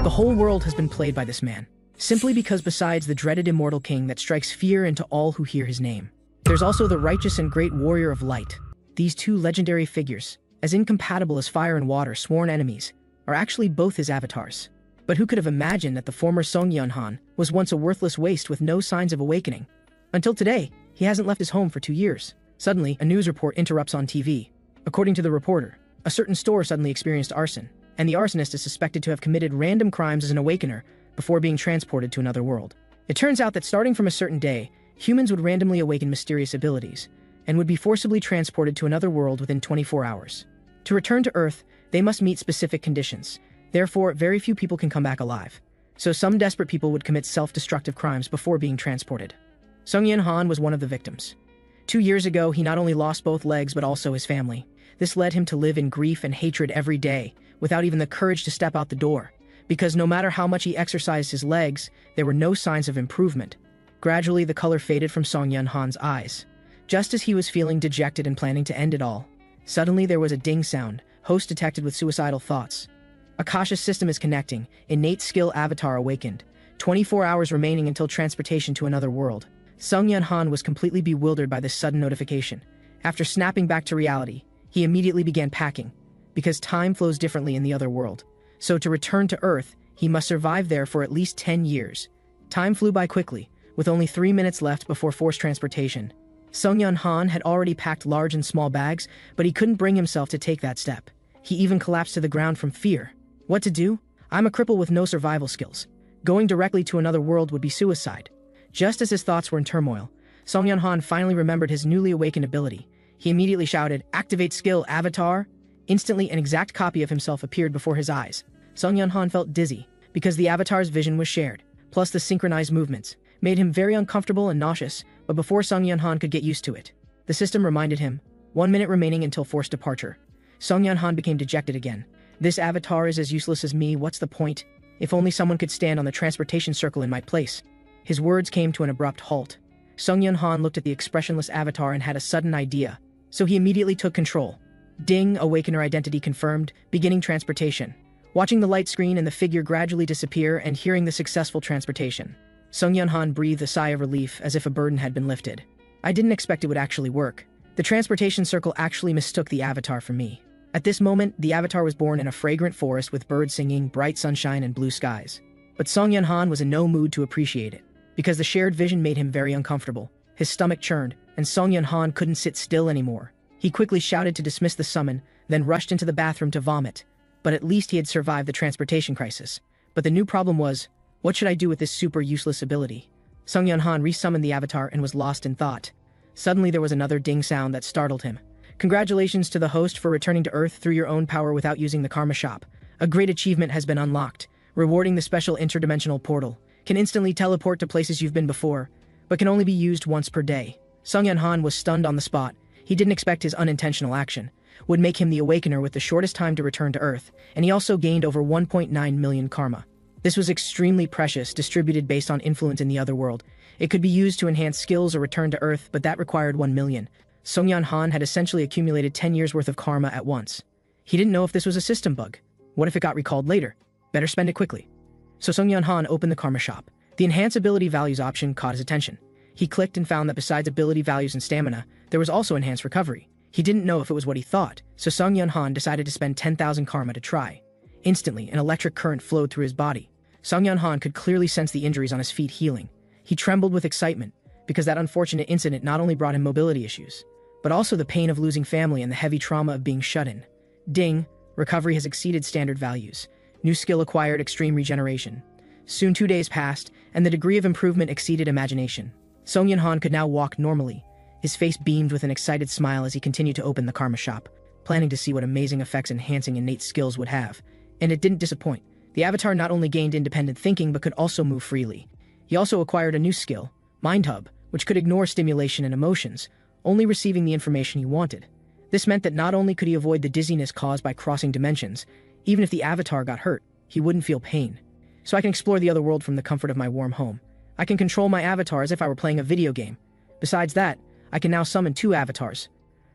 The whole world has been played by this man, simply because besides the dreaded immortal king that strikes fear into all who hear his name, there's also the righteous and great warrior of light. These two legendary figures, as incompatible as fire and water, sworn enemies, are actually both his avatars. But who could have imagined that the former Seonghyeon Han was once a worthless waste with no signs of awakening? Until today, he hasn't left his home for 2 years. Suddenly, a news report interrupts on TV. According to the reporter, a certain store suddenly experienced arson, and the arsonist is suspected to have committed random crimes as an awakener before being transported to another world. It turns out that starting from a certain day, humans would randomly awaken mysterious abilities, and would be forcibly transported to another world within 24 hours. To return to Earth, they must meet specific conditions. Therefore, very few people can come back alive. So some desperate people would commit self-destructive crimes before being transported. Seonghyeon Han was one of the victims. 2 years ago, he not only lost both legs but also his family. This led him to live in grief and hatred every day, without even the courage to step out the door, because no matter how much he exercised his legs, there were no signs of improvement. Gradually, the color faded from Seonghyeon Han's eyes. Just as he was feeling dejected and planning to end it all, suddenly there was a ding sound, host detected with suicidal thoughts. Akasha's system is connecting, innate skill avatar awakened, 24 hours remaining until transportation to another world. Seonghyeon Han was completely bewildered by this sudden notification. After snapping back to reality, he immediately began packing, because time flows differently in the other world. So to return to Earth, he must survive there for at least 10 years. Time flew by quickly, with only 3 minutes left before forced transportation. Seonghyeon Han had already packed large and small bags, but he couldn't bring himself to take that step. He even collapsed to the ground from fear. What to do? I'm a cripple with no survival skills. Going directly to another world would be suicide. Just as his thoughts were in turmoil, Seonghyeon Han finally remembered his newly awakened ability. He immediately shouted, "Activate skill, avatar!" Instantly, an exact copy of himself appeared before his eyes. Seonghyeon Han felt dizzy, because the avatar's vision was shared, plus the synchronized movements made him very uncomfortable and nauseous, but before Seonghyeon Han could get used to it, the system reminded him, 1 minute remaining until forced departure. Seonghyeon Han became dejected again. This avatar is as useless as me, what's the point? If only someone could stand on the transportation circle in my place. His words came to an abrupt halt. Seonghyeon Han looked at the expressionless avatar and had a sudden idea, so he immediately took control. Ding, awakener identity confirmed, beginning transportation. Watching the light screen and the figure gradually disappear and hearing the successful transportation, Seonghyeon Han breathed a sigh of relief as if a burden had been lifted. I didn't expect it would actually work. The transportation circle actually mistook the avatar for me. At this moment, the avatar was born in a fragrant forest with birds singing, bright sunshine, and blue skies. But Seonghyeon Han was in no mood to appreciate it, because the shared vision made him very uncomfortable. His stomach churned, and Seonghyeon Han couldn't sit still anymore. He quickly shouted to dismiss the summon, then rushed into the bathroom to vomit. But at least he had survived the transportation crisis. But the new problem was, what should I do with this super useless ability? Seonghyeon Han resummoned the avatar and was lost in thought. Suddenly there was another ding sound that startled him. Congratulations to the host for returning to Earth through your own power without using the karma shop. A great achievement has been unlocked. Rewarding the special interdimensional portal. Can instantly teleport to places you've been before, but can only be used once per day. Seonghyeon Han was stunned on the spot. He didn't expect his unintentional action would make him the awakener with the shortest time to return to Earth, and he also gained over 1.9 million karma. This was extremely precious, distributed based on influence in the other world. It could be used to enhance skills or return to Earth, but that required 1 million. Seonghyeon Han had essentially accumulated 10 years worth of karma at once. He didn't know if this was a system bug. What if it got recalled later? Better spend it quickly. So Seonghyeon Han opened the karma shop. The enhance ability values option caught his attention. He clicked and found that besides ability values and stamina, there was also enhanced recovery. He didn't know if it was what he thought, so Seonghyeon Han decided to spend 10,000 karma to try. Instantly, an electric current flowed through his body. Seonghyeon Han could clearly sense the injuries on his feet healing. He trembled with excitement, because that unfortunate incident not only brought him mobility issues, but also the pain of losing family and the heavy trauma of being shut in. Ding, recovery has exceeded standard values. New skill acquired, extreme regeneration. Soon 2 days passed, and the degree of improvement exceeded imagination. Seonghyeon Han could now walk normally. His face beamed with an excited smile as he continued to open the karma shop, planning to see what amazing effects enhancing innate skills would have. And it didn't disappoint. The avatar not only gained independent thinking but could also move freely. He also acquired a new skill, Mind Hub, which could ignore stimulation and emotions, only receiving the information he wanted. This meant that not only could he avoid the dizziness caused by crossing dimensions, even if the avatar got hurt, he wouldn't feel pain. So I can explore the other world from the comfort of my warm home. I can control my avatar as if I were playing a video game. Besides that, I can now summon 2 avatars.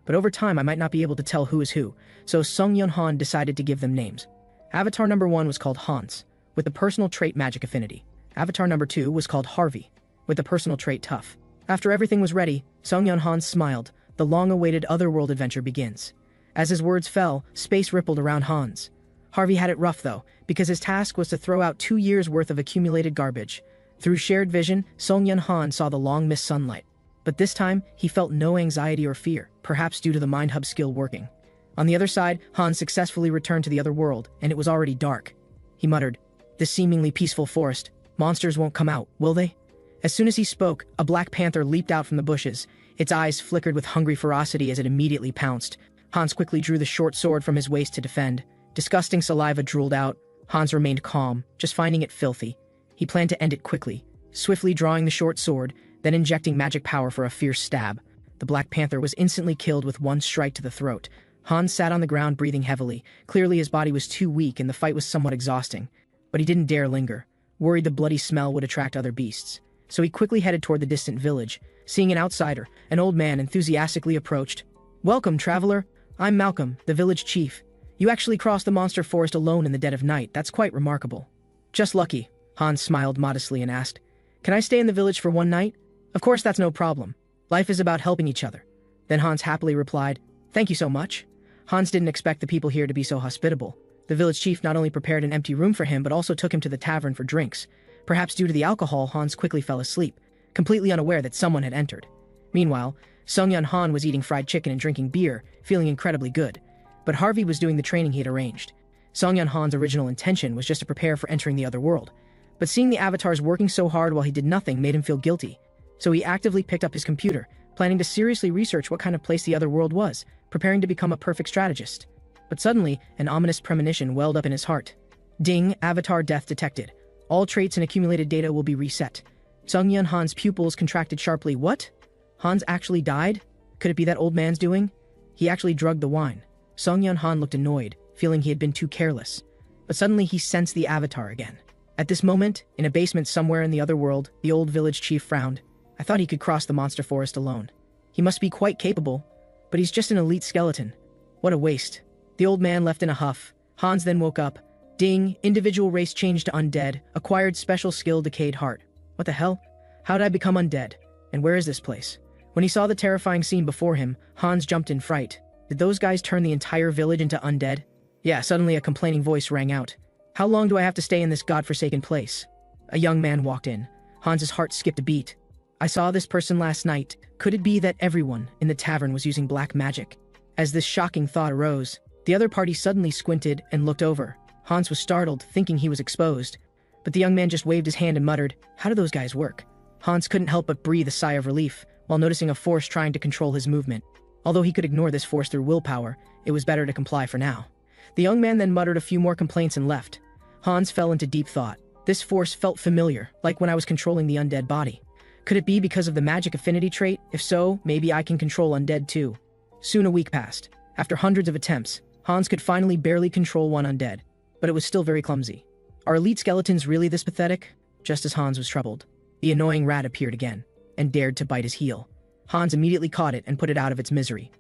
But over time I might not be able to tell who is who, so Seonghyeon Han decided to give them names. Avatar number 1 was called Hans, with the personal trait magic affinity. Avatar number 2 was called Harvey, with the personal trait tough. After everything was ready, Seonghyeon Han smiled. The long-awaited otherworld adventure begins. As his words fell, space rippled around Hans. Harvey had it rough though, because his task was to throw out 2 years' worth of accumulated garbage. Through shared vision, Seonghyeon Han saw the long-missed sunlight. But this time, he felt no anxiety or fear, perhaps due to the Mind Hub skill working. On the other side, Han successfully returned to the other world, and it was already dark. He muttered, "This seemingly peaceful forest, monsters won't come out, will they?" As soon as he spoke, a black panther leaped out from the bushes. Its eyes flickered with hungry ferocity as it immediately pounced. Hans quickly drew the short sword from his waist to defend. Disgusting saliva drooled out. Hans remained calm, just finding it filthy. He planned to end it quickly, swiftly drawing the short sword, then injecting magic power for a fierce stab. The Black Panther was instantly killed with one strike to the throat. Hans sat on the ground breathing heavily. Clearly his body was too weak and the fight was somewhat exhausting. But he didn't dare linger, worried the bloody smell would attract other beasts. So he quickly headed toward the distant village. Seeing an outsider, an old man enthusiastically approached. "Welcome, traveler. I'm Malcolm, the village chief. You actually crossed the monster forest alone in the dead of night. That's quite remarkable." "Just lucky," Hans smiled modestly and asked, "Can I stay in the village for one night?" "Of course, that's no problem. Life is about helping each other." Then Hans happily replied, "Thank you so much." Hans didn't expect the people here to be so hospitable. The village chief not only prepared an empty room for him, but also took him to the tavern for drinks. Perhaps due to the alcohol, Hans quickly fell asleep, completely unaware that someone had entered. Meanwhile, Seonghyeon Han was eating fried chicken and drinking beer, feeling incredibly good. But Harvey was doing the training he had arranged. Seonghyeon Han's original intention was just to prepare for entering the other world. But seeing the avatars working so hard while he did nothing made him feel guilty. So he actively picked up his computer, planning to seriously research what kind of place the other world was, preparing to become a perfect strategist. But suddenly, an ominous premonition welled up in his heart. Ding, avatar death detected. All traits and accumulated data will be reset. Seonghyeon Han's pupils contracted sharply. What? Hans actually died? Could it be that old man's doing? He actually drugged the wine. Seonghyeon Han looked annoyed, feeling he had been too careless. But suddenly he sensed the avatar again. At this moment, in a basement somewhere in the other world, the old village chief frowned. I thought he could cross the monster forest alone. He must be quite capable, but he's just an elite skeleton. What a waste. The old man left in a huff. Hans then woke up. Ding, individual race changed to undead, acquired special skill decayed heart. What the hell? How did I become undead? And where is this place? When he saw the terrifying scene before him, Hans jumped in fright. Did those guys turn the entire village into undead? Yeah, suddenly a complaining voice rang out. How long do I have to stay in this godforsaken place? A young man walked in. Hans's heart skipped a beat. I saw this person last night. Could it be that everyone in the tavern was using black magic? As this shocking thought arose, the other party suddenly squinted and looked over. Hans was startled, thinking he was exposed. But the young man just waved his hand and muttered, "How do those guys work?" Hans couldn't help but breathe a sigh of relief, while noticing a force trying to control his movement. Although he could ignore this force through willpower, it was better to comply for now. The young man then muttered a few more complaints and left. Hans fell into deep thought. This force felt familiar, like when I was controlling the undead body. Could it be because of the magic affinity trait? If so, maybe I can control undead too. Soon a week passed. After hundreds of attempts, Hans could finally barely control one undead, but it was still very clumsy. Are elite skeletons really this pathetic? Just as Hans was troubled, the annoying rat appeared again, and dared to bite his heel. Hans immediately caught it and put it out of its misery.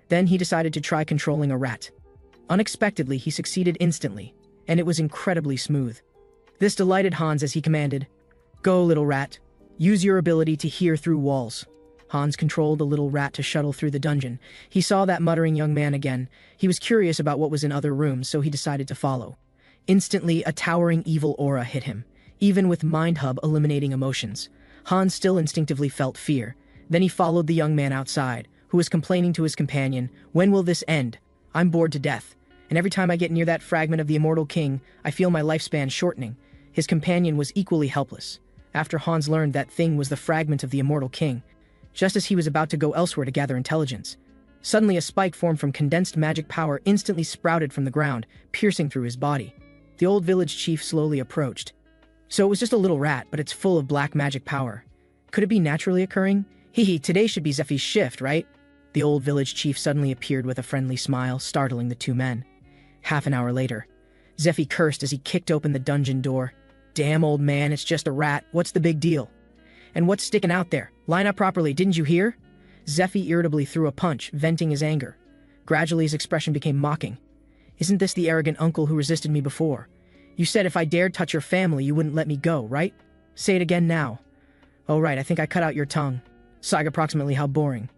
Then he decided to try controlling a rat. Unexpectedly, he succeeded instantly, and it was incredibly smooth. This delighted Hans as he commanded, "Go, little rat. Use your ability to hear through walls." Hans controlled the little rat to shuttle through the dungeon. He saw that muttering young man again. He was curious about what was in other rooms, so he decided to follow. Instantly, a towering evil aura hit him. Even with Mind Hub eliminating emotions, Hans still instinctively felt fear. Then he followed the young man outside, who was complaining to his companion, "When will this end? I'm bored to death. And every time I get near that fragment of the immortal king, I feel my lifespan shortening." His companion was equally helpless. After Hans learned that thing was the fragment of the immortal king, just as he was about to go elsewhere to gather intelligence, suddenly a spike formed from condensed magic power instantly sprouted from the ground, piercing through his body. The old village chief slowly approached. So it was just a little rat, but it's full of black magic power. Could it be naturally occurring? Hee, today should be Zephy's shift, right? The old village chief suddenly appeared with a friendly smile, startling the two men. Half an hour later, Zephy cursed as he kicked open the dungeon door. "Damn, old man, it's just a rat. What's the big deal? And what's sticking out there? Line up properly, didn't you hear?" Zephy irritably threw a punch, venting his anger. Gradually his expression became mocking. "Isn't this the arrogant uncle who resisted me before? You said if I dared touch your family, you wouldn't let me go, right? Say it again now. Oh right, I think I cut out your tongue. Sigh approximately how boring.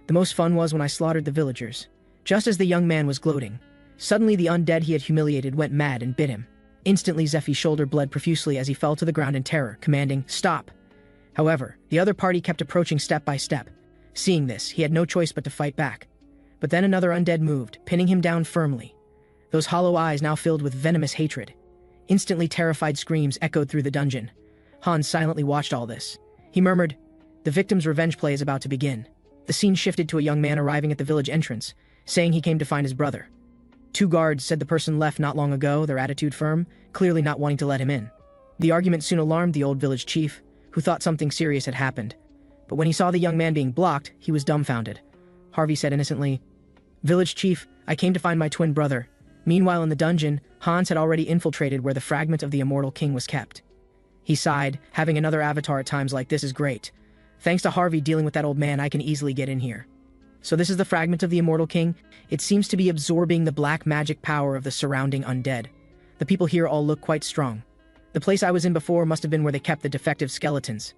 The most fun was when I slaughtered the villagers. Just as the young man was gloating, suddenly the undead he had humiliated went mad and bit him. Instantly Zephy's shoulder bled profusely as he fell to the ground in terror, commanding, "Stop!" However, the other party kept approaching step by step. Seeing this, he had no choice but to fight back. But then another undead moved, pinning him down firmly. Those hollow eyes now filled with venomous hatred. Instantly terrified screams echoed through the dungeon. Han silently watched all this. He murmured, "The victim's revenge play is about to begin." The scene shifted to a young man arriving at the village entrance, saying he came to find his brother. "Two guards," said the person left not long ago, their attitude firm, clearly not wanting to let him in. The argument soon alarmed the old village chief, who thought something serious had happened. But when he saw the young man being blocked, he was dumbfounded. Harvey said innocently, "Village chief, I came to find my twin brother." Meanwhile in the dungeon, Hans had already infiltrated where the fragment of the immortal king was kept. He sighed, "Having another avatar at times like this is great. Thanks to Harvey dealing with that old man, I can easily get in here." So this is the fragment of the immortal king. It seems to be absorbing the black magic power of the surrounding undead. The people here all look quite strong. The place I was in before must have been where they kept the defective skeletons.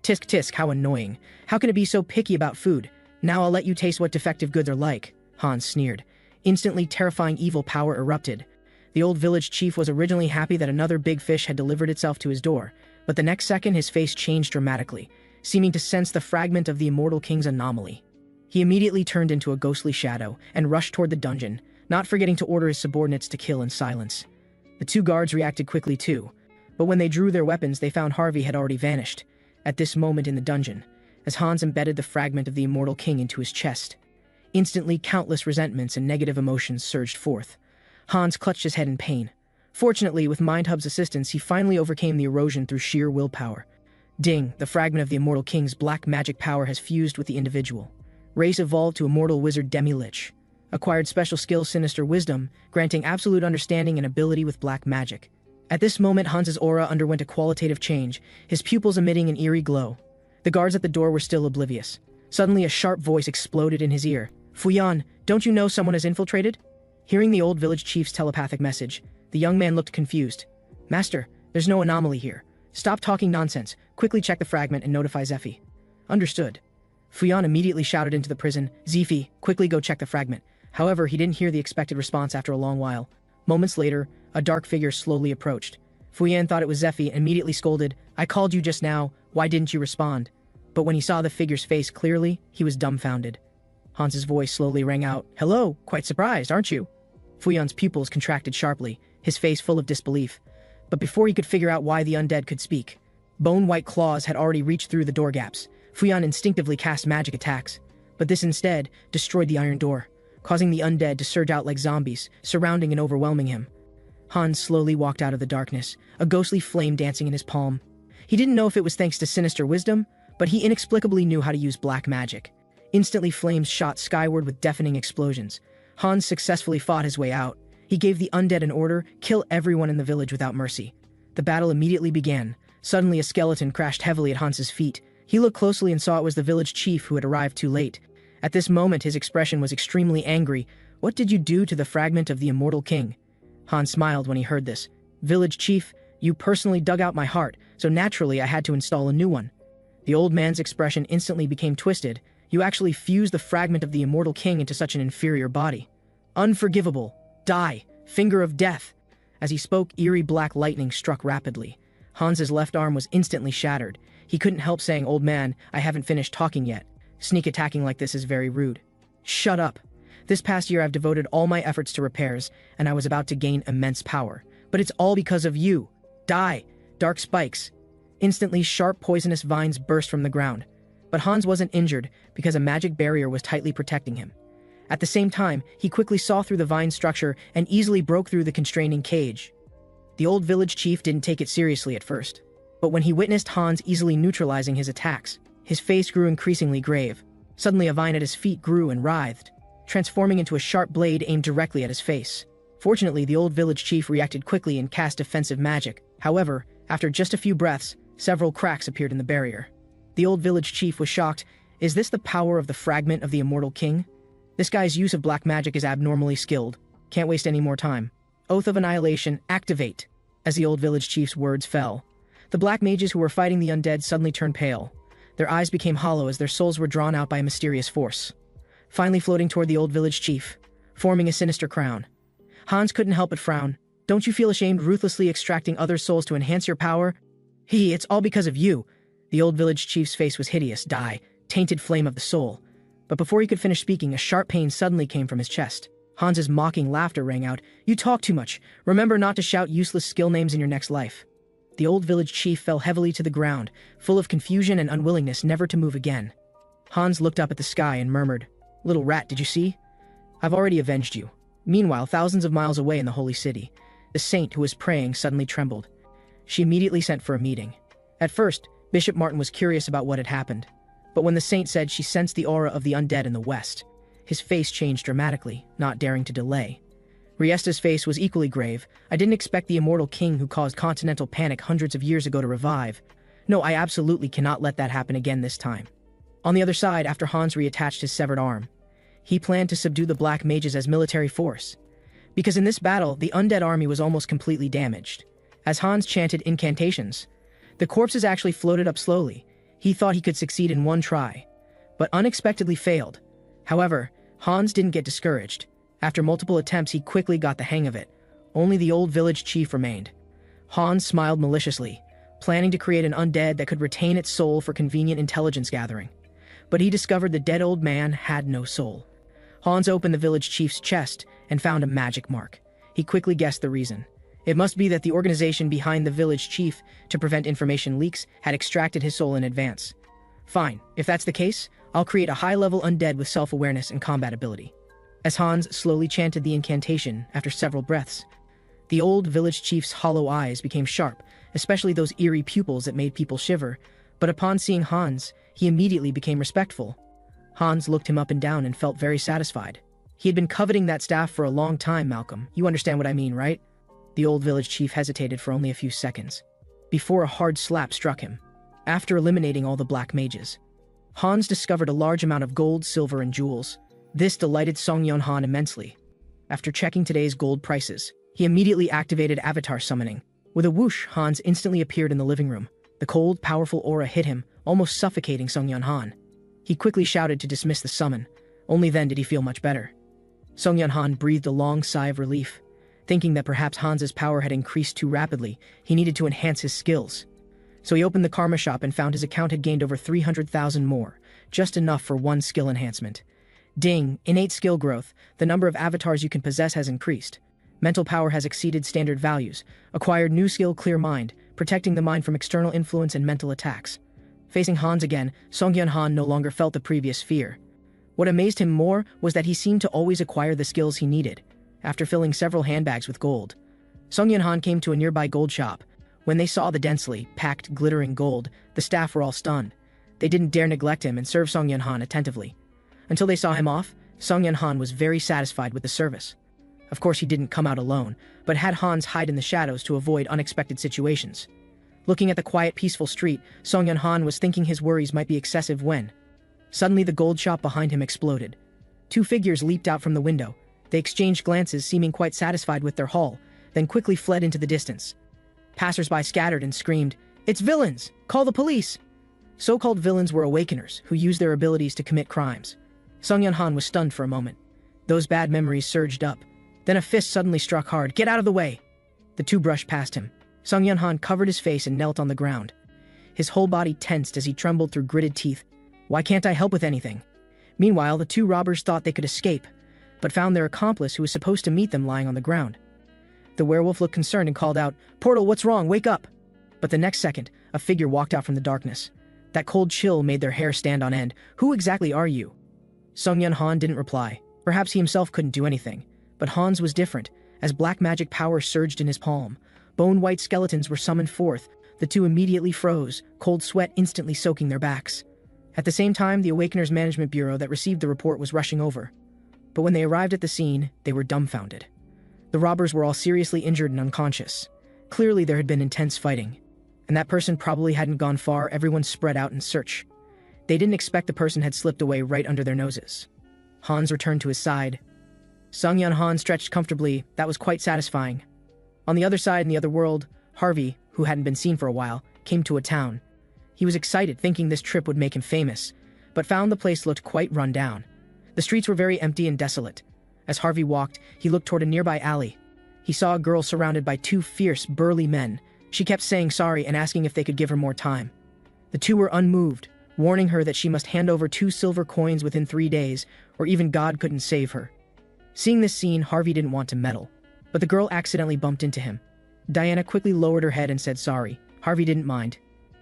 Tisk tisk, how annoying. How can it be so picky about food? Now I'll let you taste what defective goods are like, Hans sneered. Instantly terrifying evil power erupted. The old village chief was originally happy that another big fish had delivered itself to his door, but the next second his face changed dramatically, seeming to sense the fragment of the immortal king's anomaly. He immediately turned into a ghostly shadow and rushed toward the dungeon, not forgetting to order his subordinates to kill in silence. The two guards reacted quickly too, but when they drew their weapons they found Harvey had already vanished, at this moment in the dungeon, as Hans embedded the fragment of the immortal king into his chest. Instantly, countless resentments and negative emotions surged forth. Hans clutched his head in pain. Fortunately, with MindHub's assistance, he finally overcame the erosion through sheer willpower. Ding, the fragment of the immortal king's black magic power has fused with the individual. Race evolved to immortal wizard demi-lich. Acquired special skill sinister wisdom, granting absolute understanding and ability with black magic. At this moment, Hans's aura underwent a qualitative change, his pupils emitting an eerie glow. The guards at the door were still oblivious. Suddenly, a sharp voice exploded in his ear. "Fuyan, don't you know someone has infiltrated?" Hearing the old village chief's telepathic message, the young man looked confused. "Master, there's no anomaly here. Stop talking nonsense. Quickly check the fragment and notify Zephy." "Understood." Fuyan immediately shouted into the prison, "Zephy, quickly go check the fragment." However, he didn't hear the expected response after a long while. Moments later, a dark figure slowly approached. Fuyan thought it was Zephy and immediately scolded, "I called you just now. Why didn't you respond?" But when he saw the figure's face clearly, he was dumbfounded. Hans's voice slowly rang out, "Hello, quite surprised, aren't you?" Fuyan's pupils contracted sharply, his face full of disbelief. But before he could figure out why the undead could speak, bone-white claws had already reached through the door gaps. Fuyan instinctively cast magic attacks, but this instead destroyed the iron door, causing the undead to surge out like zombies, surrounding and overwhelming him. Hans slowly walked out of the darkness, a ghostly flame dancing in his palm. He didn't know if it was thanks to sinister wisdom, but he inexplicably knew how to use black magic. Instantly, flames shot skyward with deafening explosions. Hans successfully fought his way out. He gave the undead an order, kill everyone in the village without mercy. The battle immediately began. Suddenly, a skeleton crashed heavily at Hans's feet. He looked closely and saw it was the village chief who had arrived too late. At this moment, his expression was extremely angry. "What did you do to the fragment of the immortal king?" Hans smiled when he heard this. "Village chief, you personally dug out my heart, so naturally I had to install a new one." The old man's expression instantly became twisted. "You actually fused the fragment of the immortal king into such an inferior body. Unforgivable. Die, finger of death." As he spoke, eerie black lightning struck rapidly. Hans's left arm was instantly shattered. He couldn't help saying, "Old man, I haven't finished talking yet. Sneak attacking like this is very rude." "Shut up. This past year I've devoted all my efforts to repairs, and I was about to gain immense power. But it's all because of you. Die, dark spikes." Instantly, sharp poisonous vines burst from the ground. But Hans wasn't injured because a magic barrier was tightly protecting him. At the same time, he quickly saw through the vine structure and easily broke through the constraining cage. The old village chief didn't take it seriously at first, but when he witnessed Hans easily neutralizing his attacks, his face grew increasingly grave. Suddenly, a vine at his feet grew and writhed, transforming into a sharp blade aimed directly at his face. Fortunately, the old village chief reacted quickly and cast defensive magic. However, after just a few breaths, several cracks appeared in the barrier. The old village chief was shocked. Is this the power of the fragment of the immortal king? This guy's use of black magic is abnormally skilled. Can't waste any more time. Oath of Annihilation, activate. As the old village chief's words fell, the black mages who were fighting the undead suddenly turned pale. Their eyes became hollow as their souls were drawn out by a mysterious force, finally floating toward the old village chief, forming a sinister crown. Hans couldn't help but frown. Don't you feel ashamed ruthlessly extracting other souls to enhance your power? It's all because of you. The old village chief's face was hideous, tainted flame of the soul. But before he could finish speaking, a sharp pain suddenly came from his chest. Hans's mocking laughter rang out. You talk too much. Remember not to shout useless skill names in your next life. The old village chief fell heavily to the ground, full of confusion and unwillingness never to move again. Hans looked up at the sky and murmured, Little rat, did you see? I've already avenged you. Meanwhile, thousands of miles away in the holy city, the saint who was praying suddenly trembled. She immediately sent for a meeting. At first, Bishop Martin was curious about what had happened, but when the saint said she sensed the aura of the undead in the west, his face changed dramatically, not daring to delay. Riesta's face was equally grave. I didn't expect the immortal king who caused continental panic hundreds of years ago to revive. No, I absolutely cannot let that happen again this time. On the other side, after Hans reattached his severed arm, he planned to subdue the black mages as military force. Because in this battle, the undead army was almost completely damaged. As Hans chanted incantations, the corpses actually floated up slowly. He thought he could succeed in one try, but unexpectedly failed. However, Hans didn't get discouraged. After multiple attempts, he quickly got the hang of it. Only the old village chief remained. Hans smiled maliciously, planning to create an undead that could retain its soul for convenient intelligence gathering. But he discovered the dead old man had no soul. Hans opened the village chief's chest and found a magic mark. He quickly guessed the reason. It must be that the organization behind the village chief, to prevent information leaks, had extracted his soul in advance. Fine, if that's the case, I'll create a high-level undead with self-awareness and combat ability. As Hans slowly chanted the incantation, after several breaths, the old village chief's hollow eyes became sharp, especially those eerie pupils that made people shiver, but upon seeing Hans, he immediately became respectful. Hans looked him up and down and felt very satisfied. He had been coveting that staff for a long time, Malcolm. You understand what I mean, right? The old village chief hesitated for only a few seconds, before a hard slap struck him. After eliminating all the black mages, Hans discovered a large amount of gold, silver, and jewels. This delighted Seonghyeon Han immensely. After checking today's gold prices, he immediately activated avatar summoning. With a whoosh, Hans instantly appeared in the living room. The cold, powerful aura hit him, almost suffocating Seonghyeon Han. He quickly shouted to dismiss the summon. Only then did he feel much better. Seonghyeon Han breathed a long sigh of relief. Thinking that perhaps Hans's power had increased too rapidly, he needed to enhance his skills. So he opened the karma shop and found his account had gained over 300,000 more, just enough for one skill enhancement. Ding, innate skill growth, the number of avatars you can possess has increased. Mental power has exceeded standard values. Acquired new skill, clear mind, protecting the mind from external influence and mental attacks. Facing Hans again, Seonghyeon Han no longer felt the previous fear. What amazed him more was that he seemed to always acquire the skills he needed. After filling several handbags with gold, Seonghyeon Han came to a nearby gold shop. When they saw the densely packed, glittering gold, the staff were all stunned. They didn't dare neglect him and served Seonghyeon Han attentively. Until they saw him off, Seonghyeon Han was very satisfied with the service. Of course, he didn't come out alone, but had Hans hide in the shadows to avoid unexpected situations. Looking at the quiet, peaceful street, Seonghyeon Han was thinking his worries might be excessive when suddenly the gold shop behind him exploded. Two figures leaped out from the window. They exchanged glances, seeming quite satisfied with their haul, then quickly fled into the distance. Passers-by scattered and screamed, "It's villains! Call the police!" So-called villains were awakeners who used their abilities to commit crimes. Seonghyeon Han was stunned for a moment. Those bad memories surged up. Then a fist suddenly struck hard. "Get out of the way!" The two brushed past him. Seonghyeon Han covered his face and knelt on the ground. His whole body tensed as he trembled through gritted teeth. "Why can't I help with anything?" Meanwhile, the two robbers thought they could escape, but found their accomplice who was supposed to meet them lying on the ground. The werewolf looked concerned and called out, "Portal, what's wrong? Wake up!" But the next second, a figure walked out from the darkness. That cold chill made their hair stand on end. "Who exactly are you?" Seonghyeon Han didn't reply. Perhaps he himself couldn't do anything. But Hans was different. As black magic power surged in his palm, bone-white skeletons were summoned forth. The two immediately froze, cold sweat instantly soaking their backs. At the same time, the Awakeners Management Bureau that received the report was rushing over. But when they arrived at the scene, they were dumbfounded. The robbers were all seriously injured and unconscious. Clearly there had been intense fighting. And that person probably hadn't gone far. Everyone spread out in search. They didn't expect the person had slipped away right under their noses. Hans returned to his side. Seonghyeon Han stretched comfortably. That was quite satisfying. On the other side, in the other world, Harvey, who hadn't been seen for a while, came to a town. He was excited, thinking this trip would make him famous, but found the place looked quite run down. The streets were very empty and desolate. As Harvey walked, he looked toward a nearby alley. He saw a girl surrounded by two fierce, burly men. She kept saying sorry and asking if they could give her more time. The two were unmoved, warning her that she must hand over 2 silver coins within 3 days, or even God couldn't save her. Seeing this scene, Harvey didn't want to meddle, but the girl accidentally bumped into him. Diana quickly lowered her head and said sorry. Harvey didn't mind.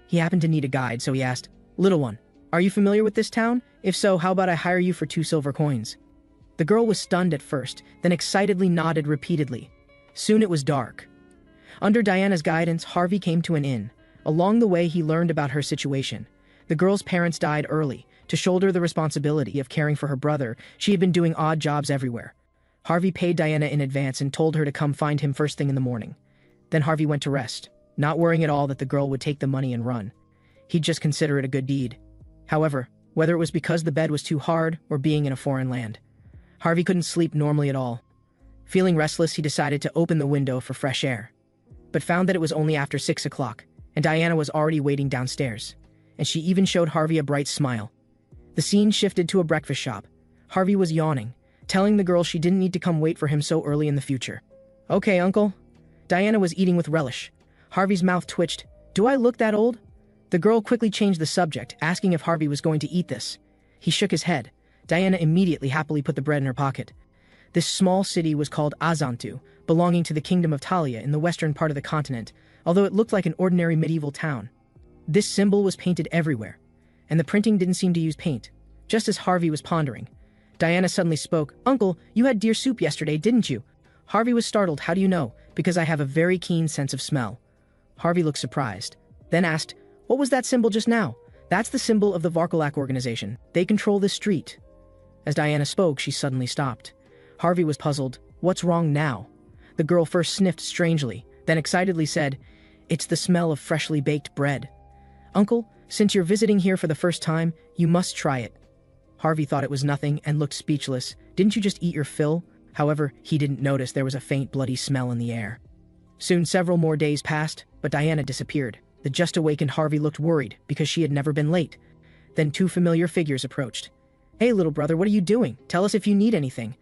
He happened to need a guide, so he asked, "Little one, are you familiar with this town? If so, how about I hire you for 2 silver coins?" The girl was stunned at first, then excitedly nodded repeatedly. Soon it was dark. Under Diana's guidance, Harvey came to an inn. Along the way, he learned about her situation. The girl's parents died early. To shoulder the responsibility of caring for her brother, she had been doing odd jobs everywhere. Harvey paid Diana in advance and told her to come find him first thing in the morning. Then Harvey went to rest, not worrying at all that the girl would take the money and run. He'd just consider it a good deed. However, whether it was because the bed was too hard or being in a foreign land, Harvey couldn't sleep normally at all. Feeling restless, he decided to open the window for fresh air, but found that it was only after 6 o'clock, and Diana was already waiting downstairs, and she even showed Harvey a bright smile. The scene shifted to a breakfast shop. Harvey was yawning, telling the girl she didn't need to come wait for him so early in the future. "Okay, uncle." Diana was eating with relish. Harvey's mouth twitched. "Do I look that old?" The girl quickly changed the subject, asking if Harvey was going to eat this. He shook his head. Diana immediately happily put the bread in her pocket. This small city was called Azantu, belonging to the kingdom of Talia in the western part of the continent, although it looked like an ordinary medieval town. This symbol was painted everywhere, and the printing didn't seem to use paint. Just as Harvey was pondering, Diana suddenly spoke. "Uncle, you had deer soup yesterday, didn't you?" Harvey was startled. "How do you know?" "Because I have a very keen sense of smell." Harvey looked surprised, then asked, "What was that symbol just now?" "That's the symbol of the Varkalak organization. They control this street." As Diana spoke, she suddenly stopped. Harvey was puzzled. What's wrong now? The girl first sniffed strangely, then excitedly said, "It's the smell of freshly baked bread. Uncle, since you're visiting here for the first time, you must try it." Harvey thought it was nothing and looked speechless. "Didn't you just eat your fill?" However, he didn't notice there was a faint bloody smell in the air. Soon several more days passed, but Diana disappeared. The just awakened Harvey looked worried because she had never been late. Then 2 familiar figures approached. "Hey, little brother, what are you doing? Tell us if you need anything."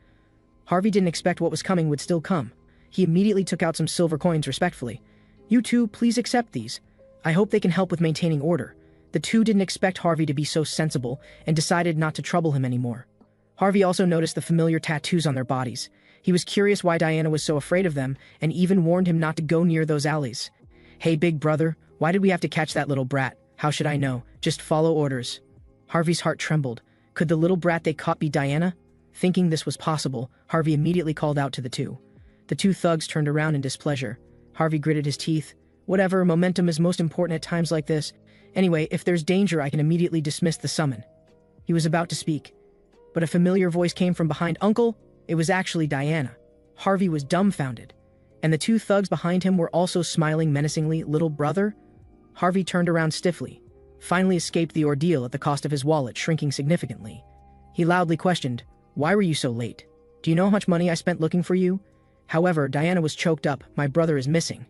Harvey didn't expect what was coming would still come. He immediately took out some silver coins respectfully. "You two, please accept these. I hope they can help with maintaining order." The two didn't expect Harvey to be so sensible and decided not to trouble him anymore. Harvey also noticed the familiar tattoos on their bodies. He was curious why Diana was so afraid of them and even warned him not to go near those alleys. "Hey, big brother, why did we have to catch that little brat? How should I know? Just follow orders." Harvey's heart trembled. Could the little brat they caught be Diana? Thinking this was possible, Harvey immediately called out to the two. The 2 thugs turned around in displeasure. Harvey gritted his teeth. "Whatever, momentum is most important at times like this. Anyway, if there's danger, I can immediately dismiss the summon." He was about to speak, but a familiar voice came from behind. "Uncle?" It was actually Diana. Harvey was dumbfounded, and the 2 thugs behind him were also smiling menacingly. "Little brother?" Harvey turned around stiffly, finally escaped the ordeal at the cost of his wallet shrinking significantly. He loudly questioned, "Why were you so late? Do you know how much money I spent looking for you?" However, Diana was choked up. "My brother is missing.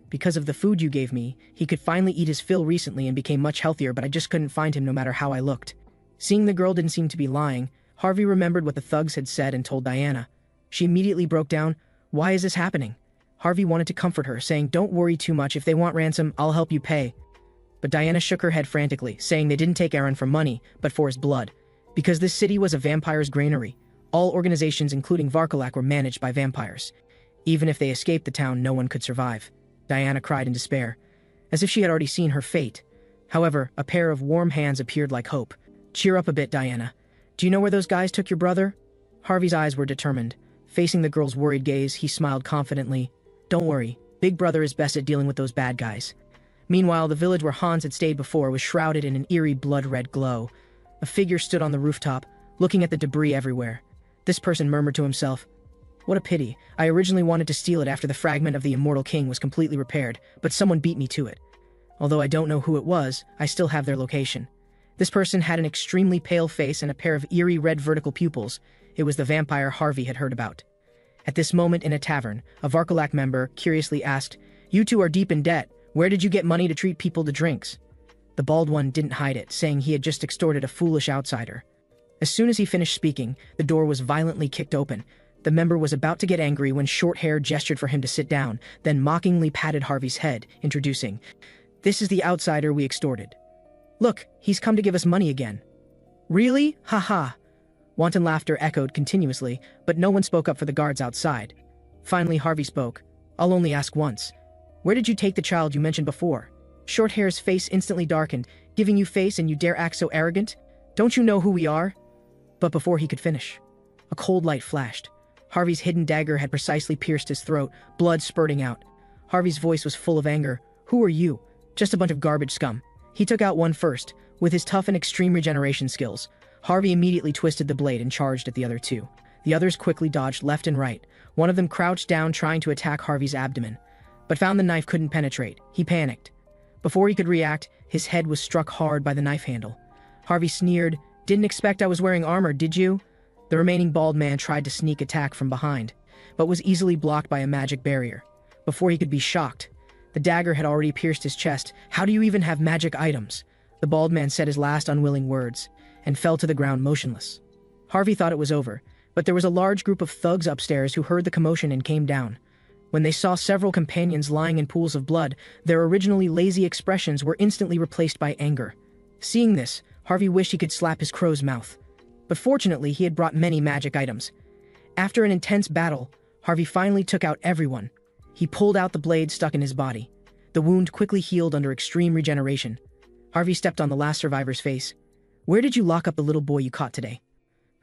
Because of the food you gave me, he could finally eat his fill recently and became much healthier, but I just couldn't find him no matter how I looked." Seeing the girl didn't seem to be lying, Harvey remembered what the thugs had said and told Diana. She immediately broke down. "Why is this happening?" Harvey wanted to comfort her, saying, "Don't worry too much. If they want ransom, I'll help you pay." But Diana shook her head frantically, saying they didn't take Aaron for money, but for his blood. Because this city was a vampire's granary, all organizations including Varkalak were managed by vampires. Even if they escaped the town, no one could survive. Diana cried in despair, as if she had already seen her fate. However, a pair of warm hands appeared like hope. "Cheer up a bit, Diana. Do you know where those guys took your brother?" Harvey's eyes were determined. Facing the girl's worried gaze, he smiled confidently. "Don't worry, Big Brother is best at dealing with those bad guys." Meanwhile, the village where Hans had stayed before was shrouded in an eerie blood-red glow. A figure stood on the rooftop, looking at the debris everywhere. This person murmured to himself, "What a pity. I originally wanted to steal it after the fragment of the immortal king was completely repaired, but someone beat me to it. Although I don't know who it was, I still have their location." This person had an extremely pale face and a pair of eerie red vertical pupils. It was the vampire Harvey had heard about. At this moment in a tavern, a Varkalak member curiously asked, You two are deep in debt. Where did you get money to treat people to drinks? The bald one didn't hide it, saying he had just extorted a foolish outsider. As soon as he finished speaking, the door was violently kicked open. The member was about to get angry when Short-Hair gestured for him to sit down, then mockingly patted Harvey's head, introducing, "This is the outsider we extorted. Look, he's come to give us money again." "Really? Ha ha." Wanton laughter echoed continuously, but no one spoke up for the guards outside. Finally, Harvey spoke. "I'll only ask once. Where did you take the child you mentioned before?" Short-Hair's face instantly darkened. "Giving you face and you dare act so arrogant? Don't you know who we are?" But before he could finish, a cold light flashed. Harvey's hidden dagger had precisely pierced his throat, blood spurting out. Harvey's voice was full of anger. "Who are you? Just a bunch of garbage scum." He took out one first. With his tough and extreme regeneration skills, Harvey immediately twisted the blade and charged at the other two. The others quickly dodged left and right. One of them crouched down trying to attack Harvey's abdomen, but found the knife couldn't penetrate. He panicked. Before he could react, his head was struck hard by the knife handle. Harvey sneered, "Didn't expect I was wearing armor, did you?" The remaining bald man tried to sneak attack from behind, but was easily blocked by a magic barrier. Before he could be shocked, the dagger had already pierced his chest. "How do you even have magic items?" The bald man said his last unwilling words, and fell to the ground motionless. Harvey thought it was over, but there was a large group of thugs upstairs who heard the commotion and came down. When they saw several companions lying in pools of blood, their originally lazy expressions were instantly replaced by anger. Seeing this, Harvey wished he could slap his crow's mouth. But fortunately, he had brought many magic items. After an intense battle, Harvey finally took out everyone. He pulled out the blade stuck in his body. The wound quickly healed under extreme regeneration. Harvey stepped on the last survivor's face. "Where did you lock up the little boy you caught today?"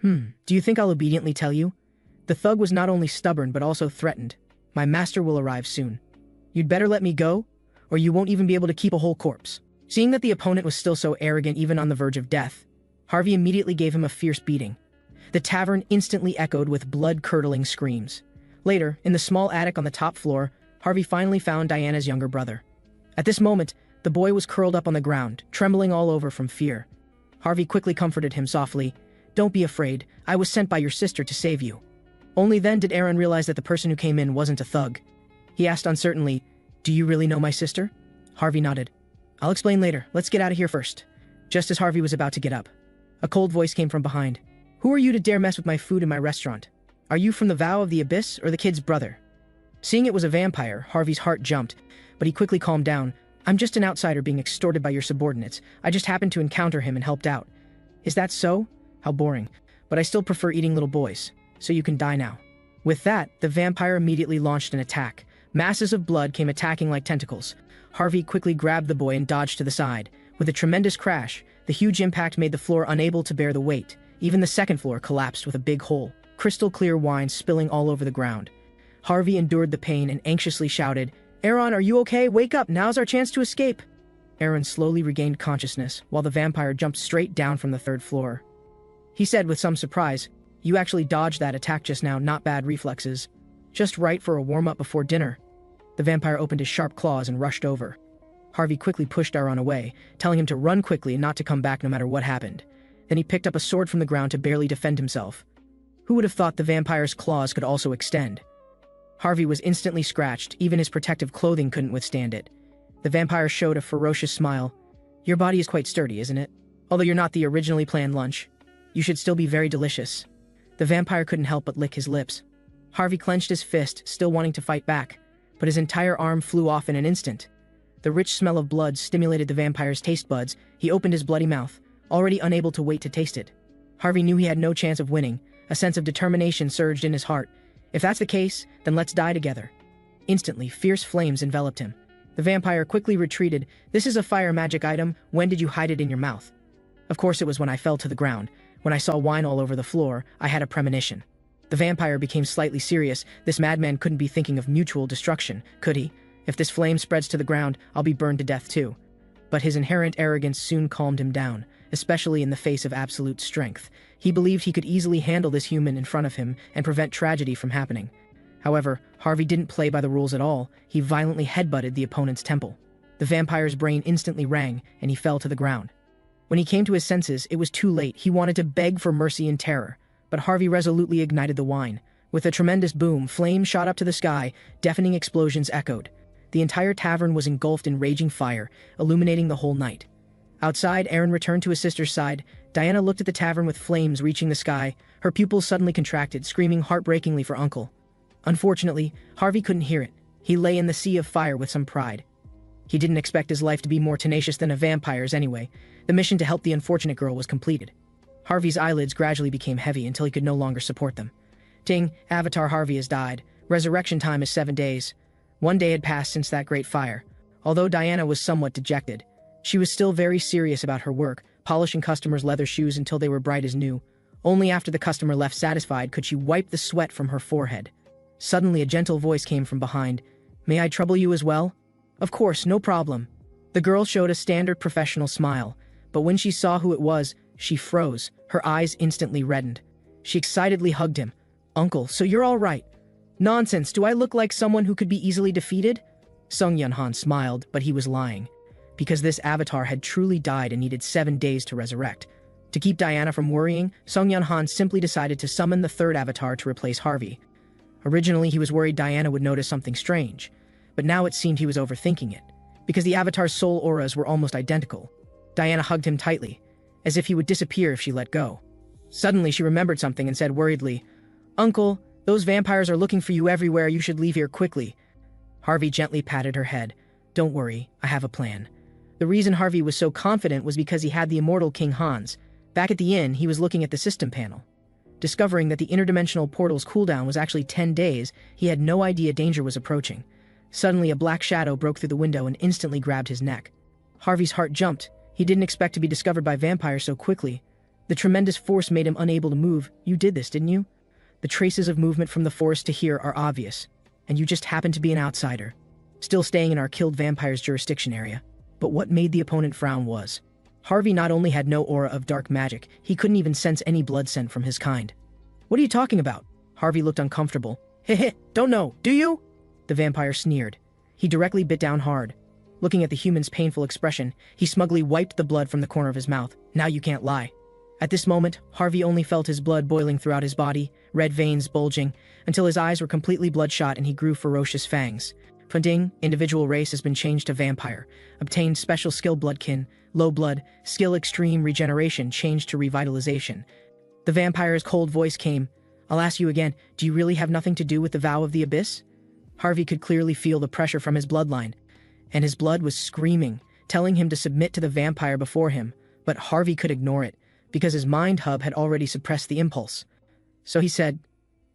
Do you think I'll obediently tell you?" The thug was not only stubborn but also threatened. "My master will arrive soon. You'd better let me go, or you won't even be able to keep a whole corpse." Seeing that the opponent was still so arrogant even on the verge of death, Harvey immediately gave him a fierce beating. The tavern instantly echoed with blood-curdling screams. Later, in the small attic on the top floor, Harvey finally found Diana's younger brother. At this moment, the boy was curled up on the ground, trembling all over from fear. Harvey quickly comforted him softly. "Don't be afraid, I was sent by your sister to save you." Only then did Aaron realize that the person who came in wasn't a thug. He asked uncertainly, "Do you really know my sister?" Harvey nodded. "I'll explain later, let's get out of here first." Just as Harvey was about to get up, a cold voice came from behind. "Who are you to dare mess with my food in my restaurant? Are you from the Vow of the Abyss or the kid's brother?" Seeing it was a vampire, Harvey's heart jumped, but he quickly calmed down. "I'm just an outsider being extorted by your subordinates. I just happened to encounter him and helped out." "Is that so? How boring. But I still prefer eating little boys, so you can die now." With that, the vampire immediately launched an attack. Masses of blood came attacking like tentacles. Harvey quickly grabbed the boy and dodged to the side. With a tremendous crash, the huge impact made the floor unable to bear the weight. Even the second floor collapsed with a big hole, crystal clear wine spilling all over the ground. Harvey endured the pain and anxiously shouted, "Aaron, are you okay? Wake up, now's our chance to escape." Aaron slowly regained consciousness, while the vampire jumped straight down from the third floor. He said with some surprise, "You actually dodged that attack just now, not bad reflexes. Just right for a warm-up before dinner." The vampire opened his sharp claws and rushed over. Harvey quickly pushed Aaron away, telling him to run quickly and not to come back no matter what happened. Then he picked up a sword from the ground to barely defend himself. Who would have thought the vampire's claws could also extend? Harvey was instantly scratched, even his protective clothing couldn't withstand it. The vampire showed a ferocious smile. "Your body is quite sturdy, isn't it? Although you're not the originally planned lunch, you should still be very delicious." The vampire couldn't help but lick his lips. Harvey clenched his fist, still wanting to fight back, but his entire arm flew off in an instant. The rich smell of blood stimulated the vampire's taste buds. He opened his bloody mouth, already unable to wait to taste it. Harvey knew he had no chance of winning. A sense of determination surged in his heart. If that's the case, then let's die together. Instantly, fierce flames enveloped him. The vampire quickly retreated. "This is a fire magic item. When did you hide it in your mouth?" "Of course it was when I fell to the ground. When I saw wine all over the floor, I had a premonition." The vampire became slightly serious. This madman couldn't be thinking of mutual destruction, could he? If this flame spreads to the ground, I'll be burned to death too. But his inherent arrogance soon calmed him down, especially in the face of absolute strength. He believed he could easily handle this human in front of him and prevent tragedy from happening. However, Harvey didn't play by the rules at all. He violently headbutted the opponent's temple. The vampire's brain instantly rang, and he fell to the ground. When he came to his senses, it was too late. He wanted to beg for mercy in terror, but Harvey resolutely ignited the wine. With a tremendous boom, flames shot up to the sky, deafening explosions echoed. The entire tavern was engulfed in raging fire, illuminating the whole night. Outside, Aaron returned to his sister's side. Diana looked at the tavern with flames reaching the sky. Her pupils suddenly contracted, screaming heartbreakingly for Uncle. Unfortunately, Harvey couldn't hear it. He lay in the sea of fire with some pride. He didn't expect his life to be more tenacious than a vampire's anyway. The mission to help the unfortunate girl was completed. Harvey's eyelids gradually became heavy until he could no longer support them. Ting, Avatar Harvey has died. Resurrection time is 7 days. 1 day had passed since that great fire. Although Diana was somewhat dejected, she was still very serious about her work, polishing customers' leather shoes until they were bright as new. Only after the customer left satisfied could she wipe the sweat from her forehead. Suddenly a gentle voice came from behind. "May I trouble you as well?" "Of course, no problem." The girl showed a standard professional smile, but when she saw who it was, she froze, her eyes instantly reddened. She excitedly hugged him. "Uncle, so you're all right." "Nonsense, do I look like someone who could be easily defeated?" Seonghyeon Han smiled, but he was lying. Because this avatar had truly died and needed 7 days to resurrect. To keep Diana from worrying, Seonghyeon Han simply decided to summon the third avatar to replace Harvey. Originally, he was worried Diana would notice something strange, but now it seemed he was overthinking it, because the avatar's soul auras were almost identical. Diana hugged him tightly, as if he would disappear if she let go. Suddenly, she remembered something and said worriedly, "Uncle, those vampires are looking for you everywhere. You should leave here quickly." Harvey gently patted her head. "Don't worry, I have a plan." The reason Harvey was so confident was because he had the immortal King Hans. Back at the inn, he was looking at the system panel. Discovering that the interdimensional portal's cooldown was actually 10 days, he had no idea danger was approaching. Suddenly, a black shadow broke through the window and instantly grabbed his neck. Harvey's heart jumped. He didn't expect to be discovered by vampires so quickly. The tremendous force made him unable to move. "You did this, didn't you? The traces of movement from the forest to here are obvious, and you just happen to be an outsider, still staying in our killed vampire's jurisdiction area." But what made the opponent frown was, Harvey not only had no aura of dark magic, he couldn't even sense any blood scent from his kind. "What are you talking about?" Harvey looked uncomfortable. "Heh, don't know, do you?" The vampire sneered. He directly bit down hard. Looking at the human's painful expression, he smugly wiped the blood from the corner of his mouth. "Now you can't lie." At this moment, Harvey only felt his blood boiling throughout his body, red veins bulging, until his eyes were completely bloodshot and he grew ferocious fangs. Funding, individual race has been changed to vampire. Obtained special skill bloodkin, low blood, skill extreme regeneration changed to revitalization. The vampire's cold voice came. "I'll ask you again, do you really have nothing to do with the vow of the abyss?" Harvey could clearly feel the pressure from his bloodline, and his blood was screaming, telling him to submit to the vampire before him, but Harvey could ignore it, because his mind hub had already suppressed the impulse. So he said,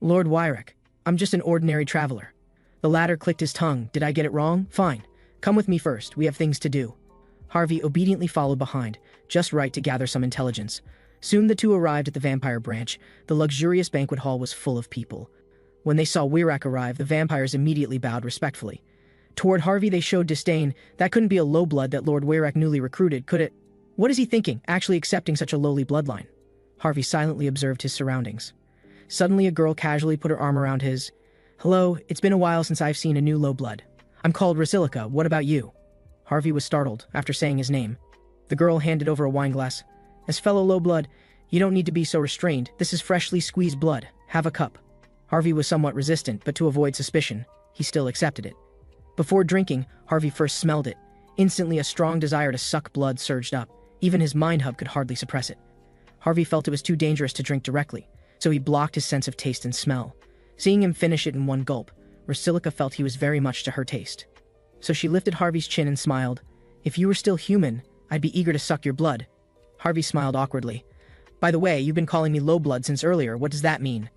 "Lord Wyrek, I'm just an ordinary traveler." The latter clicked his tongue. "Did I get it wrong? Fine. Come with me first, we have things to do." Harvey obediently followed behind, just right to gather some intelligence. Soon the two arrived at the vampire branch. The luxurious banquet hall was full of people. When they saw Wyrek arrive, the vampires immediately bowed respectfully. Toward Harvey they showed disdain. That couldn't be a low blood that Lord Wyrek newly recruited, could it? What is he thinking, actually accepting such a lowly bloodline? Harvey silently observed his surroundings. Suddenly a girl casually put her arm around his. "Hello, it's been a while since I've seen a new low blood. I'm called Rasilica, what about you?" Harvey was startled after saying his name. The girl handed over a wineglass. "As fellow low blood, you don't need to be so restrained. This is freshly squeezed blood. Have a cup." Harvey was somewhat resistant, but to avoid suspicion, he still accepted it. Before drinking, Harvey first smelled it. Instantly a strong desire to suck blood surged up. Even his mind hub could hardly suppress it. Harvey felt it was too dangerous to drink directly, so he blocked his sense of taste and smell. Seeing him finish it in one gulp, Rasilica felt he was very much to her taste. So she lifted Harvey's chin and smiled. "If you were still human, I'd be eager to suck your blood." Harvey smiled awkwardly. "By the way, you've been calling me low blood since earlier. What does that mean?"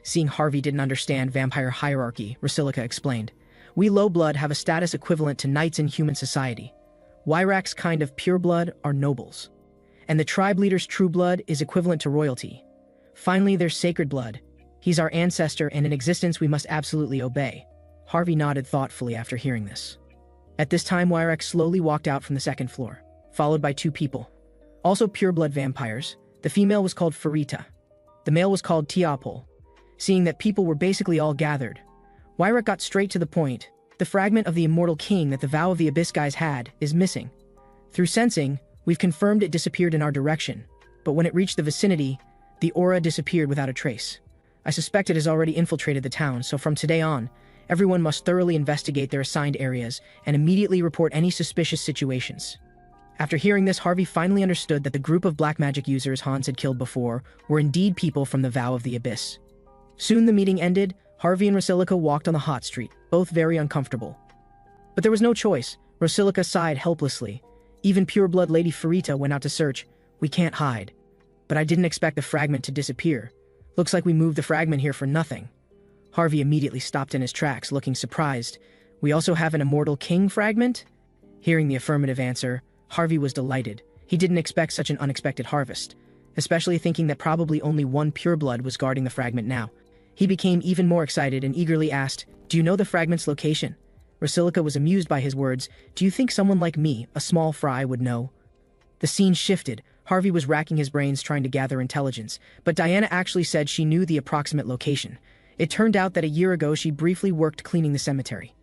Seeing Harvey didn't understand vampire hierarchy, Rasilica explained. "We low blood have a status equivalent to knights in human society. Wyrak's kind of pure blood are nobles. And the tribe leader's true blood is equivalent to royalty. Finally, there's sacred blood. He's our ancestor and in existence we must absolutely obey." Harvey nodded thoughtfully after hearing this. At this time, Wyrek slowly walked out from the second floor, followed by 2 people. Also pure-blood vampires. The female was called Farita. The male was called Tiapol. Seeing that people were basically all gathered, Wyrek got straight to the point. The fragment of the immortal king that the vow of the abyss guys had is missing. Through sensing, we've confirmed it disappeared in our direction, but when it reached the vicinity, the aura disappeared without a trace. I suspect it has already infiltrated the town, so from today on, Everyone must thoroughly investigate their assigned areas and immediately report any suspicious situations. After hearing this, Harvey finally understood that the group of black magic users Hans had killed before were indeed people from the Vow of the Abyss. Soon the meeting ended. Harvey and Rosilika walked on the hot street, both very uncomfortable. But there was no choice. Rosilika sighed helplessly. Even pureblood Lady Farita went out to search. We can't hide. But I didn't expect the fragment to disappear. Looks like we moved the fragment here for nothing. Harvey immediately stopped in his tracks, looking surprised. We also have an immortal king fragment? Hearing the affirmative answer, Harvey was delighted. He didn't expect such an unexpected harvest, especially thinking that probably only one pureblood was guarding the fragment now. He became even more excited and eagerly asked, "Do you know the fragment's location?" Rosilika was amused by his words. "Do you think someone like me, a small fry, would know?" The scene shifted. Harvey was racking his brains trying to gather intelligence, but Diana actually said she knew the approximate location. It turned out that a year ago she briefly worked cleaning the cemetery.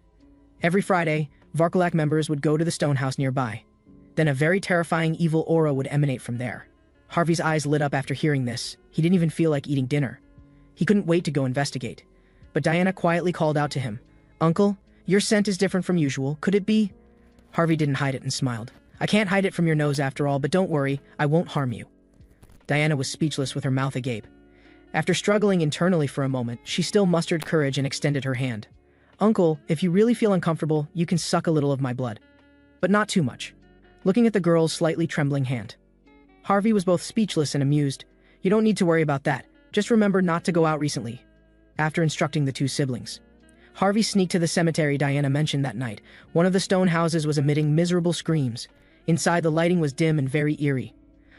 Every Friday, Varkalak members would go to the stone house nearby. Then a very terrifying evil aura would emanate from there. Harvey's eyes lit up after hearing this. He didn't even feel like eating dinner. He couldn't wait to go investigate. But Diana quietly called out to him, "Uncle, your scent is different from usual. Could it be?" Harvey didn't hide it and smiled. "I can't hide it from your nose after all, but don't worry, I won't harm you." Diana was speechless with her mouth agape. After struggling internally for a moment, she still mustered courage and extended her hand. "Uncle, if you really feel uncomfortable, you can suck a little of my blood. But not too much." Looking at the girl's slightly trembling hand, Harvey was both speechless and amused. "You don't need to worry about that. Just remember not to go out recently." After instructing the two siblings, Harvey sneaked to the cemetery Diana mentioned that night. One of the stone houses was emitting miserable screams. Inside, the lighting was dim and very eerie.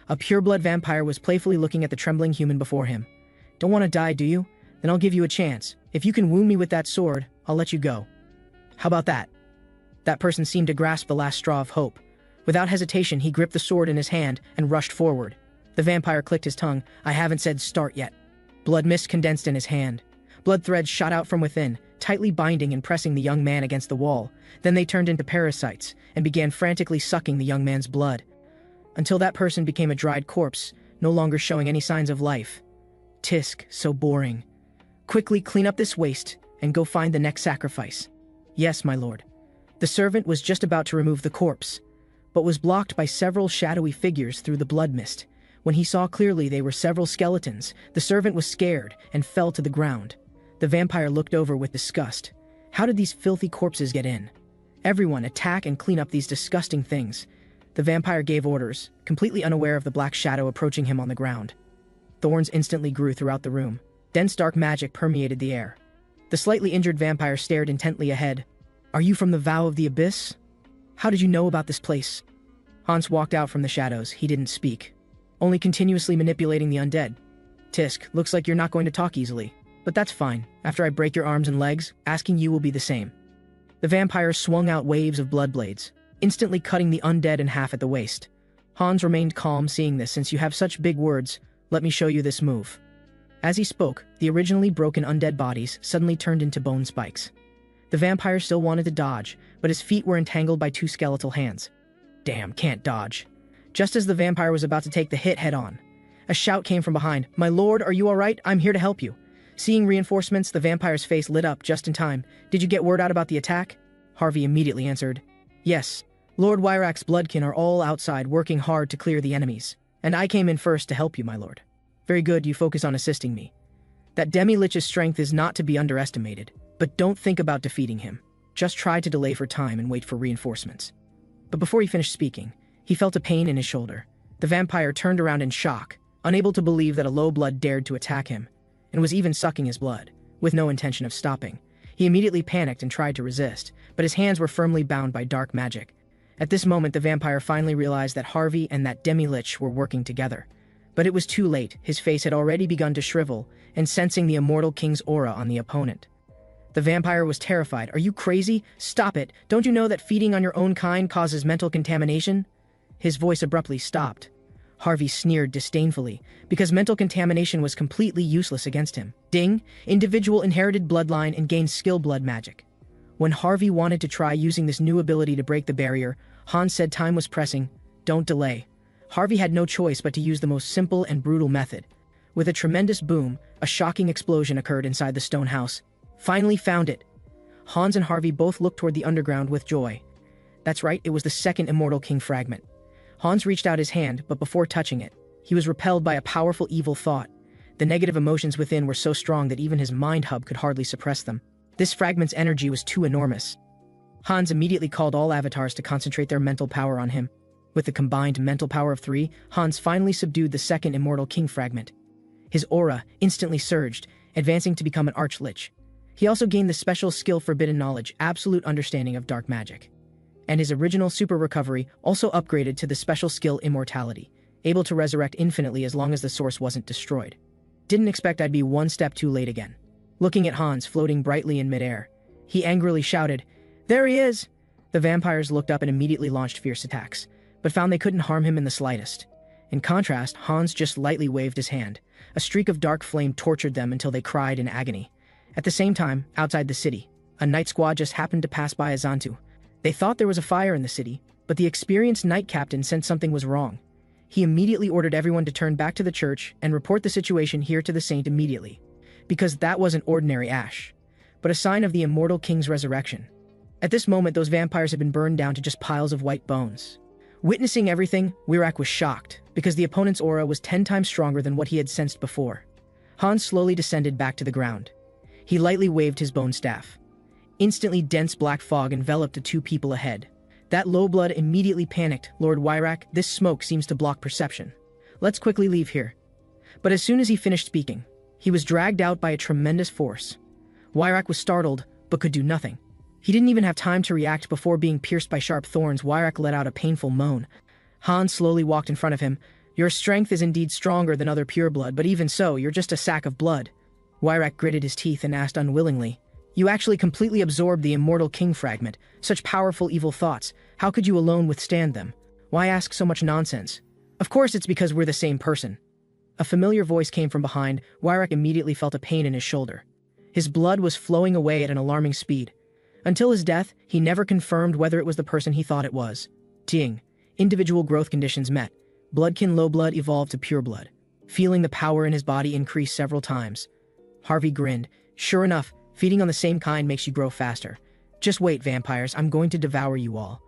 A pureblood vampire was playfully looking at the trembling human before him. "Don't want to die, do you? Then I'll give you a chance. If you can wound me with that sword, I'll let you go. How about that?" That person seemed to grasp the last straw of hope. Without hesitation, he gripped the sword in his hand and rushed forward. The vampire clicked his tongue. "I haven't said start yet." Blood mist condensed in his hand. Blood threads shot out from within, tightly binding and pressing the young man against the wall. Then they turned into parasites and began frantically sucking the young man's blood, until that person became a dried corpse, no longer showing any signs of life. Tisk, so boring. "Quickly clean up this waste and go find the next sacrifice." "Yes, my lord." The servant was just about to remove the corpse, but was blocked by several shadowy figures through the blood mist. When he saw clearly they were several skeletons, the servant was scared and fell to the ground. The vampire looked over with disgust. How did these filthy corpses get in? "Everyone, attack and clean up these disgusting things." The vampire gave orders, completely unaware of the black shadow approaching him on the ground. Thorns instantly grew throughout the room. Dense dark magic permeated the air. The slightly injured vampire stared intently ahead. "Are you from the Vow of the Abyss? How did you know about this place?" Hans walked out from the shadows. He didn't speak, only continuously manipulating the undead. "Tisk, looks like you're not going to talk easily. But that's fine. After I break your arms and legs, asking you will be the same." The vampire swung out waves of blood blades, instantly cutting the undead in half at the waist. Hans remained calm seeing this. "Since you have such big words, let me show you this move." As he spoke, the originally broken undead bodies suddenly turned into bone spikes. The vampire still wanted to dodge, but his feet were entangled by two skeletal hands. "Damn, can't dodge." Just as the vampire was about to take the hit head-on, a shout came from behind. "My lord, are you all right? I'm here to help you." Seeing reinforcements, the vampire's face lit up just in time. "Did you get word out about the attack?" Harvey immediately answered, "Yes. Lord Wyrak's bloodkin are all outside working hard to clear the enemies. And I came in first to help you, my lord." "Very good, you focus on assisting me. That demi-lich's strength is not to be underestimated, but don't think about defeating him. Just try to delay for time and wait for reinforcements." But before he finished speaking, he felt a pain in his shoulder. The vampire turned around in shock, unable to believe that a low blood dared to attack him, and was even sucking his blood, with no intention of stopping. He immediately panicked and tried to resist, but his hands were firmly bound by dark magic. At this moment, the vampire finally realized that Harvey and that demi-lich were working together. But it was too late. His face had already begun to shrivel, and sensing the immortal king's aura on the opponent. The vampire was terrified. "Are you crazy? Stop it! Don't you know that feeding on your own kind causes mental contamination?" His voice abruptly stopped. Harvey sneered disdainfully, because mental contamination was completely useless against him. Ding! Individual inherited bloodline and gained skill blood magic. When Harvey wanted to try using this new ability to break the barrier, Hans said time was pressing. "Don't delay." Harvey had no choice but to use the most simple and brutal method. With a tremendous boom, a shocking explosion occurred inside the stone house. "Finally found it!" Hans and Harvey both looked toward the underground with joy. That's right, it was the second Immortal King fragment. Hans reached out his hand, but before touching it, he was repelled by a powerful evil thought. The negative emotions within were so strong that even his mind hub could hardly suppress them. This fragment's energy was too enormous. Hans immediately called all avatars to concentrate their mental power on him. With the combined mental power of 3, Hans finally subdued the second Immortal King fragment. His aura instantly surged, advancing to become an arch-lich. He also gained the special skill Forbidden Knowledge, absolute understanding of dark magic. And his original super recovery also upgraded to the special skill Immortality, able to resurrect infinitely as long as the source wasn't destroyed. Didn't expect I'd be one step too late again. Looking at Hans floating brightly in midair, he angrily shouted, "There he is!" The vampires looked up and immediately launched fierce attacks, but found they couldn't harm him in the slightest. In contrast, Hans just lightly waved his hand. A streak of dark flame tortured them until they cried in agony. At the same time, outside the city, a night squad just happened to pass by Azantu. They thought there was a fire in the city, but the experienced night captain sensed something was wrong. He immediately ordered everyone to turn back to the church and report the situation here to the saint immediately, because that wasn't ordinary ash, but a sign of the Immortal King's resurrection. At this moment, those vampires had been burned down to just piles of white bones. Witnessing everything, Wirak was shocked, because the opponent's aura was 10 times stronger than what he had sensed before. Hans slowly descended back to the ground. He lightly waved his bone staff. Instantly, dense black fog enveloped the two people ahead. That low blood immediately panicked. "Lord Wirak, this smoke seems to block perception. Let's quickly leave here." But as soon as he finished speaking, he was dragged out by a tremendous force. Wirak was startled, but could do nothing. He didn't even have time to react before being pierced by sharp thorns. Wirak let out a painful moan. Hans slowly walked in front of him. "Your strength is indeed stronger than other pureblood, but even so, you're just a sack of blood." Wirak gritted his teeth and asked unwillingly, "You actually completely absorbed the Immortal King fragment. Such powerful evil thoughts. How could you alone withstand them? Why ask so much nonsense?" "Of course it's because we're the same person." A familiar voice came from behind. Wirak immediately felt a pain in his shoulder. His blood was flowing away at an alarming speed. Until his death, he never confirmed whether it was the person he thought it was. Ting. Individual growth conditions met. Bloodkin low blood evolved to pure blood. Feeling the power in his body increase several times. Harvey grinned. "Sure enough, feeding on the same kind makes you grow faster. Just wait, vampires, I'm going to devour you all."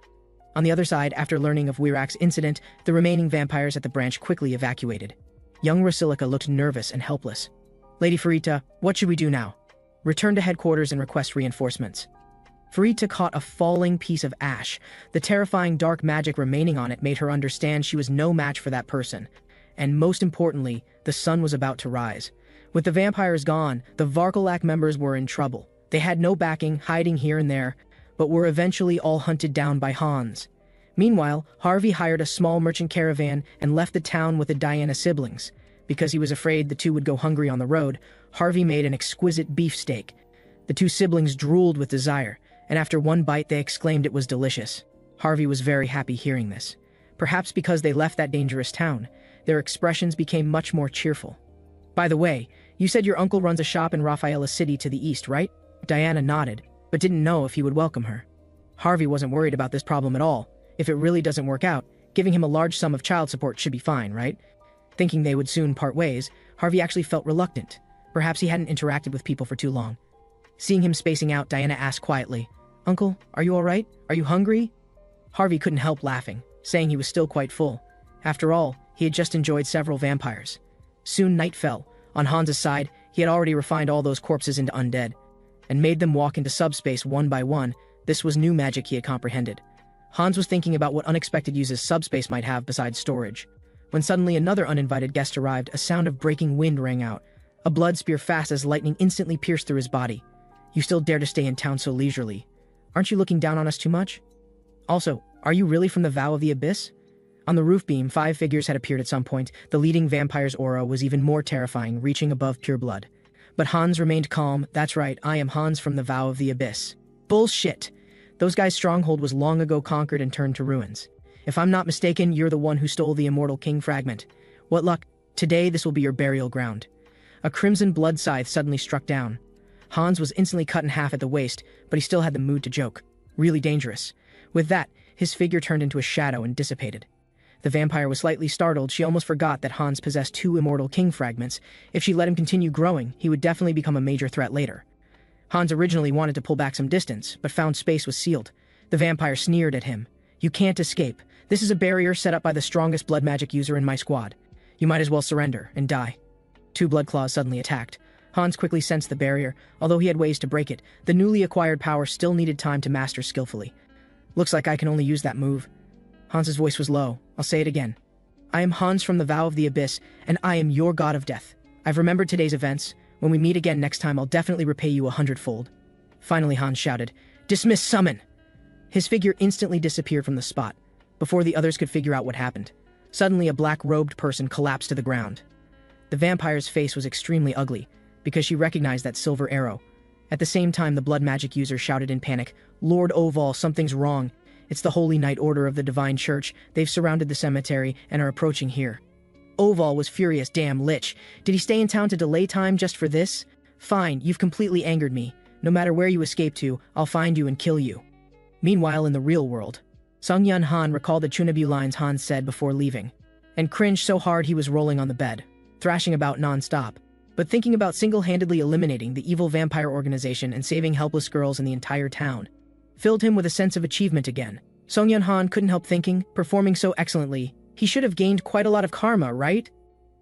On the other side, after learning of Wirak's incident, the remaining vampires at the branch quickly evacuated. Young Rasilica looked nervous and helpless. "Lady Farita, what should we do now?" "Return to headquarters and request reinforcements." Farita caught a falling piece of ash. The terrifying dark magic remaining on it made her understand she was no match for that person. And most importantly, the sun was about to rise. With the vampires gone, the Varkalak members were in trouble. They had no backing, hiding here and there, but were eventually all hunted down by Hans. Meanwhile, Harvey hired a small merchant caravan and left the town with the Diana siblings. Because he was afraid the two would go hungry on the road, Harvey made an exquisite beefsteak. The two siblings drooled with desire, and after one bite they exclaimed it was delicious. Harvey was very happy hearing this. Perhaps because they left that dangerous town, their expressions became much more cheerful. "By the way, you said your uncle runs a shop in Rafaela City to the east, right?" Diana nodded, but didn't know if he would welcome her. Harvey wasn't worried about this problem at all. If it really doesn't work out, giving him a large sum of child support should be fine, right? Thinking they would soon part ways, Harvey actually felt reluctant. Perhaps he hadn't interacted with people for too long. Seeing him spacing out, Diana asked quietly, "Uncle, are you all right? Are you hungry?" Harvey couldn't help laughing, saying he was still quite full. After all, he had just enjoyed several vampires. Soon night fell. On Hans's side, he had already refined all those corpses into undead, and made them walk into subspace one by one. This was new magic he had comprehended. Hans was thinking about what unexpected uses subspace might have besides storage, when suddenly another uninvited guest arrived. A sound of breaking wind rang out. A blood spear fast as lightning instantly pierced through his body. "You still dare to stay in town so leisurely? Aren't you looking down on us too much? Also, are you really from the Vow of the Abyss?" On the roof beam, 5 figures had appeared at some point. The leading vampire's aura was even more terrifying, reaching above pure blood. But Hans remained calm. "That's right, I am Hans from the Vow of the Abyss." "Bullshit! Those guys' stronghold was long ago conquered and turned to ruins. If I'm not mistaken, you're the one who stole the Immortal King fragment. What luck. Today this will be your burial ground." A crimson blood scythe suddenly struck down. Hans was instantly cut in half at the waist, but he still had the mood to joke. Really dangerous. With that, his figure turned into a shadow and dissipated. The vampire was slightly startled. She almost forgot that Hans possessed 2 Immortal King fragments. If she let him continue growing, he would definitely become a major threat later. Hans originally wanted to pull back some distance, but found space was sealed. The vampire sneered at him. "You can't escape. This is a barrier set up by the strongest blood magic user in my squad. You might as well surrender and die." Two blood claws suddenly attacked. Hans quickly sensed the barrier. Although he had ways to break it, the newly acquired power still needed time to master skillfully. "Looks like I can only use that move." Hans's voice was low. "I'll say it again. I am Hans from the Vow of the Abyss, and I am your god of death. I've remembered today's events. When we meet again next time, I'll definitely repay you 100-fold. Finally, Hans shouted, "Dismiss summon!" His figure instantly disappeared from the spot, before the others could figure out what happened. Suddenly, a black-robed person collapsed to the ground. The vampire's face was extremely ugly, because she recognized that silver arrow. At the same time, the blood magic user shouted in panic, "Lord Oval, something's wrong. It's the Holy Knight Order of the Divine Church. They've surrounded the cemetery and are approaching here." Oval was furious. "Damn lich. Did he stay in town to delay time just for this? Fine, you've completely angered me. No matter where you escape to, I'll find you and kill you." Meanwhile, in the real world, Seonghyeon Han recalled the Chunabu lines Hans said before leaving, and cringed so hard he was rolling on the bed, thrashing about non-stop. But thinking about single-handedly eliminating the evil vampire organization and saving helpless girls in the entire town filled him with a sense of achievement again. Seonghyeon Han couldn't help thinking, performing so excellently, he should have gained quite a lot of karma, right?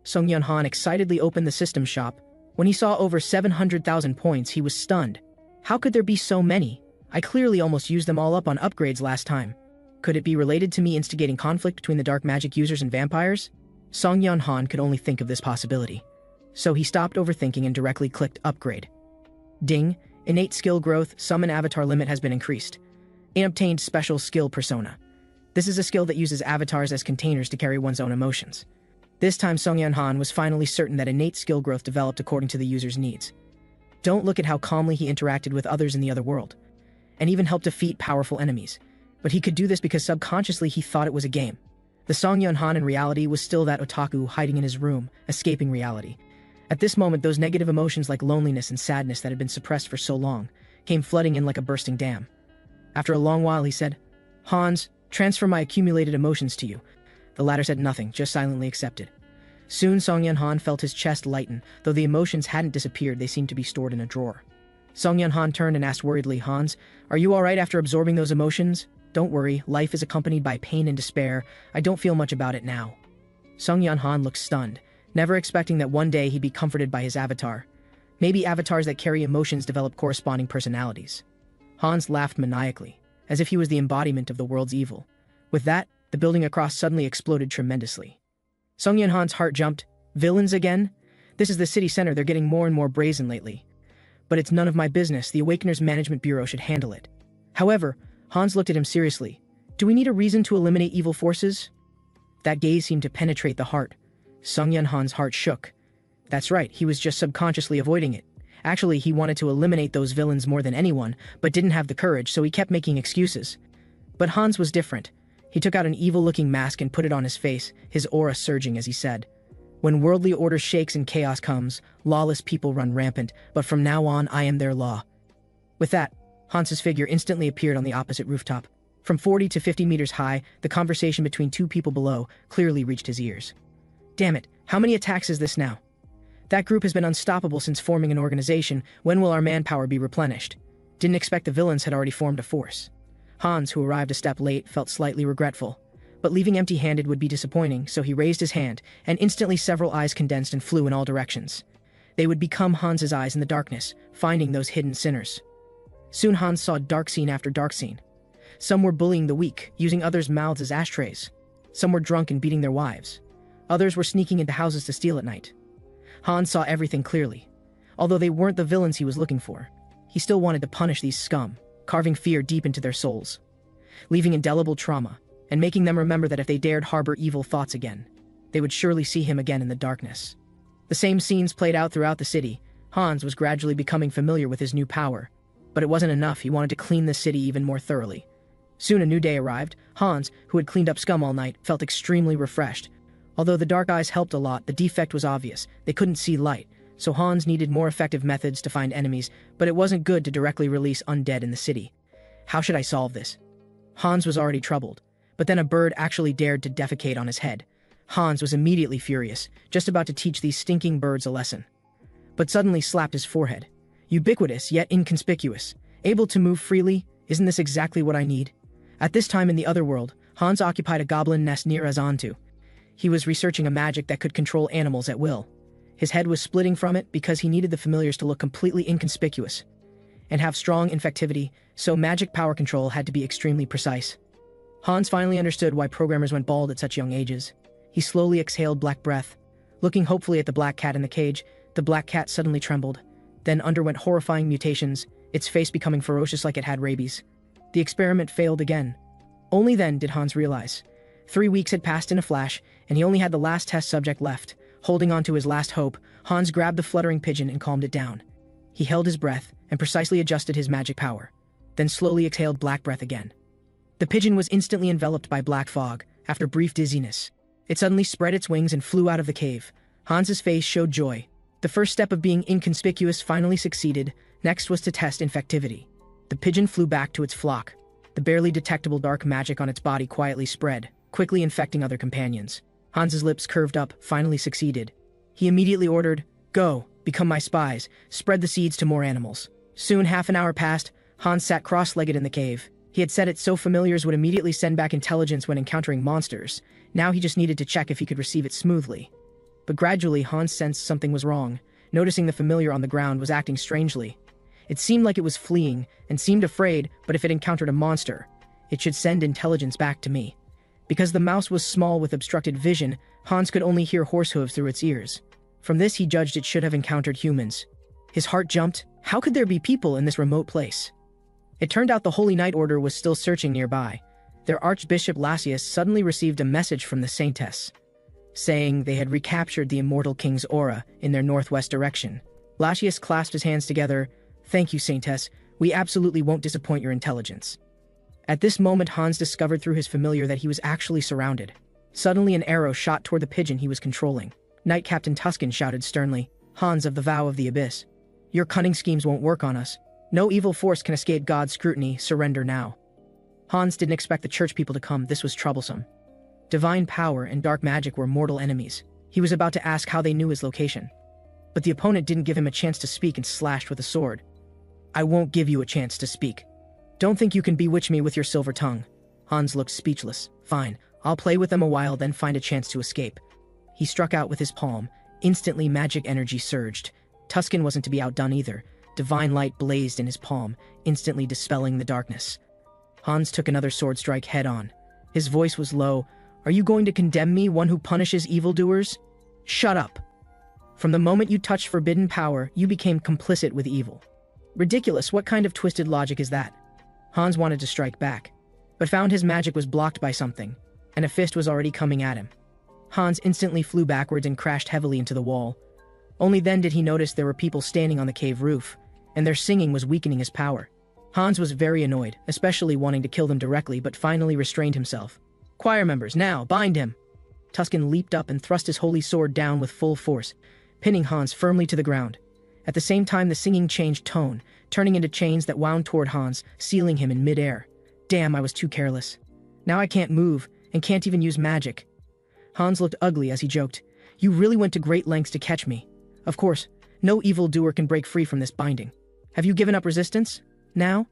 Seonghyeon Han excitedly opened the system shop. When he saw over 700,000 points, he was stunned. How could there be so many? I clearly almost used them all up on upgrades last time. Could it be related to me instigating conflict between the dark magic users and vampires? Seonghyeon Han could only think of this possibility. So he stopped overthinking and directly clicked Upgrade. Ding, innate skill growth, summon avatar limit has been increased. Obtained special skill persona. This is a skill that uses avatars as containers to carry one's own emotions. This time Seonghyeon Han was finally certain that innate skill growth developed according to the user's needs. Don't look at how calmly he interacted with others in the other world, and even helped defeat powerful enemies. But he could do this because subconsciously he thought it was a game. The Seonghyeon Han in reality was still that otaku hiding in his room, escaping reality. At this moment, those negative emotions like loneliness and sadness that had been suppressed for so long came flooding in like a bursting dam. After a long while, he said, "Hans, transfer my accumulated emotions to you." The latter said nothing, just silently accepted. Soon Seonghyeon Han felt his chest lighten. Though the emotions hadn't disappeared, they seemed to be stored in a drawer. Seonghyeon Han turned and asked worriedly, "Hans, are you alright after absorbing those emotions?" "Don't worry, life is accompanied by pain and despair. I don't feel much about it now." Seonghyeon Han looked stunned, never expecting that one day he'd be comforted by his avatar. Maybe avatars that carry emotions develop corresponding personalities. Hans laughed maniacally, as if he was the embodiment of the world's evil. With that, the building across suddenly exploded tremendously. Seonghyeon Han's heart jumped. Villains again? This is the city center, they're getting more and more brazen lately. But it's none of my business, the Awakeners Management Bureau should handle it. However, Hans looked at him seriously. "Do we need a reason to eliminate evil forces?" That gaze seemed to penetrate the heart. Seonghyeon Han's heart shook. That's right, he was just subconsciously avoiding it. Actually, he wanted to eliminate those villains more than anyone, but didn't have the courage, so he kept making excuses. But Hans was different. He took out an evil-looking mask and put it on his face, his aura surging as he said, "When worldly order shakes and chaos comes, lawless people run rampant, but from now on I am their law." With that, Hans's figure instantly appeared on the opposite rooftop. From 40 to 50 meters high, the conversation between two people below clearly reached his ears. "Damn it, how many attacks is this now? That group has been unstoppable since forming an organization. When will our manpower be replenished? Didn't expect the villains had already formed a force." Hans, who arrived a step late, felt slightly regretful. But leaving empty-handed would be disappointing, so he raised his hand, and instantly several eyes condensed and flew in all directions. They would become Hans's eyes in the darkness, finding those hidden sinners. Soon Hans saw dark scene after dark scene. Some were bullying the weak, using others' mouths as ashtrays. Some were drunk and beating their wives. Others were sneaking into houses to steal at night. Hans saw everything clearly. Although they weren't the villains he was looking for, he still wanted to punish these scum, carving fear deep into their souls, leaving indelible trauma, and making them remember that if they dared harbor evil thoughts again, they would surely see him again in the darkness. The same scenes played out throughout the city. Hans was gradually becoming familiar with his new power, but it wasn't enough. He wanted to clean the city even more thoroughly. Soon a new day arrived. Hans, who had cleaned up scum all night, felt extremely refreshed. Although the dark eyes helped a lot, the defect was obvious. They couldn't see light, so Hans needed more effective methods to find enemies, but it wasn't good to directly release undead in the city. How should I solve this? Hans was already troubled, but then a bird actually dared to defecate on his head. Hans was immediately furious, just about to teach these stinking birds a lesson, but suddenly slapped his forehead. Ubiquitous yet inconspicuous. Able to move freely, isn't this exactly what I need? At this time in the otherworld, Hans occupied a goblin nest near Azantu. He was researching a magic that could control animals at will. His head was splitting from it because he needed the familiars to look completely inconspicuous and have strong infectivity, so magic power control had to be extremely precise. Hans finally understood why programmers went bald at such young ages. He slowly exhaled black breath. Looking hopefully at the black cat in the cage, the black cat suddenly trembled, then underwent horrifying mutations, its face becoming ferocious like it had rabies. The experiment failed again. Only then did Hans realize. 3 weeks had passed in a flash, and he only had the last test subject left. Holding on to his last hope, Hans grabbed the fluttering pigeon and calmed it down. He held his breath and precisely adjusted his magic power, then slowly exhaled black breath again. The pigeon was instantly enveloped by black fog. After brief dizziness, it suddenly spread its wings and flew out of the cave. Hans's face showed joy. The first step of being inconspicuous finally succeeded. Next was to test infectivity. The pigeon flew back to its flock. The barely detectable dark magic on its body quietly spread, quickly infecting other companions. Hans's lips curved up, finally succeeded. He immediately ordered, "Go, become my spies, spread the seeds to more animals." Soon half an hour passed. Hans sat cross-legged in the cave. He had said it so familiars would immediately send back intelligence when encountering monsters. Now he just needed to check if he could receive it smoothly. But gradually Hans sensed something was wrong. Noticing the familiar on the ground was acting strangely. It seemed like it was fleeing and seemed afraid, but if it encountered a monster, it should send intelligence back to me. Because the mouse was small with obstructed vision, Hans could only hear horse hooves through its ears. From this he judged it should have encountered humans. His heart jumped. How could there be people in this remote place? It turned out the Holy Knight Order was still searching nearby. Their Archbishop Lassius suddenly received a message from the Saintess, saying they had recaptured the Immortal King's aura in their northwest direction. Lassius clasped his hands together. "Thank you, Saintess. We absolutely won't disappoint your intelligence." At this moment Hans discovered through his familiar that he was actually surrounded. Suddenly an arrow shot toward the pigeon he was controlling. Knight Captain Tuscan shouted sternly, "Hans of the Vow of the Abyss, your cunning schemes won't work on us. No evil force can escape God's scrutiny. Surrender now." Hans didn't expect the church people to come. This was troublesome. Divine power and dark magic were mortal enemies. He was about to ask how they knew his location. But the opponent didn't give him a chance to speak and slashed with a sword. "I won't give you a chance to speak. Don't think you can bewitch me with your silver tongue." Hans looked speechless. "Fine, I'll play with them a while, then find a chance to escape." He struck out with his palm. Instantly magic energy surged. Tuscan wasn't to be outdone either. Divine light blazed in his palm, instantly dispelling the darkness. Hans took another sword strike head-on. His voice was low. "Are you going to condemn me, one who punishes evildoers? Shut up. From the moment you touched forbidden power, you became complicit with evil." Ridiculous, what kind of twisted logic is that? Hans wanted to strike back, but found his magic was blocked by something, and a fist was already coming at him. Hans instantly flew backwards and crashed heavily into the wall. Only then did he notice there were people standing on the cave roof, and their singing was weakening his power. Hans was very annoyed, especially wanting to kill them directly, but finally restrained himself. "Choir members, now, bind him!" Tuscan leaped up and thrust his holy sword down with full force, pinning Hans firmly to the ground. At the same time the singing changed tone, turning into chains that wound toward Hans, sealing him in mid-air. Damn, I was too careless. Now I can't move, and can't even use magic. Hans looked ugly as he joked, "You really went to great lengths to catch me. Of course, no evildoer can break free from this binding. Have you given up resistance? Now?"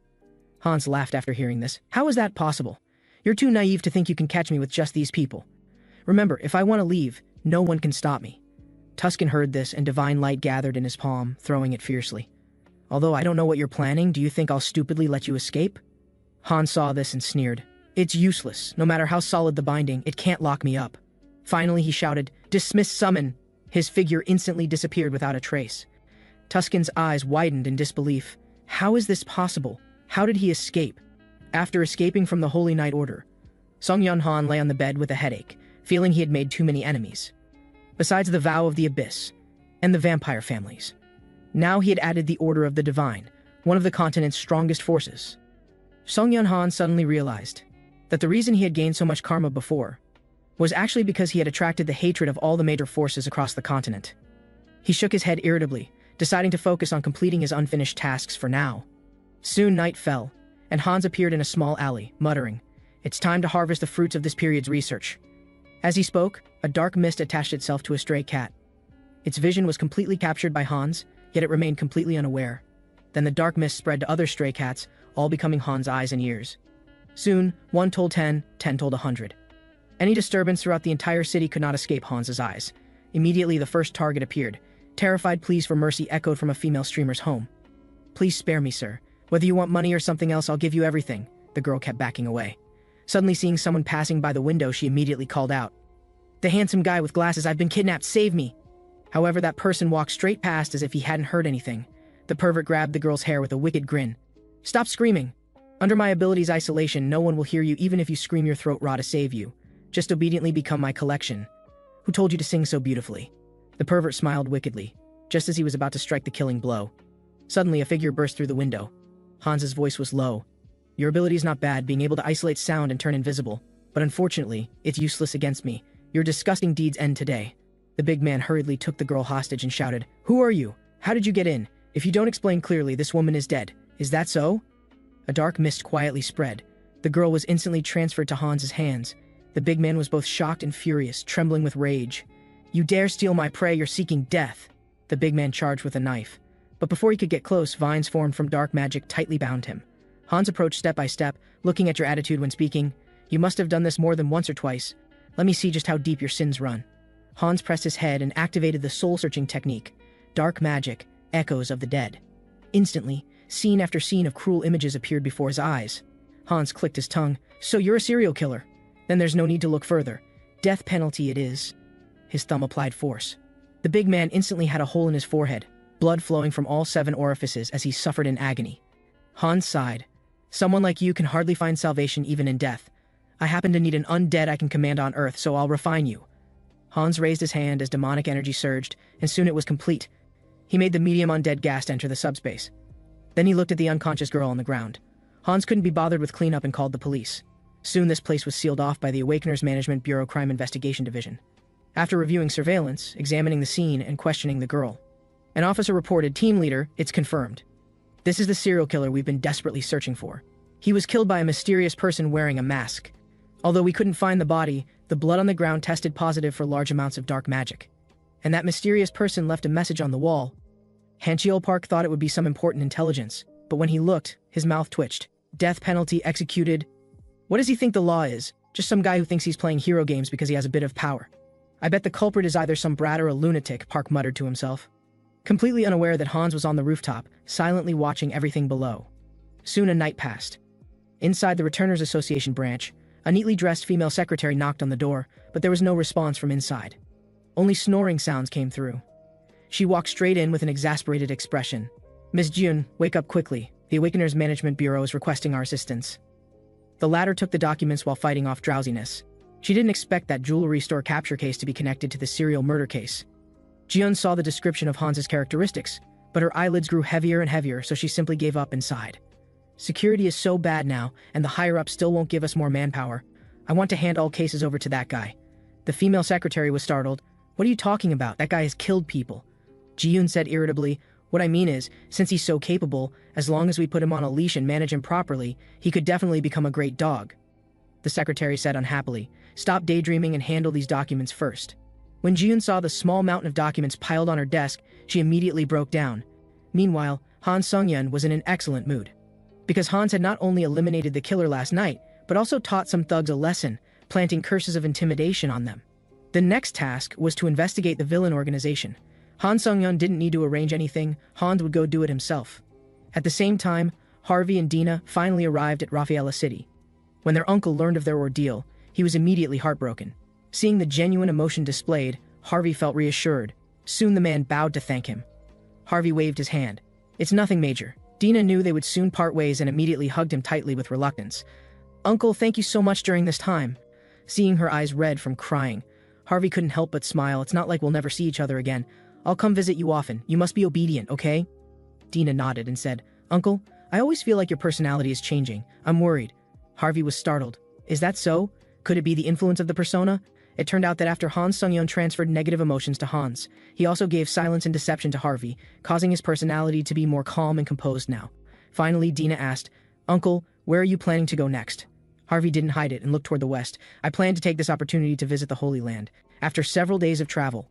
Hans laughed after hearing this. "How is that possible? You're too naive to think you can catch me with just these people. Remember, if I want to leave, no one can stop me." Tuscan heard this, and divine light gathered in his palm, throwing it fiercely. "Although I don't know what you're planning, do you think I'll stupidly let you escape?" Hans saw this and sneered. "It's useless. No matter how solid the binding, it can't lock me up." Finally he shouted, "Dismiss summon!" His figure instantly disappeared without a trace. Tuscan's eyes widened in disbelief. How is this possible? How did he escape? After escaping from the Holy Knight Order, Seonghyeon Han lay on the bed with a headache, feeling he had made too many enemies. Besides the Vow of the Abyss and the vampire families, now he had added the Order of the Divine, one of the continent's strongest forces. Seonghyeon Han suddenly realized that the reason he had gained so much karma before was actually because he had attracted the hatred of all the major forces across the continent. He shook his head irritably, deciding to focus on completing his unfinished tasks for now. Soon night fell, and Hans appeared in a small alley, muttering, "It's time to harvest the fruits of this period's research." As he spoke, a dark mist attached itself to a stray cat. Its vision was completely captured by Hans, yet it remained completely unaware. Then the dark mist spread to other stray cats, all becoming Han's eyes and ears. Soon, 1 told 10, 10 told 100. Any disturbance throughout the entire city could not escape Hans's eyes. Immediately, the first target appeared. Terrified pleas for mercy echoed from a female streamer's home. "Please spare me, sir. Whether you want money or something else, I'll give you everything." The girl kept backing away. Suddenly seeing someone passing by the window, she immediately called out, "The handsome guy with glasses, I've been kidnapped, save me!" However, that person walked straight past as if he hadn't heard anything. The pervert grabbed the girl's hair with a wicked grin. "Stop screaming! Under my ability's isolation, no one will hear you even if you scream your throat raw to save you. Just obediently become my collection. Who told you to sing so beautifully?" The pervert smiled wickedly, just as he was about to strike the killing blow. Suddenly, a figure burst through the window. Hans's voice was low. "Your ability is not bad, being able to isolate sound and turn invisible, but unfortunately, it's useless against me. Your disgusting deeds end today." The big man hurriedly took the girl hostage and shouted, "Who are you? How did you get in? If you don't explain clearly, this woman is dead. Is that so?" A dark mist quietly spread. The girl was instantly transferred to Hans's hands. The big man was both shocked and furious, trembling with rage. "You dare steal my prey, you're seeking death." The big man charged with a knife. But before he could get close, vines formed from dark magic tightly bound him. Hans approached step by step, looking at your attitude when speaking. "You must have done this more than once or twice. Let me see just how deep your sins run." Hans pressed his head and activated the soul-searching technique. Dark magic, echoes of the dead. Instantly, scene after scene of cruel images appeared before his eyes. Hans clicked his tongue. "So you're a serial killer? Then there's no need to look further. Death penalty it is." His thumb applied force. The big man instantly had a hole in his forehead, blood flowing from all 7 orifices as he suffered in agony. Hans sighed. "Someone like you can hardly find salvation even in death. I happen to need an undead I can command on Earth, so I'll refine you." Hans raised his hand as demonic energy surged, and soon it was complete. He made the medium undead ghast enter the subspace. Then he looked at the unconscious girl on the ground. Hans couldn't be bothered with cleanup and called the police. Soon this place was sealed off by the Awakeners Management Bureau Crime Investigation Division. After reviewing surveillance, examining the scene, and questioning the girl, an officer reported, "Team leader, it's confirmed. This is the serial killer we've been desperately searching for. He was killed by a mysterious person wearing a mask. Although we couldn't find the body, the blood on the ground tested positive for large amounts of dark magic. And that mysterious person left a message on the wall." Hanchiol Park thought it would be some important intelligence, but when he looked, his mouth twitched. "Death penalty executed." What does he think the law is? Just some guy who thinks he's playing hero games because he has a bit of power. "I bet the culprit is either some brat or a lunatic," Park muttered to himself, completely unaware that Hans was on the rooftop, silently watching everything below. Soon a night passed. Inside the Returners Association branch, a neatly dressed female secretary knocked on the door, but there was no response from inside. Only snoring sounds came through. She walked straight in with an exasperated expression. "Miss Jun, wake up quickly. The Awakeners Management Bureau is requesting our assistance." The latter took the documents while fighting off drowsiness. She didn't expect that jewelry store capture case to be connected to the serial murder case. Jun saw the description of Hans's characteristics, but her eyelids grew heavier and heavier, so she simply gave up and sighed. "Security is so bad now, and the higher-ups still won't give us more manpower. I want to hand all cases over to that guy." The female secretary was startled. "What are you talking about? That guy has killed people." Ji-yoon said irritably, "What I mean is, since he's so capable, as long as we put him on a leash and manage him properly, he could definitely become a great dog." The secretary said unhappily, "Stop daydreaming and handle these documents first." When Ji-yoon saw the small mountain of documents piled on her desk, she immediately broke down. Meanwhile, Han Seonghyeon was in an excellent mood. Because Hans had not only eliminated the killer last night, but also taught some thugs a lesson, planting curses of intimidation on them. The next task was to investigate the villain organization. Han Seonghyeon didn't need to arrange anything, Hans would go do it himself. At the same time, Harvey and Dina finally arrived at Rafaela City. When their uncle learned of their ordeal, he was immediately heartbroken. Seeing the genuine emotion displayed, Harvey felt reassured. Soon the man bowed to thank him. Harvey waved his hand. "It's nothing major." Dina knew they would soon part ways and immediately hugged him tightly with reluctance. "Uncle, thank you so much during this time." Seeing her eyes red from crying, Harvey couldn't help but smile. "It's not like we'll never see each other again. I'll come visit you often. You must be obedient, okay?" Dina nodded and said, "Uncle, I always feel like your personality is changing. I'm worried." Harvey was startled. "Is that so? Could it be the influence of the persona?" It turned out that after Han Seonghyeon transferred negative emotions to Hans, he also gave silence and deception to Harvey, causing his personality to be more calm and composed now. Finally, Dina asked, "Uncle, where are you planning to go next?" Harvey didn't hide it and looked toward the west. "I plan to take this opportunity to visit the Holy Land." After several days of travel,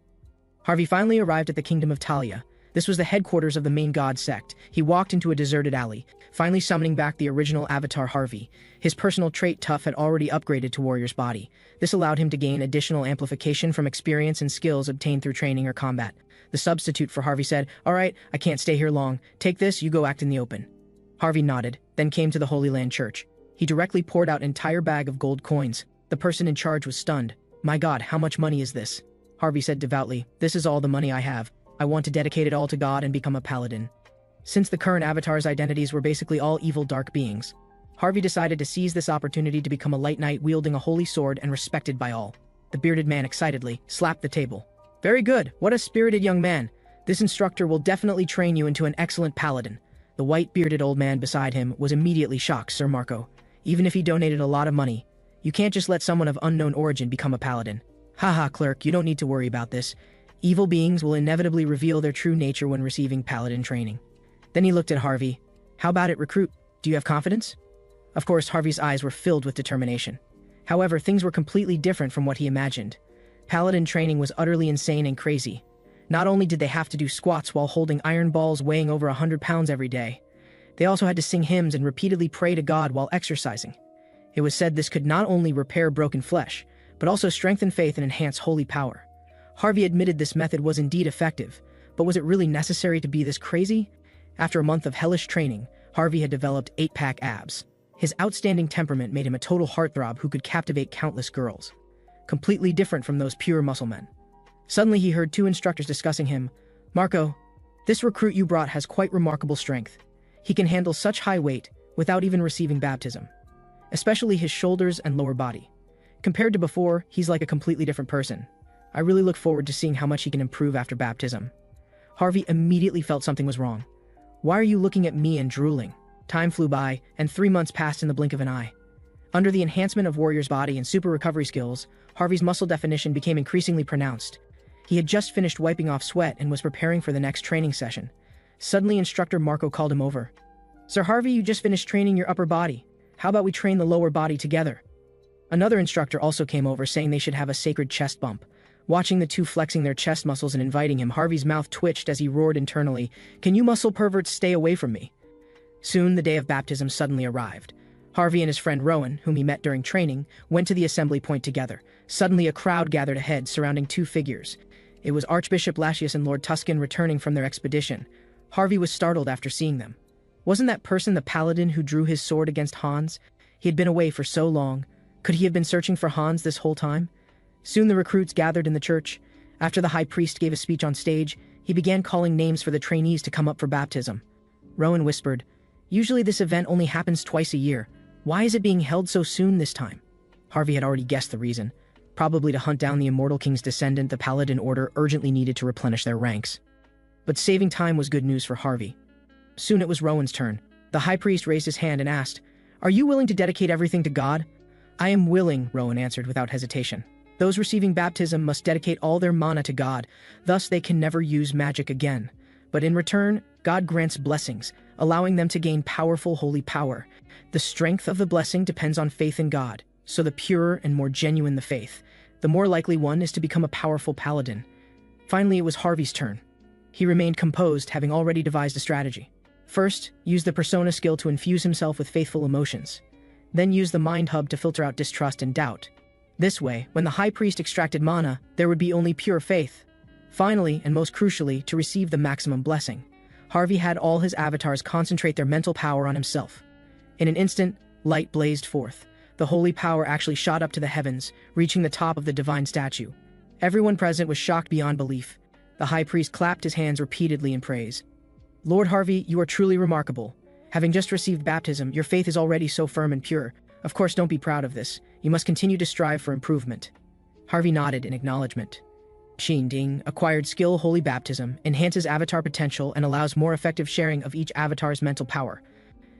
Harvey finally arrived at the Kingdom of Talia. This was the headquarters of the main god sect. He walked into a deserted alley, finally summoning back the original avatar Harvey. His personal trait Tough had already upgraded to Warrior's Body. This allowed him to gain additional amplification from experience and skills obtained through training or combat. The substitute for Harvey said, "All right, I can't stay here long. Take this, you go act in the open." Harvey nodded, then came to the Holy Land Church. He directly poured out an entire bag of gold coins. The person in charge was stunned. "My God, how much money is this?" Harvey said devoutly, "This is all the money I have. I want to dedicate it all to God and become a paladin." Since the current avatar's identities were basically all evil dark beings, Harvey decided to seize this opportunity to become a light knight wielding a holy sword and respected by all. The bearded man excitedly slapped the table. "Very good, what a spirited young man. This instructor will definitely train you into an excellent paladin." The white-bearded old man beside him was immediately shocked. "Sir Marco, even if he donated a lot of money, you can't just let someone of unknown origin become a paladin." "Haha, clerk, you don't need to worry about this. Evil beings will inevitably reveal their true nature when receiving paladin training." Then he looked at Harvey. "How about it, recruit? Do you have confidence?" Of course, Harvey's eyes were filled with determination. However, things were completely different from what he imagined. Paladin training was utterly insane and crazy. Not only did they have to do squats while holding iron balls weighing over 100 pounds every day, they also had to sing hymns and repeatedly pray to God while exercising. It was said this could not only repair broken flesh, but also strengthen faith and enhance holy power. Harvey admitted this method was indeed effective, but was it really necessary to be this crazy? After a month of hellish training, Harvey had developed 8-pack abs. His outstanding temperament made him a total heartthrob who could captivate countless girls. Completely different from those pure muscle men. Suddenly he heard two instructors discussing him. "Marco, this recruit you brought has quite remarkable strength. He can handle such high weight without even receiving baptism. Especially his shoulders and lower body. Compared to before, he's like a completely different person. I really look forward to seeing how much he can improve after baptism." Harvey immediately felt something was wrong. "Why are you looking at me and drooling?" Time flew by, and 3 months passed in the blink of an eye. Under the enhancement of Warrior's Body and super recovery skills, Harvey's muscle definition became increasingly pronounced. He had just finished wiping off sweat and was preparing for the next training session. Suddenly, instructor Marco called him over. "Sir Harvey, you just finished training your upper body. How about we train the lower body together?" Another instructor also came over, saying they should have a sacred chest bump. Watching the two flexing their chest muscles and inviting him, Harvey's mouth twitched as he roared internally, "Can you muscle perverts stay away from me?" Soon, the day of baptism suddenly arrived. Harvey and his friend Rowan, whom he met during training, went to the assembly point together. Suddenly, a crowd gathered ahead, surrounding two figures. It was Archbishop Lachius and Lord Tuscan returning from their expedition. Harvey was startled after seeing them. Wasn't that person the paladin who drew his sword against Hans? He had been away for so long. Could he have been searching for Hans this whole time? Soon the recruits gathered in the church. After the high priest gave a speech on stage, he began calling names for the trainees to come up for baptism. Rowan whispered, "Usually this event only happens twice a year. Why is it being held so soon this time?" Harvey had already guessed the reason. Probably to hunt down the Immortal King's descendant, the Paladin Order urgently needed to replenish their ranks. But saving time was good news for Harvey. Soon it was Rowan's turn. The high priest raised his hand and asked, "Are you willing to dedicate everything to God?" "I am willing," Rowan answered without hesitation. Those receiving baptism must dedicate all their mana to God, thus they can never use magic again. But in return, God grants blessings, allowing them to gain powerful holy power. The strength of the blessing depends on faith in God, so the purer and more genuine the faith, the more likely one is to become a powerful paladin. Finally, it was Harvey's turn. He remained composed, having already devised a strategy. First, use the persona skill to infuse himself with faithful emotions. Then use the mind hub to filter out distrust and doubt. This way, when the high priest extracted mana, there would be only pure faith. Finally, and most crucially, to receive the maximum blessing, Harvey had all his avatars concentrate their mental power on himself. In an instant, light blazed forth. The holy power actually shot up to the heavens, reaching the top of the divine statue. Everyone present was shocked beyond belief. The high priest clapped his hands repeatedly in praise. "Lord Harvey, you are truly remarkable. Having just received baptism, your faith is already so firm and pure. Of course, don't be proud of this. You must continue to strive for improvement." Harvey nodded in acknowledgement. Ding, acquired skill Holy Baptism enhances avatar potential and allows more effective sharing of each avatar's mental power.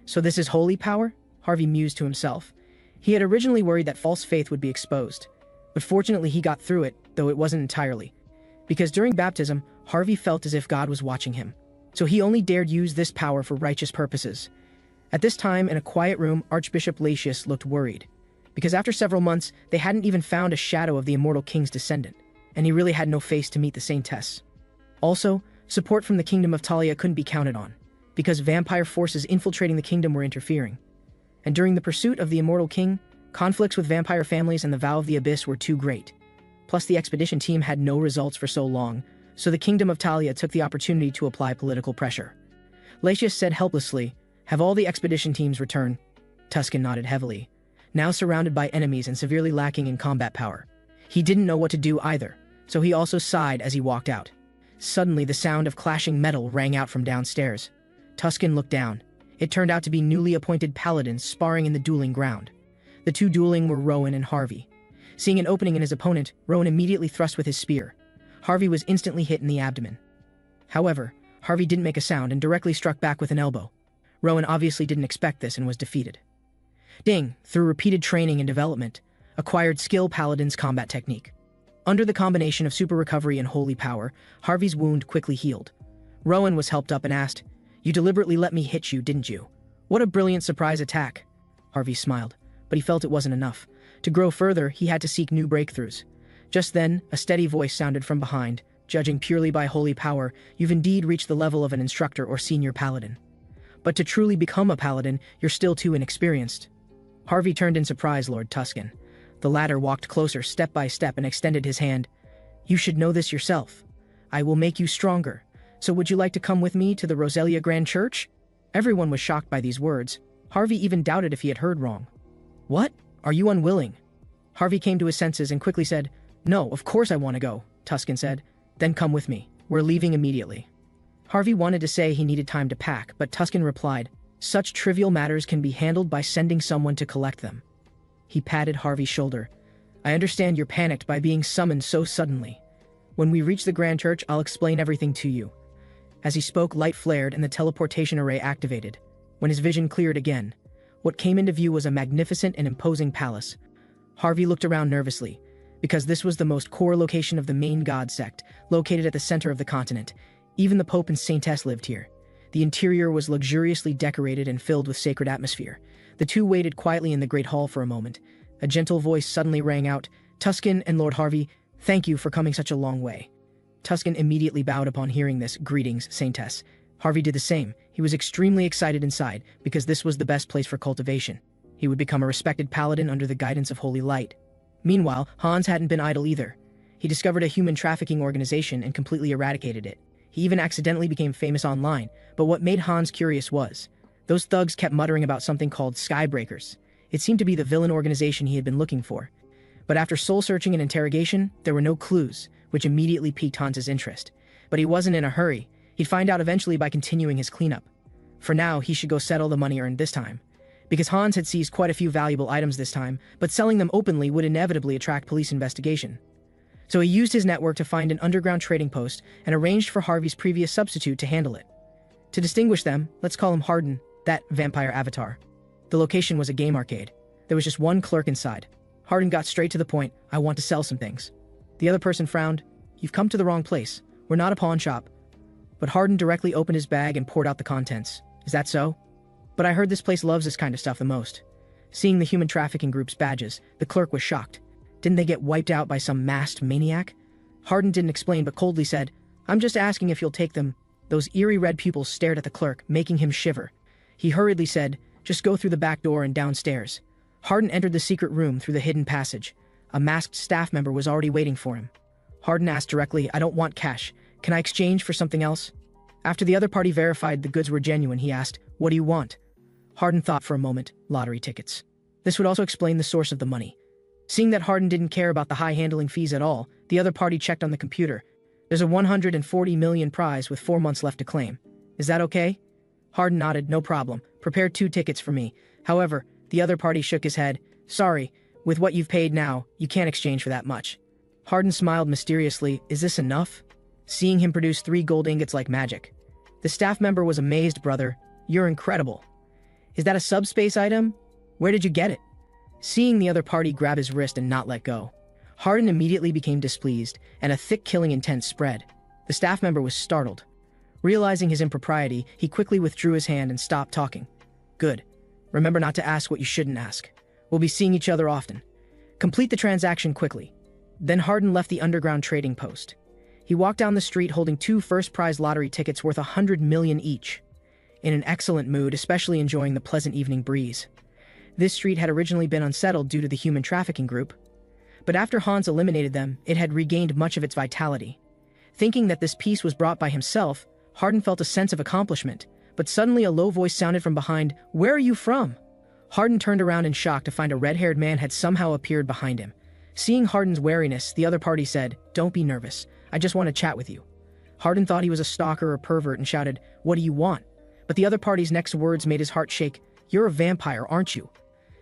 So this is holy power? Harvey mused to himself. He had originally worried that false faith would be exposed, but fortunately he got through it, though it wasn't entirely. Because during baptism, Harvey felt as if God was watching him, so he only dared use this power for righteous purposes. At this time, in a quiet room, Archbishop Lachius looked worried, because after several months, they hadn't even found a shadow of the Immortal King's descendant, and he really had no face to meet the same tests. Also, Support from the kingdom of Talia couldn't be counted on, because vampire forces infiltrating the kingdom were interfering. And during the pursuit of the immortal king, conflicts with vampire families and the Vow of the Abyss were too great. Plus, the expedition team had no results for so long, so the kingdom of Talia took the opportunity to apply political pressure. Latius said helplessly, "Have all the expedition teams return?" Tuscan nodded heavily. Now surrounded by enemies and severely lacking in combat power, he didn't know what to do either, so he also sighed as he walked out. Suddenly, the sound of clashing metal rang out from downstairs. Tuscan looked down. It turned out to be newly appointed paladins sparring in the dueling ground. The two dueling were Rowan and Harvey. Seeing an opening in his opponent, Rowan immediately thrust with his spear. Harvey was instantly hit in the abdomen. However, Harvey didn't make a sound and directly struck back with an elbow. Rowan obviously didn't expect this and was defeated. Ding, through repeated training and development, acquired skill Paladin's combat technique. Under the combination of super recovery and holy power, Harvey's wound quickly healed. Rowan was helped up and asked, "You deliberately let me hit you, didn't you? What a brilliant surprise attack." Harvey smiled, but he felt it wasn't enough. To grow further, he had to seek new breakthroughs. Just then, a steady voice sounded from behind. "Judging purely by holy power, you've indeed reached the level of an instructor or senior paladin. But to truly become a paladin, you're still too inexperienced." Harvey turned in surprise, Lord Tuscan. The latter walked closer step by step and extended his hand. "You should know this yourself. I will make you stronger. So would you like to come with me to the Roselia Grand Church?" Everyone was shocked by these words. Harvey even doubted if he had heard wrong. "What? Are you unwilling?" Harvey came to his senses and quickly said, "No, of course I want to go," Tuscan said. "Then come with me. We're leaving immediately." Harvey wanted to say he needed time to pack, but Tuscan replied, "Such trivial matters can be handled by sending someone to collect them." He patted Harvey's shoulder. "I understand you're panicked by being summoned so suddenly. When we reach the Grand Church, I'll explain everything to you." As he spoke, light flared and the teleportation array activated. When his vision cleared again, what came into view was a magnificent and imposing palace. Harvey looked around nervously, because this was the most core location of the main god sect, located at the center of the continent. Even the Pope and Saintess lived here. The interior was luxuriously decorated and filled with sacred atmosphere. The two waited quietly in the great hall for a moment. A gentle voice suddenly rang out, "Tuscan and Lord Harvey, thank you for coming such a long way." Tuscan immediately bowed upon hearing this. "Greetings, Saintess." Harvey did the same. He was extremely excited inside, because this was the best place for cultivation. He would become a respected paladin under the guidance of holy light. Meanwhile, Hans hadn't been idle either. He discovered a human trafficking organization and completely eradicated it. He even accidentally became famous online, but what made Hans curious was, those thugs kept muttering about something called Skybreakers. It seemed to be the villain organization he had been looking for. But after soul-searching and interrogation, there were no clues, which immediately piqued Hans's interest. But he wasn't in a hurry. He'd find out eventually by continuing his cleanup. For now, he should go settle the money earned this time. Because Hans had seized quite a few valuable items this time, but selling them openly would inevitably attract police investigation. So he used his network to find an underground trading post and arranged for Harvey's previous substitute to handle it. To distinguish them, let's call him Harden, that vampire avatar. The location was a game arcade. There was just one clerk inside. Harden got straight to the point, "I want to sell some things." The other person frowned, "You've come to the wrong place. We're not a pawn shop." But Harden directly opened his bag and poured out the contents. "Is that so? But I heard this place loves this kind of stuff the most." Seeing the human trafficking group's badges, the clerk was shocked. Didn't they get wiped out by some masked maniac? Harden didn't explain but coldly said, "I'm just asking if you'll take them." Those eerie red pupils stared at the clerk, making him shiver. He hurriedly said, "Just go through the back door and downstairs." Harden entered the secret room through the hidden passage. A masked staff member was already waiting for him. Harden asked directly, "I don't want cash. Can I exchange for something else?" After the other party verified the goods were genuine, he asked, "What do you want?" Harden thought for a moment. "Lottery tickets." This would also explain the source of the money. Seeing that Harden didn't care about the high handling fees at all, the other party checked on the computer. "There's a 140 million prize with 4 months left to claim. Is that okay?" Harden nodded, "No problem. Prepare 2 tickets for me." However, the other party shook his head. "Sorry, with what you've paid now, you can't exchange for that much." Harden smiled mysteriously. "Is this enough?" Seeing him produce 3 gold ingots like magic. The staff member was amazed. "Brother, you're incredible. Is that a subspace item? Where did you get it?" Seeing the other party grab his wrist and not let go, Harden immediately became displeased, and a thick killing intent spread. The staff member was startled. Realizing his impropriety, he quickly withdrew his hand and stopped talking. "Good. Remember not to ask what you shouldn't ask. We'll be seeing each other often. Complete the transaction quickly." Then Harden left the underground trading post. He walked down the street holding 2 first-prize lottery tickets worth 100 million each. In an excellent mood, especially enjoying the pleasant evening breeze. This street had originally been unsettled due to the human trafficking group, but after Hans eliminated them, it had regained much of its vitality. Thinking that this peace was brought by himself, Hardin felt a sense of accomplishment, but suddenly a low voice sounded from behind, "Where are you from?" Hardin turned around in shock to find a red-haired man had somehow appeared behind him. Seeing Hardin's wariness, the other party said, "Don't be nervous. I just want to chat with you." Hardin thought he was a stalker or pervert and shouted, "What do you want?" But the other party's next words made his heart shake. "You're a vampire, aren't you?"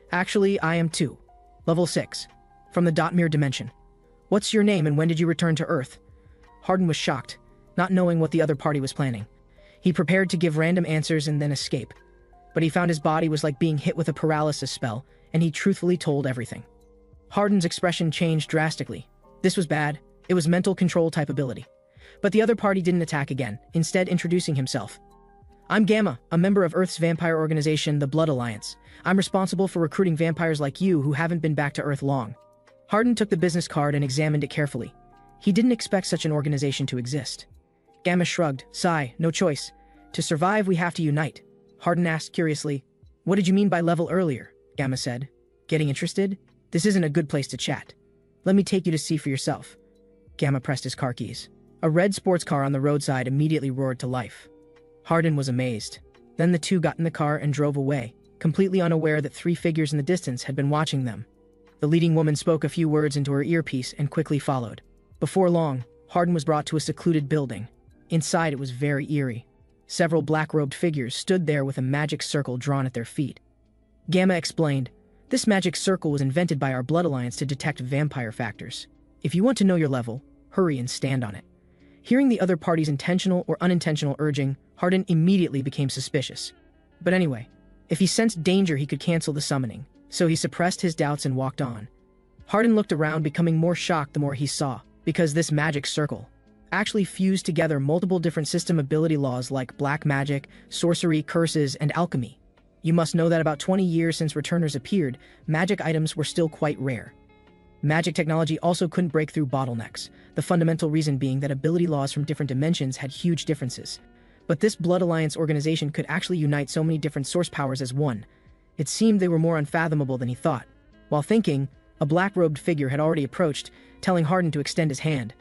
"Actually, I am too. Level 6. From the Dotmere dimension. What's your name and when did you return to Earth?" Hardin was shocked, not knowing what the other party was planning. He prepared to give random answers and then escape. But he found his body was like being hit with a paralysis spell, and he truthfully told everything. Hardin's expression changed drastically. This was bad. It was mental control type ability. But the other party didn't attack again, instead introducing himself. "I'm Gamma, a member of Earth's vampire organization, the Blood Alliance. I'm responsible for recruiting vampires like you who haven't been back to Earth long." Hardin took the business card and examined it carefully. He didn't expect such an organization to exist. Gamma shrugged. "Sigh, no choice. To survive, we have to unite." Hardin asked curiously, "What did you mean by level earlier?" Gamma said. "Getting interested? This isn't a good place to chat. Let me take you to see for yourself." Gamma pressed his car keys. A red sports car on the roadside immediately roared to life. Hardin was amazed. Then the two got in the car and drove away, completely unaware that 3 figures in the distance had been watching them. The leading woman spoke a few words into her earpiece and quickly followed. Before long, Hardin was brought to a secluded building. Inside it was very eerie. Several black-robed figures stood there with a magic circle drawn at their feet. Gamma explained, "This magic circle was invented by our Blood Alliance to detect vampire factors. If you want to know your level, hurry and stand on it." Hearing the other party's intentional or unintentional urging, Hardin immediately became suspicious. But anyway, if he sensed danger he could cancel the summoning, so he suppressed his doubts and walked on. Hardin looked around, becoming more shocked the more he saw, because this magic circle actually fused together multiple different system ability laws like black magic, sorcery, curses, and alchemy. You must know that about 20 years since returners appeared, magic items were still quite rare. Magic technology also couldn't break through bottlenecks, the fundamental reason being that ability laws from different dimensions had huge differences. But this Blood Alliance organization could actually unite so many different source powers as one. It seemed they were more unfathomable than he thought. While thinking, a black-robed figure had already approached, telling Hardin to extend his hand.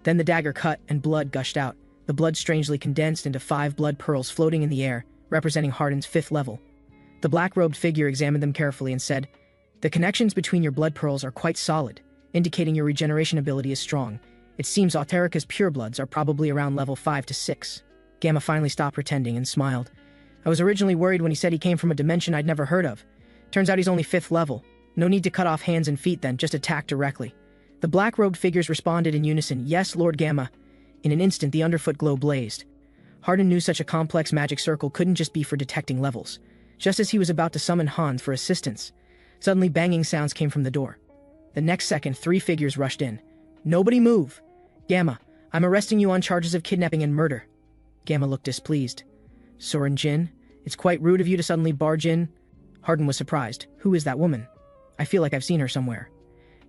Then the dagger cut and blood gushed out, the blood strangely condensed into 5 blood pearls floating in the air, representing Hardin's 5th level. The black-robed figure examined them carefully and said, "The connections between your blood pearls are quite solid, indicating your regeneration ability is strong. It seems Auterica's purebloods are probably around level 5 to 6. Gamma finally stopped pretending and smiled. "I was originally worried when he said he came from a dimension I'd never heard of. Turns out he's only 5th level. No need to cut off hands and feet then, just attack directly." The black-robed figures responded in unison, "Yes, Lord Gamma." In an instant, the underfoot glow blazed. Hardin knew such a complex magic circle couldn't just be for detecting levels. Just as he was about to summon Hans for assistance, suddenly banging sounds came from the door. The next second, 3 figures rushed in. "Nobody move! Gamma, I'm arresting you on charges of kidnapping and murder." Gamma looked displeased. "Soren Jin, it's quite rude of you to suddenly barge in." Hardin was surprised. "Who is that woman? I feel like I've seen her somewhere."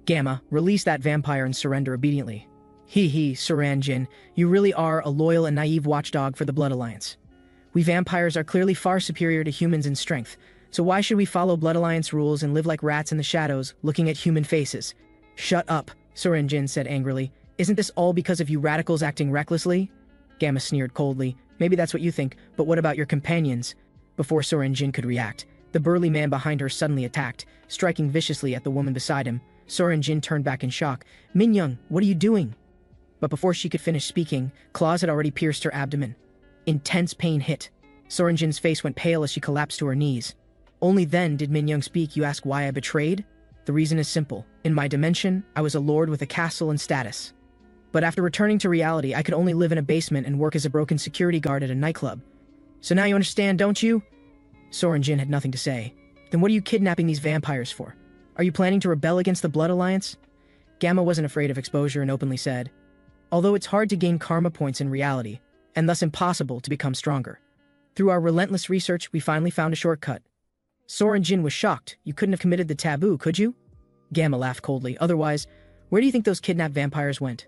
"Gamma, release that vampire and surrender obediently." He, Soren Jin, you really are a loyal and naive watchdog for the Blood Alliance. We vampires are clearly far superior to humans in strength, so why should we follow Blood Alliance rules and live like rats in the shadows, looking at human faces? "Shut up," Soren Jin said angrily. "Isn't this all because of you radicals acting recklessly?" Gamma sneered coldly. "Maybe that's what you think, but what about your companions?" Before Soren Jin could react, the burly man behind her suddenly attacked, striking viciously at the woman beside him. Soren Jin turned back in shock. "Minyoung, what are you doing?" But before she could finish speaking, claws had already pierced her abdomen. Intense pain hit. Soren Jin's face went pale as she collapsed to her knees. Only then did Minyoung speak. "You ask why I betrayed? The reason is simple. In my dimension, I was a lord with a castle and status. But after returning to reality, I could only live in a basement and work as a broken security guard at a nightclub. So now you understand, don't you?" Soren Jin had nothing to say. "Then what are you kidnapping these vampires for? Are you planning to rebel against the Blood Alliance?" Gamma wasn't afraid of exposure and openly said, "Although it's hard to gain karma points in reality, and thus impossible to become stronger. Through our relentless research, we finally found a shortcut." Soren Jin was shocked. "You couldn't have committed the taboo, could you?" Gamma laughed coldly. "Otherwise, where do you think those kidnapped vampires went?"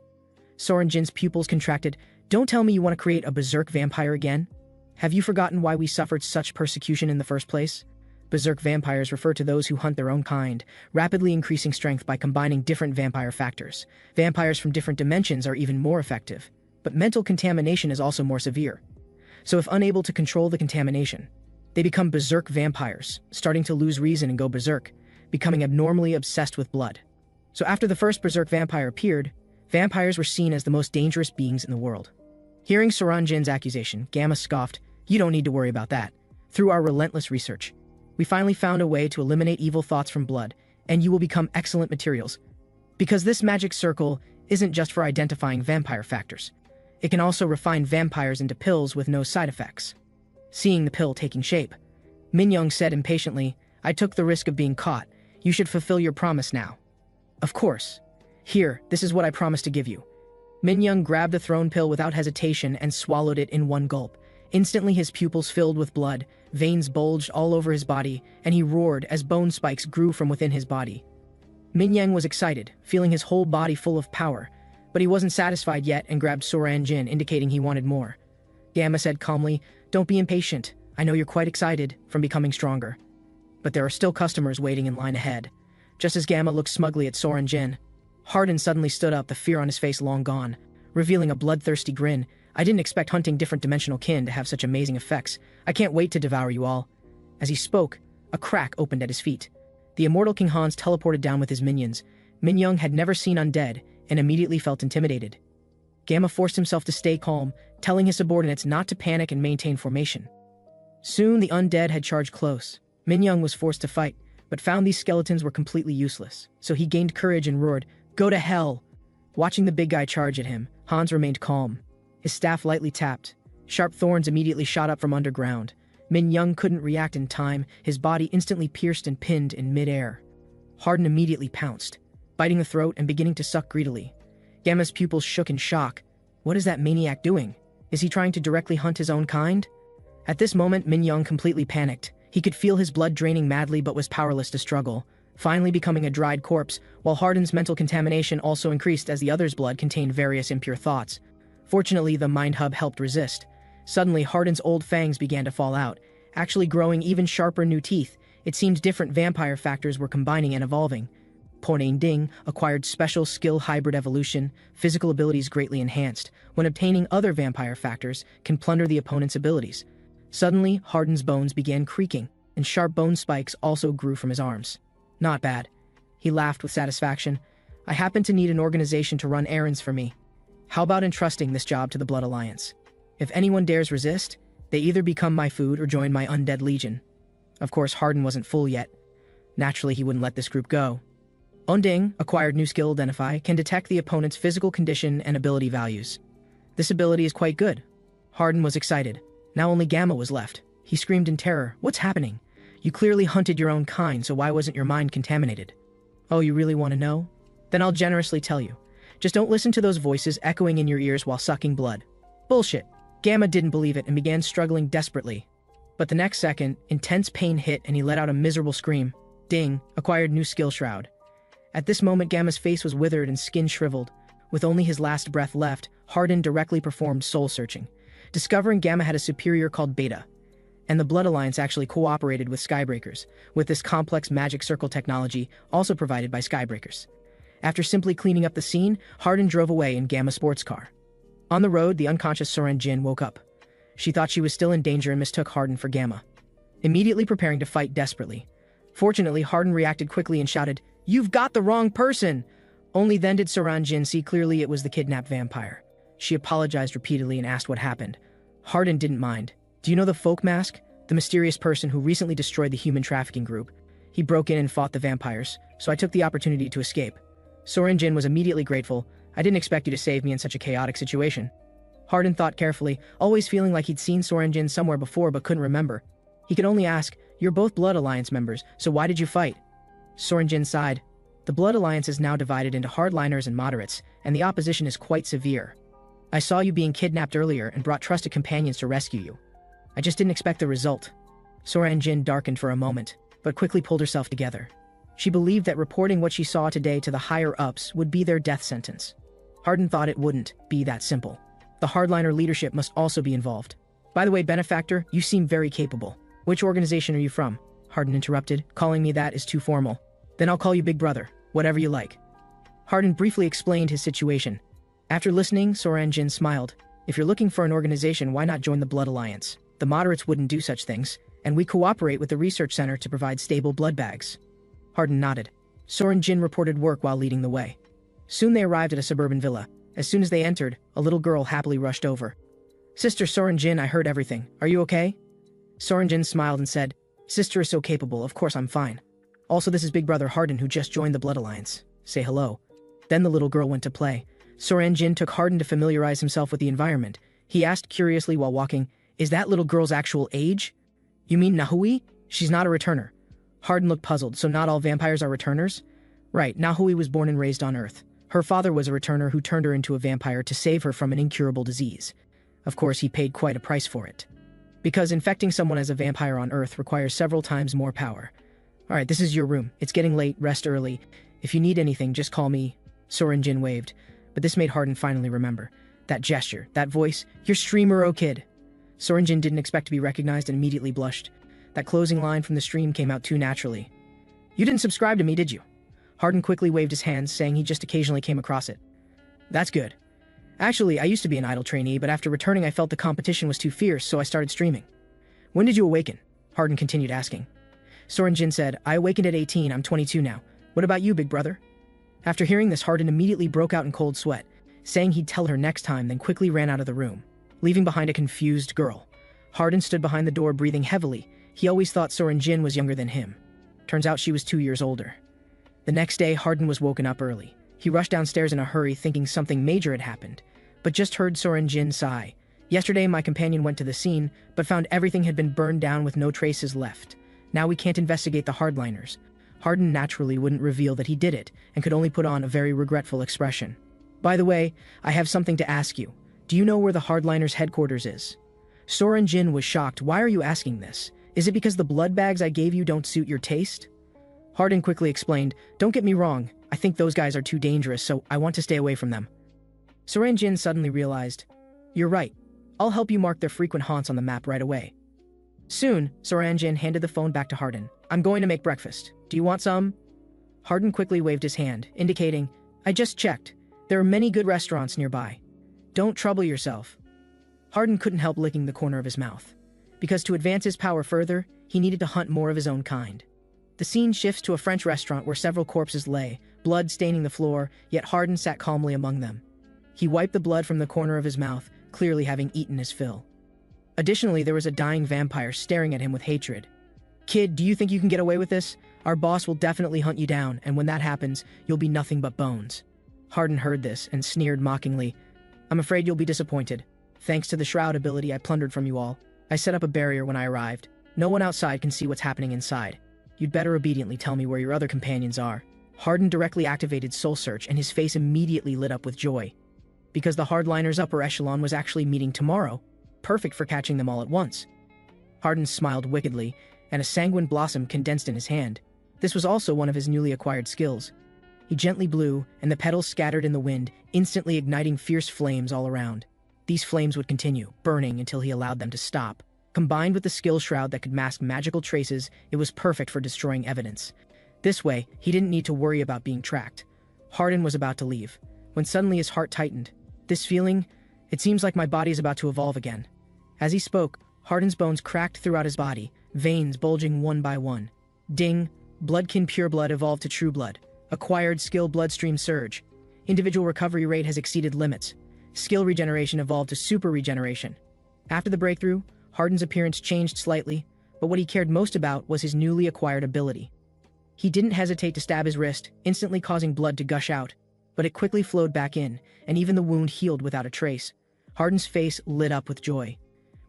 Seonghyeon's pupils contracted. Don't tell me you want to create a berserk vampire again? Have you forgotten why we suffered such persecution in the first place? Berserk vampires refer to those who hunt their own kind, rapidly increasing strength by combining different vampire factors. Vampires from different dimensions are even more effective, but mental contamination is also more severe. So if unable to control the contamination, they become berserk vampires, starting to lose reason and go berserk, becoming abnormally obsessed with blood. So after the first berserk vampire appeared, vampires were seen as the most dangerous beings in the world. Hearing Seonghyeon's accusation, Gamma scoffed, "You don't need to worry about that. Through our relentless research, we finally found a way to eliminate evil thoughts from blood, and you will become excellent materials. Because this magic circle isn't just for identifying vampire factors. It can also refine vampires into pills with no side effects." Seeing the pill taking shape, Minyoung said impatiently, "I took the risk of being caught. You should fulfill your promise now." "Of course. Here, this is what I promise to give you." Minyoung grabbed the thrown pill without hesitation and swallowed it in one gulp. Instantly his pupils filled with blood, veins bulged all over his body, and he roared as bone spikes grew from within his body. Minyoung was excited, feeling his whole body full of power, but he wasn't satisfied yet and grabbed Seonghyeon, indicating he wanted more. Gamma said calmly, "Don't be impatient. I know you're quite excited from becoming stronger. But there are still customers waiting in line ahead." Just as Gamma looked smugly at Seonghyeon, Hardin suddenly stood up, the fear on his face long gone, revealing a bloodthirsty grin. "I didn't expect hunting different dimensional kin to have such amazing effects. I can't wait to devour you all." As he spoke, a crack opened at his feet. The immortal King Hans teleported down with his minions. Minyoung had never seen undead and immediately felt intimidated. Gamma forced himself to stay calm, telling his subordinates not to panic and maintain formation. Soon the undead had charged close. Minyoung was forced to fight, but found these skeletons were completely useless. So he gained courage and roared, "Go to hell!" Watching the big guy charge at him, Hans remained calm. His staff lightly tapped. Sharp thorns immediately shot up from underground. Minyoung couldn't react in time, his body instantly pierced and pinned in midair. Hardin immediately pounced, biting the throat and beginning to suck greedily. Gamma's pupils shook in shock. What is that maniac doing? Is he trying to directly hunt his own kind? At this moment, Minyoung completely panicked. He could feel his blood draining madly but was powerless to struggle, finally becoming a dried corpse, while Hardin's mental contamination also increased as the other's blood contained various impure thoughts. Fortunately, the mind hub helped resist. Suddenly, Hardin's old fangs began to fall out, actually growing even sharper new teeth. It seemed different vampire factors were combining and evolving. Ponain Ding acquired special skill hybrid evolution, physical abilities greatly enhanced. When obtaining other vampire factors, can plunder the opponent's abilities. Suddenly, Hardin's bones began creaking, and sharp bone spikes also grew from his arms. Not bad. He laughed with satisfaction. I happen to need an organization to run errands for me. How about entrusting this job to the Blood Alliance? If anyone dares resist, they either become my food or join my undead legion. Of course, Hardin wasn't full yet. Naturally, he wouldn't let this group go. Unding, acquired new skill Identify, can detect the opponent's physical condition and ability values. This ability is quite good. Hardin was excited. Now only Gamma was left. He screamed in terror, "What's happening? You clearly hunted your own kind, so why wasn't your mind contaminated?" "Oh, you really want to know? Then I'll generously tell you. Just don't listen to those voices echoing in your ears while sucking blood." Bullshit. Gamma didn't believe it and began struggling desperately. But the next second, intense pain hit and he let out a miserable scream. Ding, acquired new skill Shroud. At this moment, Gamma's face was withered and skin shriveled. With only his last breath left, Hardin directly performed soul searching, discovering Gamma had a superior called Beta. And the Blood Alliance actually cooperated with Skybreakers, with this complex magic circle technology also provided by Skybreakers. After simply cleaning up the scene, Hardin drove away in Gamma's sports car. On the road, the unconscious Seonghyeon woke up. She thought she was still in danger and mistook Hardin for Gamma, immediately preparing to fight desperately. Fortunately, Hardin reacted quickly and shouted, "You've got the wrong person!" Only then did Seonghyeon see clearly it was the kidnapped vampire. She apologized repeatedly and asked what happened. Hardin didn't mind. "Do you know the Folk Mask? The mysterious person who recently destroyed the human trafficking group. He broke in and fought the vampires, so I took the opportunity to escape." Seonghyeon was immediately grateful. "I didn't expect you to save me in such a chaotic situation." Hardin thought carefully, always feeling like he'd seen Seonghyeon somewhere before but couldn't remember. He could only ask, "You're both Blood Alliance members, so why did you fight?" Seonghyeon sighed. "The Blood Alliance is now divided into hardliners and moderates, and the opposition is quite severe. I saw you being kidnapped earlier and brought trusted companions to rescue you. I just didn't expect the result." Seonghyeon darkened for a moment, but quickly pulled herself together. She believed that reporting what she saw today to the higher-ups would be their death sentence. Hardin thought it wouldn't be that simple. The hardliner leadership must also be involved. By the way, benefactor, you seem very capable. Which organization are you from? Hardin interrupted. Calling me that is too formal. Then I'll call you Big Brother, whatever you like. Hardin briefly explained his situation. After listening, Seonghyeon smiled. If you're looking for an organization, why not join the Blood Alliance? The moderates wouldn't do such things, and we cooperate with the research center to provide stable blood bags. Hardin nodded. Seonghyeon reported work while leading the way. Soon they arrived at a suburban villa. As soon as they entered, a little girl happily rushed over. Sister Seonghyeon, I heard everything. Are you okay? Seonghyeon smiled and said, Sister is so capable, of course I'm fine. Also, this is Big Brother Hardin who just joined the Blood Alliance. Say hello. Then the little girl went to play. Seonghyeon took Hardin to familiarize himself with the environment. He asked curiously while walking, Is that little girl's actual age? You mean Nahui? She's not a returner. Hardin looked puzzled, so not all vampires are returners? Right, Nahui was born and raised on Earth. Her father was a returner who turned her into a vampire to save her from an incurable disease. Of course, he paid quite a price for it. Because infecting someone as a vampire on Earth requires several times more power. Alright, this is your room. It's getting late, rest early. If you need anything, just call me. Seonghyeon waved. But this made Hardin finally remember. That gesture, that voice, you're streamer, oh kid. Seonghyeon didn't expect to be recognized and immediately blushed. That closing line from the stream came out too naturally. You didn't subscribe to me, did you? Hardin quickly waved his hands, saying he just occasionally came across it. That's good. Actually, I used to be an idol trainee, but after returning I felt the competition was too fierce, so I started streaming. When did you awaken? Hardin continued asking. Seonghyeon said, I awakened at 18, I'm 22 now. What about you, big brother? After hearing this, Hardin immediately broke out in cold sweat, saying he'd tell her next time, then quickly ran out of the room, leaving behind a confused girl. Hardin stood behind the door breathing heavily. He always thought Seonghyeon was younger than him. Turns out she was 2 years older. The next day, Hardin was woken up early. He rushed downstairs in a hurry, thinking something major had happened, but just heard Seonghyeon sigh. Yesterday, my companion went to the scene, but found everything had been burned down with no traces left. Now we can't investigate the hardliners. Hardin naturally wouldn't reveal that he did it, and could only put on a very regretful expression. By the way, I have something to ask you. Do you know where the hardliners' headquarters is? Seonghyeon was shocked. Why are you asking this? Is it because the blood bags I gave you don't suit your taste? Hardin quickly explained, Don't get me wrong, I think those guys are too dangerous, so I want to stay away from them. Seonghyeon suddenly realized, You're right. I'll help you mark their frequent haunts on the map right away. Soon, Seonghyeon handed the phone back to Hardin. I'm going to make breakfast. Do you want some? Hardin quickly waved his hand, indicating, I just checked. There are many good restaurants nearby. Don't trouble yourself. Hardin couldn't help licking the corner of his mouth. Because to advance his power further, he needed to hunt more of his own kind. The scene shifts to a French restaurant where several corpses lay, blood staining the floor, yet Hardin sat calmly among them. He wiped the blood from the corner of his mouth, clearly having eaten his fill. Additionally, there was a dying vampire staring at him with hatred. Kid, do you think you can get away with this? Our boss will definitely hunt you down, and when that happens, you'll be nothing but bones. Hardin heard this and sneered mockingly. I'm afraid you'll be disappointed. Thanks to the shroud ability I plundered from you all, I set up a barrier when I arrived. No one outside can see what's happening inside. You'd better obediently tell me where your other companions are. Hardin directly activated Soul Search, and his face immediately lit up with joy. Because the hardliners' upper echelon was actually meeting tomorrow, perfect for catching them all at once. Hardin smiled wickedly, and a sanguine blossom condensed in his hand. This was also one of his newly acquired skills. He gently blew, and the petals scattered in the wind, instantly igniting fierce flames all around. These flames would continue, burning until he allowed them to stop. Combined with the skill shroud that could mask magical traces, it was perfect for destroying evidence. This way, he didn't need to worry about being tracked. Hardin was about to leave, when suddenly his heart tightened. This feeling, it seems like my body is about to evolve again. As he spoke, Hardin's bones cracked throughout his body, veins bulging one by one. Ding, Bloodkin Pure Blood evolved to True Blood. Acquired skill Bloodstream Surge. Individual recovery rate has exceeded limits. Skill regeneration evolved to Super Regeneration. After the breakthrough, Hardin's appearance changed slightly, but what he cared most about was his newly acquired ability. He didn't hesitate to stab his wrist, instantly causing blood to gush out, but it quickly flowed back in, and even the wound healed without a trace. Hardin's face lit up with joy.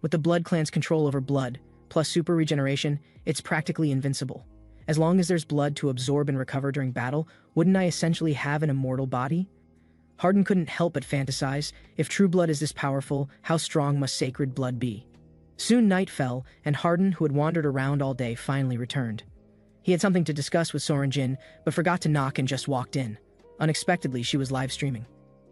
With the Blood Clan's control over blood, plus Super Regeneration, it's practically invincible. As long as there's blood to absorb and recover during battle, wouldn't I essentially have an immortal body? Hardin couldn't help but fantasize, if true blood is this powerful, how strong must sacred blood be? Soon night fell, and Hardin, who had wandered around all day, finally returned. He had something to discuss with Seonghyeon, but forgot to knock and just walked in. Unexpectedly, she was live streaming.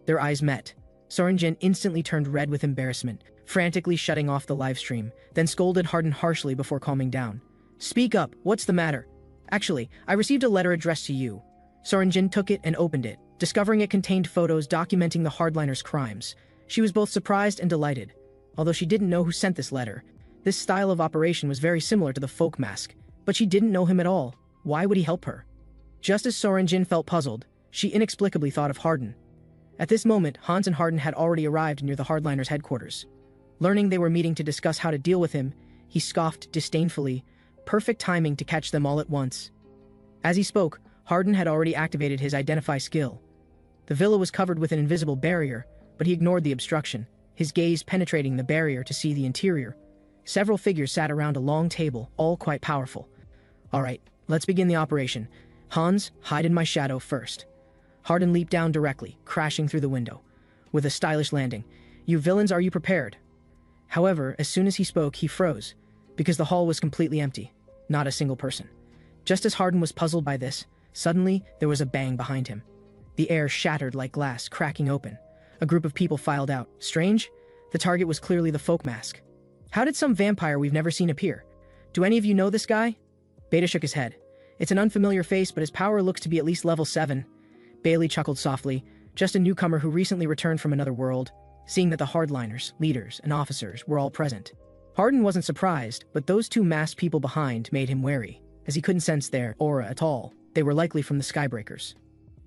Their eyes met. Seonghyeon instantly turned red with embarrassment, frantically shutting off the live stream, then scolded Harden harshly before calming down. "Speak up, what's the matter?" "Actually, I received a letter addressed to you." Seonghyeon took it and opened it, discovering it contained photos documenting the hardliners' crimes. She was both surprised and delighted. Although she didn't know who sent this letter, this style of operation was very similar to the folk mask, but she didn't know him at all. Why would he help her? Just as Seonghyeon felt puzzled, she inexplicably thought of Harden. At this moment, Hans and Harden had already arrived near the hardliners' headquarters. Learning they were meeting to discuss how to deal with him, he scoffed disdainfully, perfect timing to catch them all at once. As he spoke, Harden had already activated his identify skill. The villa was covered with an invisible barrier, but he ignored the obstruction, his gaze penetrating the barrier to see the interior. Several figures sat around a long table, all quite powerful. "All right, let's begin the operation. Hans, hide in my shadow first." Harden leaped down directly, crashing through the window. With a stylish landing. "You villains, are you prepared?" However, as soon as he spoke, he froze, because the hall was completely empty. Not a single person. Just as Harden was puzzled by this, suddenly there was a bang behind him. The air shattered like glass, cracking open. A group of people filed out. Strange? The target was clearly the folk mask. How did some vampire we've never seen appear? Do any of you know this guy? Beta shook his head. It's an unfamiliar face, but his power looks to be at least level 7. Bailey chuckled softly. Just a newcomer who recently returned from another world, seeing that the hardliners, leaders, and officers were all present. Harden wasn't surprised, but those two masked people behind made him wary, as he couldn't sense their aura at all. They were likely from the Skybreakers.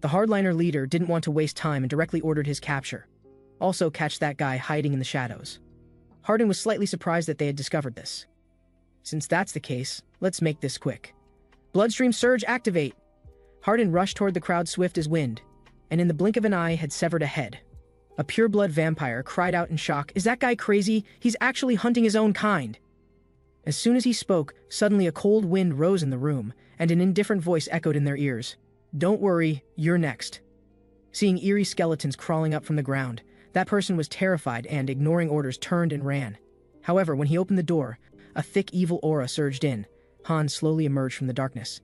The hardliner leader didn't want to waste time and directly ordered his capture. Also, catch that guy hiding in the shadows. Harden was slightly surprised that they had discovered this. Since that's the case, let's make this quick. Bloodstream surge, activate! Harden rushed toward the crowd swift as wind, and in the blink of an eye had severed a head. A pureblood vampire cried out in shock, "Is that guy crazy? He's actually hunting his own kind!" As soon as he spoke, suddenly a cold wind rose in the room, and an indifferent voice echoed in their ears. "Don't worry, you're next." Seeing eerie skeletons crawling up from the ground, that person was terrified and, ignoring orders, turned and ran. However, when he opened the door, a thick evil aura surged in. Hans slowly emerged from the darkness.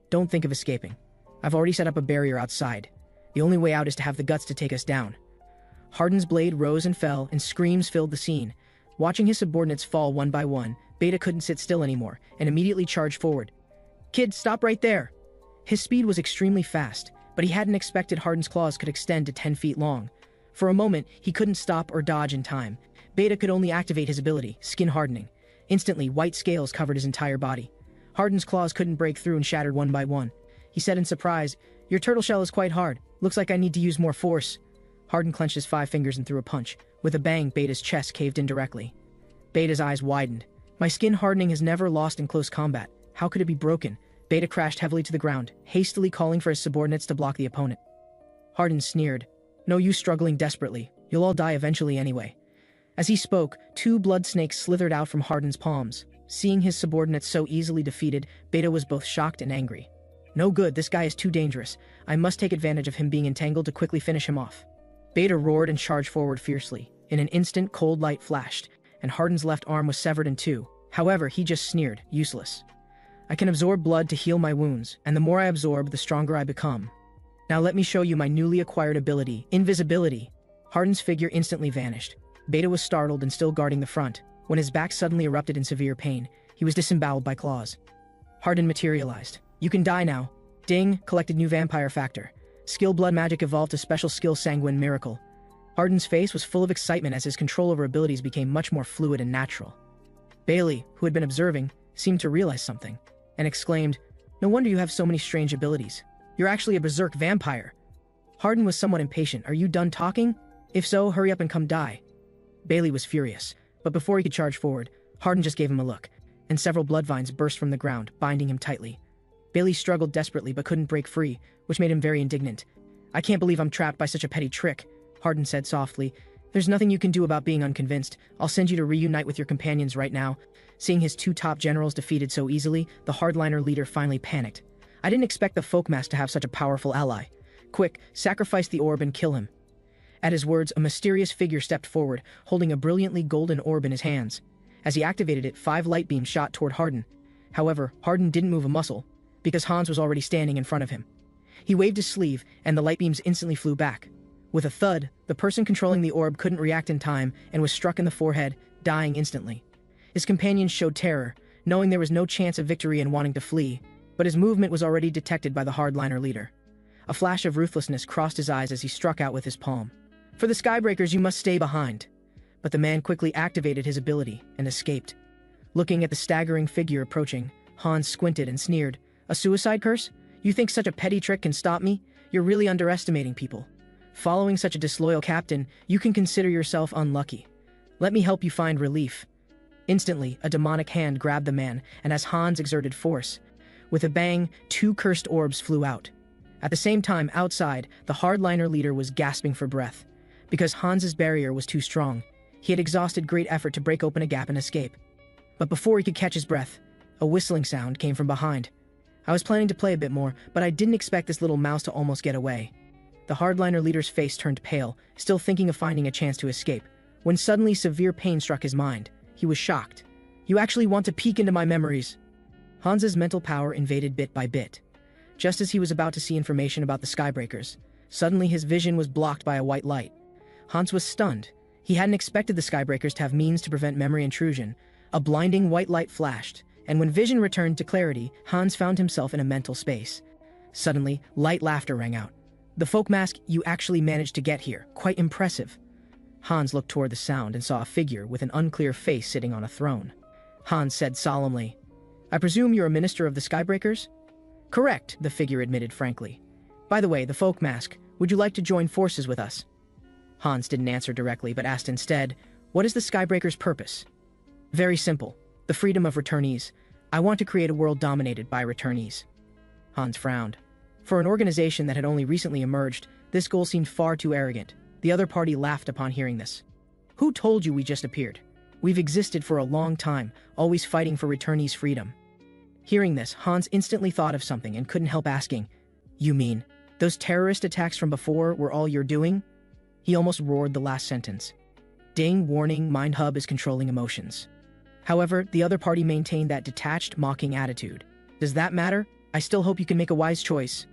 "Don't think of escaping. I've already set up a barrier outside. The only way out is to have the guts to take us down." Harden's blade rose and fell, and screams filled the scene. Watching his subordinates fall one by one, Beta couldn't sit still anymore, and immediately charged forward. "Kid, stop right there!" His speed was extremely fast, but he hadn't expected Harden's claws could extend to 10 feet long. For a moment, he couldn't stop or dodge in time. Beta could only activate his ability, skin hardening. Instantly, white scales covered his entire body. Harden's claws couldn't break through and shattered one by one. He said in surprise, "Your turtle shell is quite hard. Looks like I need to use more force." Harden clenched his 5 fingers and threw a punch. With a bang, Beta's chest caved in directly. Beta's eyes widened. "My skin hardening has never lost in close combat. How could it be broken?" Beta crashed heavily to the ground, hastily calling for his subordinates to block the opponent. Harden sneered. "No use struggling desperately. You'll all die eventually anyway." As he spoke, 2 blood snakes slithered out from Harden's palms. Seeing his subordinates so easily defeated, Beta was both shocked and angry. "No good, this guy is too dangerous. I must take advantage of him being entangled to quickly finish him off." Beta roared and charged forward fiercely. In an instant, cold light flashed, and Harden's left arm was severed in 2. However, he just sneered, "Useless. I can absorb blood to heal my wounds, and the more I absorb, the stronger I become. Now let me show you my newly acquired ability, invisibility." Harden's figure instantly vanished. Beta was startled and still guarding the front, when his back suddenly erupted in severe pain. He was disemboweled by claws. Harden materialized. "You can die now." Ding, collected new vampire factor. Skill blood magic evolved to special skill sanguine miracle. Harden's face was full of excitement as his control over abilities became much more fluid and natural. Bailey, who had been observing, seemed to realize something, and exclaimed, "No wonder you have so many strange abilities. You're actually a berserk vampire." Harden was somewhat impatient. "Are you done talking? If so, hurry up and come die." Bailey was furious, but before he could charge forward, Harden just gave him a look, and several blood vines burst from the ground, binding him tightly. Bailey struggled desperately but couldn't break free, which made him very indignant. "I can't believe I'm trapped by such a petty trick," Harden said softly. "There's nothing you can do about being unconvinced. I'll send you to reunite with your companions right now." Seeing his 2 top generals defeated so easily, the hardliner leader finally panicked. "I didn't expect the folk mask to have such a powerful ally. Quick, sacrifice the orb and kill him." At his words, a mysterious figure stepped forward, holding a brilliantly golden orb in his hands. As he activated it, 5 light beams shot toward Harden. However, Harden didn't move a muscle, because Hans was already standing in front of him. He waved his sleeve, and the light beams instantly flew back. With a thud, the person controlling the orb couldn't react in time and was struck in the forehead, dying instantly. His companions showed terror, knowing there was no chance of victory and wanting to flee, but his movement was already detected by the hardliner leader. A flash of ruthlessness crossed his eyes as he struck out with his palm. "For the Skybreakers, you must stay behind." But the man quickly activated his ability and escaped. Looking at the staggering figure approaching, Hans squinted and sneered. "A suicide curse? You think such a petty trick can stop me? You're really underestimating people. Following such a disloyal captain, you can consider yourself unlucky. Let me help you find relief." Instantly, a demonic hand grabbed the man, and as Hans exerted force, with a bang, 2 cursed orbs flew out. At the same time, outside, the hardliner leader was gasping for breath. Because Hans's barrier was too strong, he had exhausted great effort to break open a gap and escape. But before he could catch his breath, a whistling sound came from behind. "I was planning to play a bit more, but I didn't expect this little mouse to almost get away." The hardliner leader's face turned pale, still thinking of finding a chance to escape, when suddenly severe pain struck his mind. He was shocked. "You actually want to peek into my memories?" Hans's mental power invaded bit by bit. Just as he was about to see information about the Skybreakers, suddenly his vision was blocked by a white light. Hans was stunned. He hadn't expected the Skybreakers to have means to prevent memory intrusion. A blinding white light flashed, and when vision returned to clarity, Hans found himself in a mental space. Suddenly, light laughter rang out. "The folk mask, you actually managed to get here. Quite impressive." Hans looked toward the sound and saw a figure with an unclear face sitting on a throne. Hans said solemnly, "I presume you're a minister of the Skybreakers?" "Correct," the figure admitted frankly. "By the way, the folk mask, would you like to join forces with us?" Hans didn't answer directly, but asked instead, "What is the Skybreakers' purpose?" "Very simple. The freedom of returnees. I want to create a world dominated by returnees." Hans frowned. For an organization that had only recently emerged, this goal seemed far too arrogant. The other party laughed upon hearing this. "Who told you we just appeared? We've existed for a long time, always fighting for returnees' freedom." Hearing this, Hans instantly thought of something and couldn't help asking, "You mean, those terrorist attacks from before were all you're doing?" He almost roared the last sentence. Ding, warning, Mind Hub is controlling emotions. However, the other party maintained that detached, mocking attitude. "Does that matter? I still hope you can make a wise choice."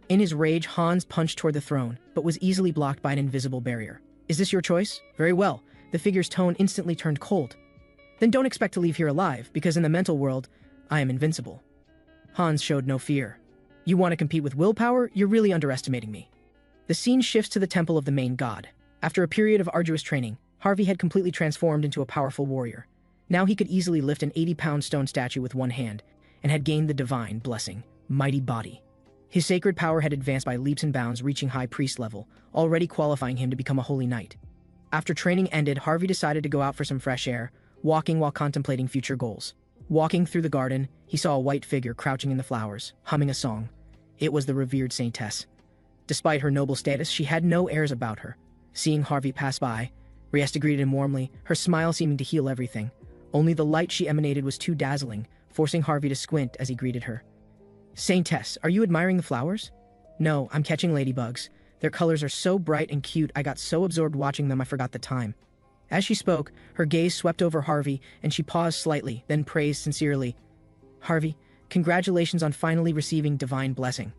In his rage, Hans punched toward the throne, but was easily blocked by an invisible barrier. "Is this your choice? Very well." The figure's tone instantly turned cold. "Then don't expect to leave here alive, because in the mental world, I am invincible." Hans showed no fear. "You want to compete with willpower? You're really underestimating me." The scene shifts to the temple of the main god. After a period of arduous training, Harvey had completely transformed into a powerful warrior. Now he could easily lift an 80-pound stone statue with one hand, and had gained the divine blessing, mighty body. His sacred power had advanced by leaps and bounds, reaching high priest level, already qualifying him to become a holy knight. After training ended, Harvey decided to go out for some fresh air, walking while contemplating future goals. Walking through the garden, he saw a white figure crouching in the flowers, humming a song. It was the revered saintess. Despite her noble status, she had no airs about her. Seeing Harvey pass by, Riesta greeted him warmly, her smile seeming to heal everything. Only the light she emanated was too dazzling, forcing Harvey to squint as he greeted her. "Saintess, are you admiring the flowers?" "No, I'm catching ladybugs. Their colors are so bright and cute, I got so absorbed watching them I forgot the time." As she spoke, her gaze swept over Harvey, and she paused slightly, then praised sincerely. "Harvey, congratulations on finally receiving divine blessing."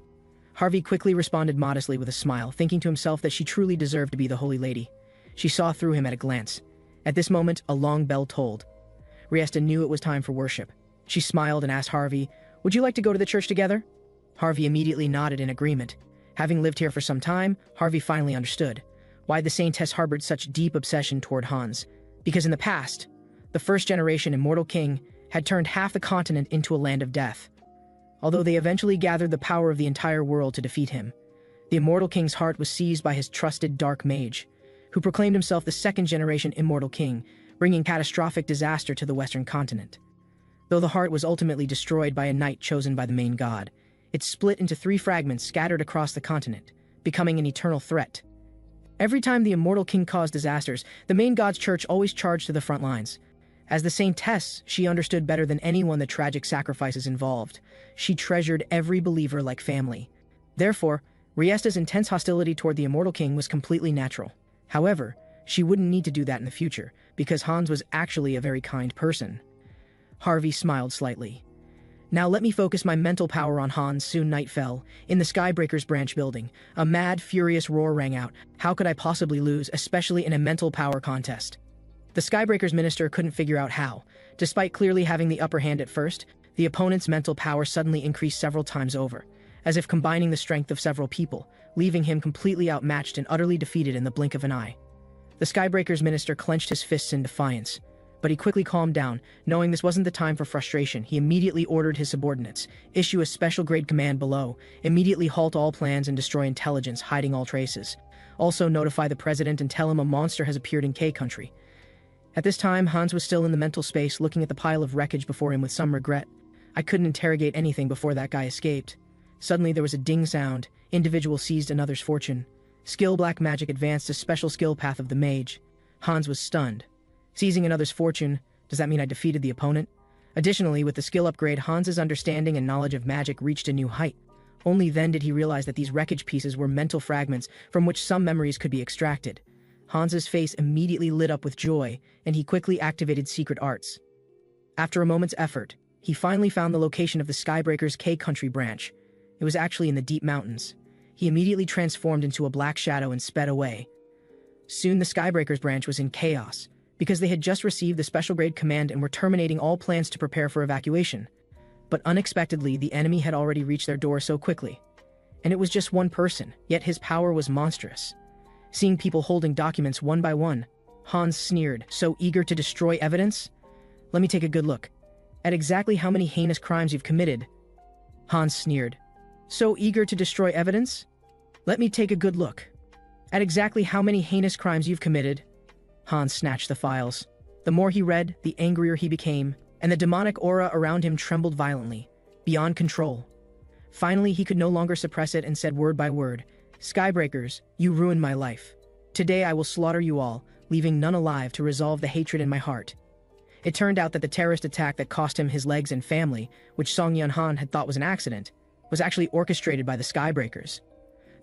Harvey quickly responded modestly with a smile, thinking to himself that she truly deserved to be the holy lady. She saw through him at a glance. At this moment, a long bell tolled. Riesta knew it was time for worship. She smiled and asked Harvey, "Would you like to go to the church together?" Harvey immediately nodded in agreement. Having lived here for some time, Harvey finally understood why the saintess harbored such deep obsession toward Hans. Because in the past, the first generation Immortal King had turned half the continent into a land of death. Although they eventually gathered the power of the entire world to defeat him, the Immortal King's heart was seized by his trusted dark mage, who proclaimed himself the second generation Immortal King, bringing catastrophic disaster to the western continent. Though the heart was ultimately destroyed by a knight chosen by the main god, it split into 3 fragments scattered across the continent, becoming an eternal threat. Every time the Immortal King caused disasters, the main god's church always charged to the front lines. As the saintess, she understood better than anyone the tragic sacrifices involved. She treasured every believer like family. Therefore, Riesta's intense hostility toward the Immortal King was completely natural. However, she wouldn't need to do that in the future, because Hans was actually a very kind person. Harvey smiled slightly. Now let me focus my mental power on Hans. Soon night fell. In the Skybreaker's branch building, a mad, furious roar rang out. How could I possibly lose, especially in a mental power contest? The Skybreaker's minister couldn't figure out how. Despite clearly having the upper hand at first, the opponent's mental power suddenly increased several times over, as if combining the strength of several people, leaving him completely outmatched and utterly defeated in the blink of an eye. The Skybreaker's minister clenched his fists in defiance, but he quickly calmed down. Knowing this wasn't the time for frustration, he immediately ordered his subordinates, issue a special grade command below, immediately halt all plans and destroy intelligence, hiding all traces. Also notify the president and tell him a monster has appeared in K country. At this time, Hans was still in the mental space, looking at the pile of wreckage before him with some regret. I couldn't interrogate anything before that guy escaped. Suddenly there was a ding sound. Individual seized another's fortune. Skill black magic advanced a special skill path of the mage. Hans was stunned. Seizing another's fortune, does that mean I defeated the opponent? Additionally, with the skill upgrade, Hans's understanding and knowledge of magic reached a new height. Only then did he realize that these wreckage pieces were mental fragments from which some memories could be extracted. Hans's face immediately lit up with joy, and he quickly activated secret arts. After a moment's effort, he finally found the location of the Skybreaker's K country branch. It was actually in the deep mountains. He immediately transformed into a black shadow and sped away. Soon the Skybreaker's branch was in chaos, because they had just received the special grade command and were terminating all plans to prepare for evacuation. But unexpectedly, the enemy had already reached their door so quickly. And it was just one person, yet his power was monstrous. Seeing people holding documents one by one, Hans sneered, so eager to destroy evidence? Let me take a good look at exactly how many heinous crimes you've committed. Hans sneered, so eager to destroy evidence? Let me take a good look at exactly how many heinous crimes you've committed. Hans snatched the files. The more he read, the angrier he became, and the demonic aura around him trembled violently, beyond control. Finally, he could no longer suppress it and said word by word, Skybreakers, you ruined my life. Today I will slaughter you all, leaving none alive to resolve the hatred in my heart. It turned out that the terrorist attack that cost him his legs and family, which Seonghyeon Han had thought was an accident, was actually orchestrated by the Skybreakers.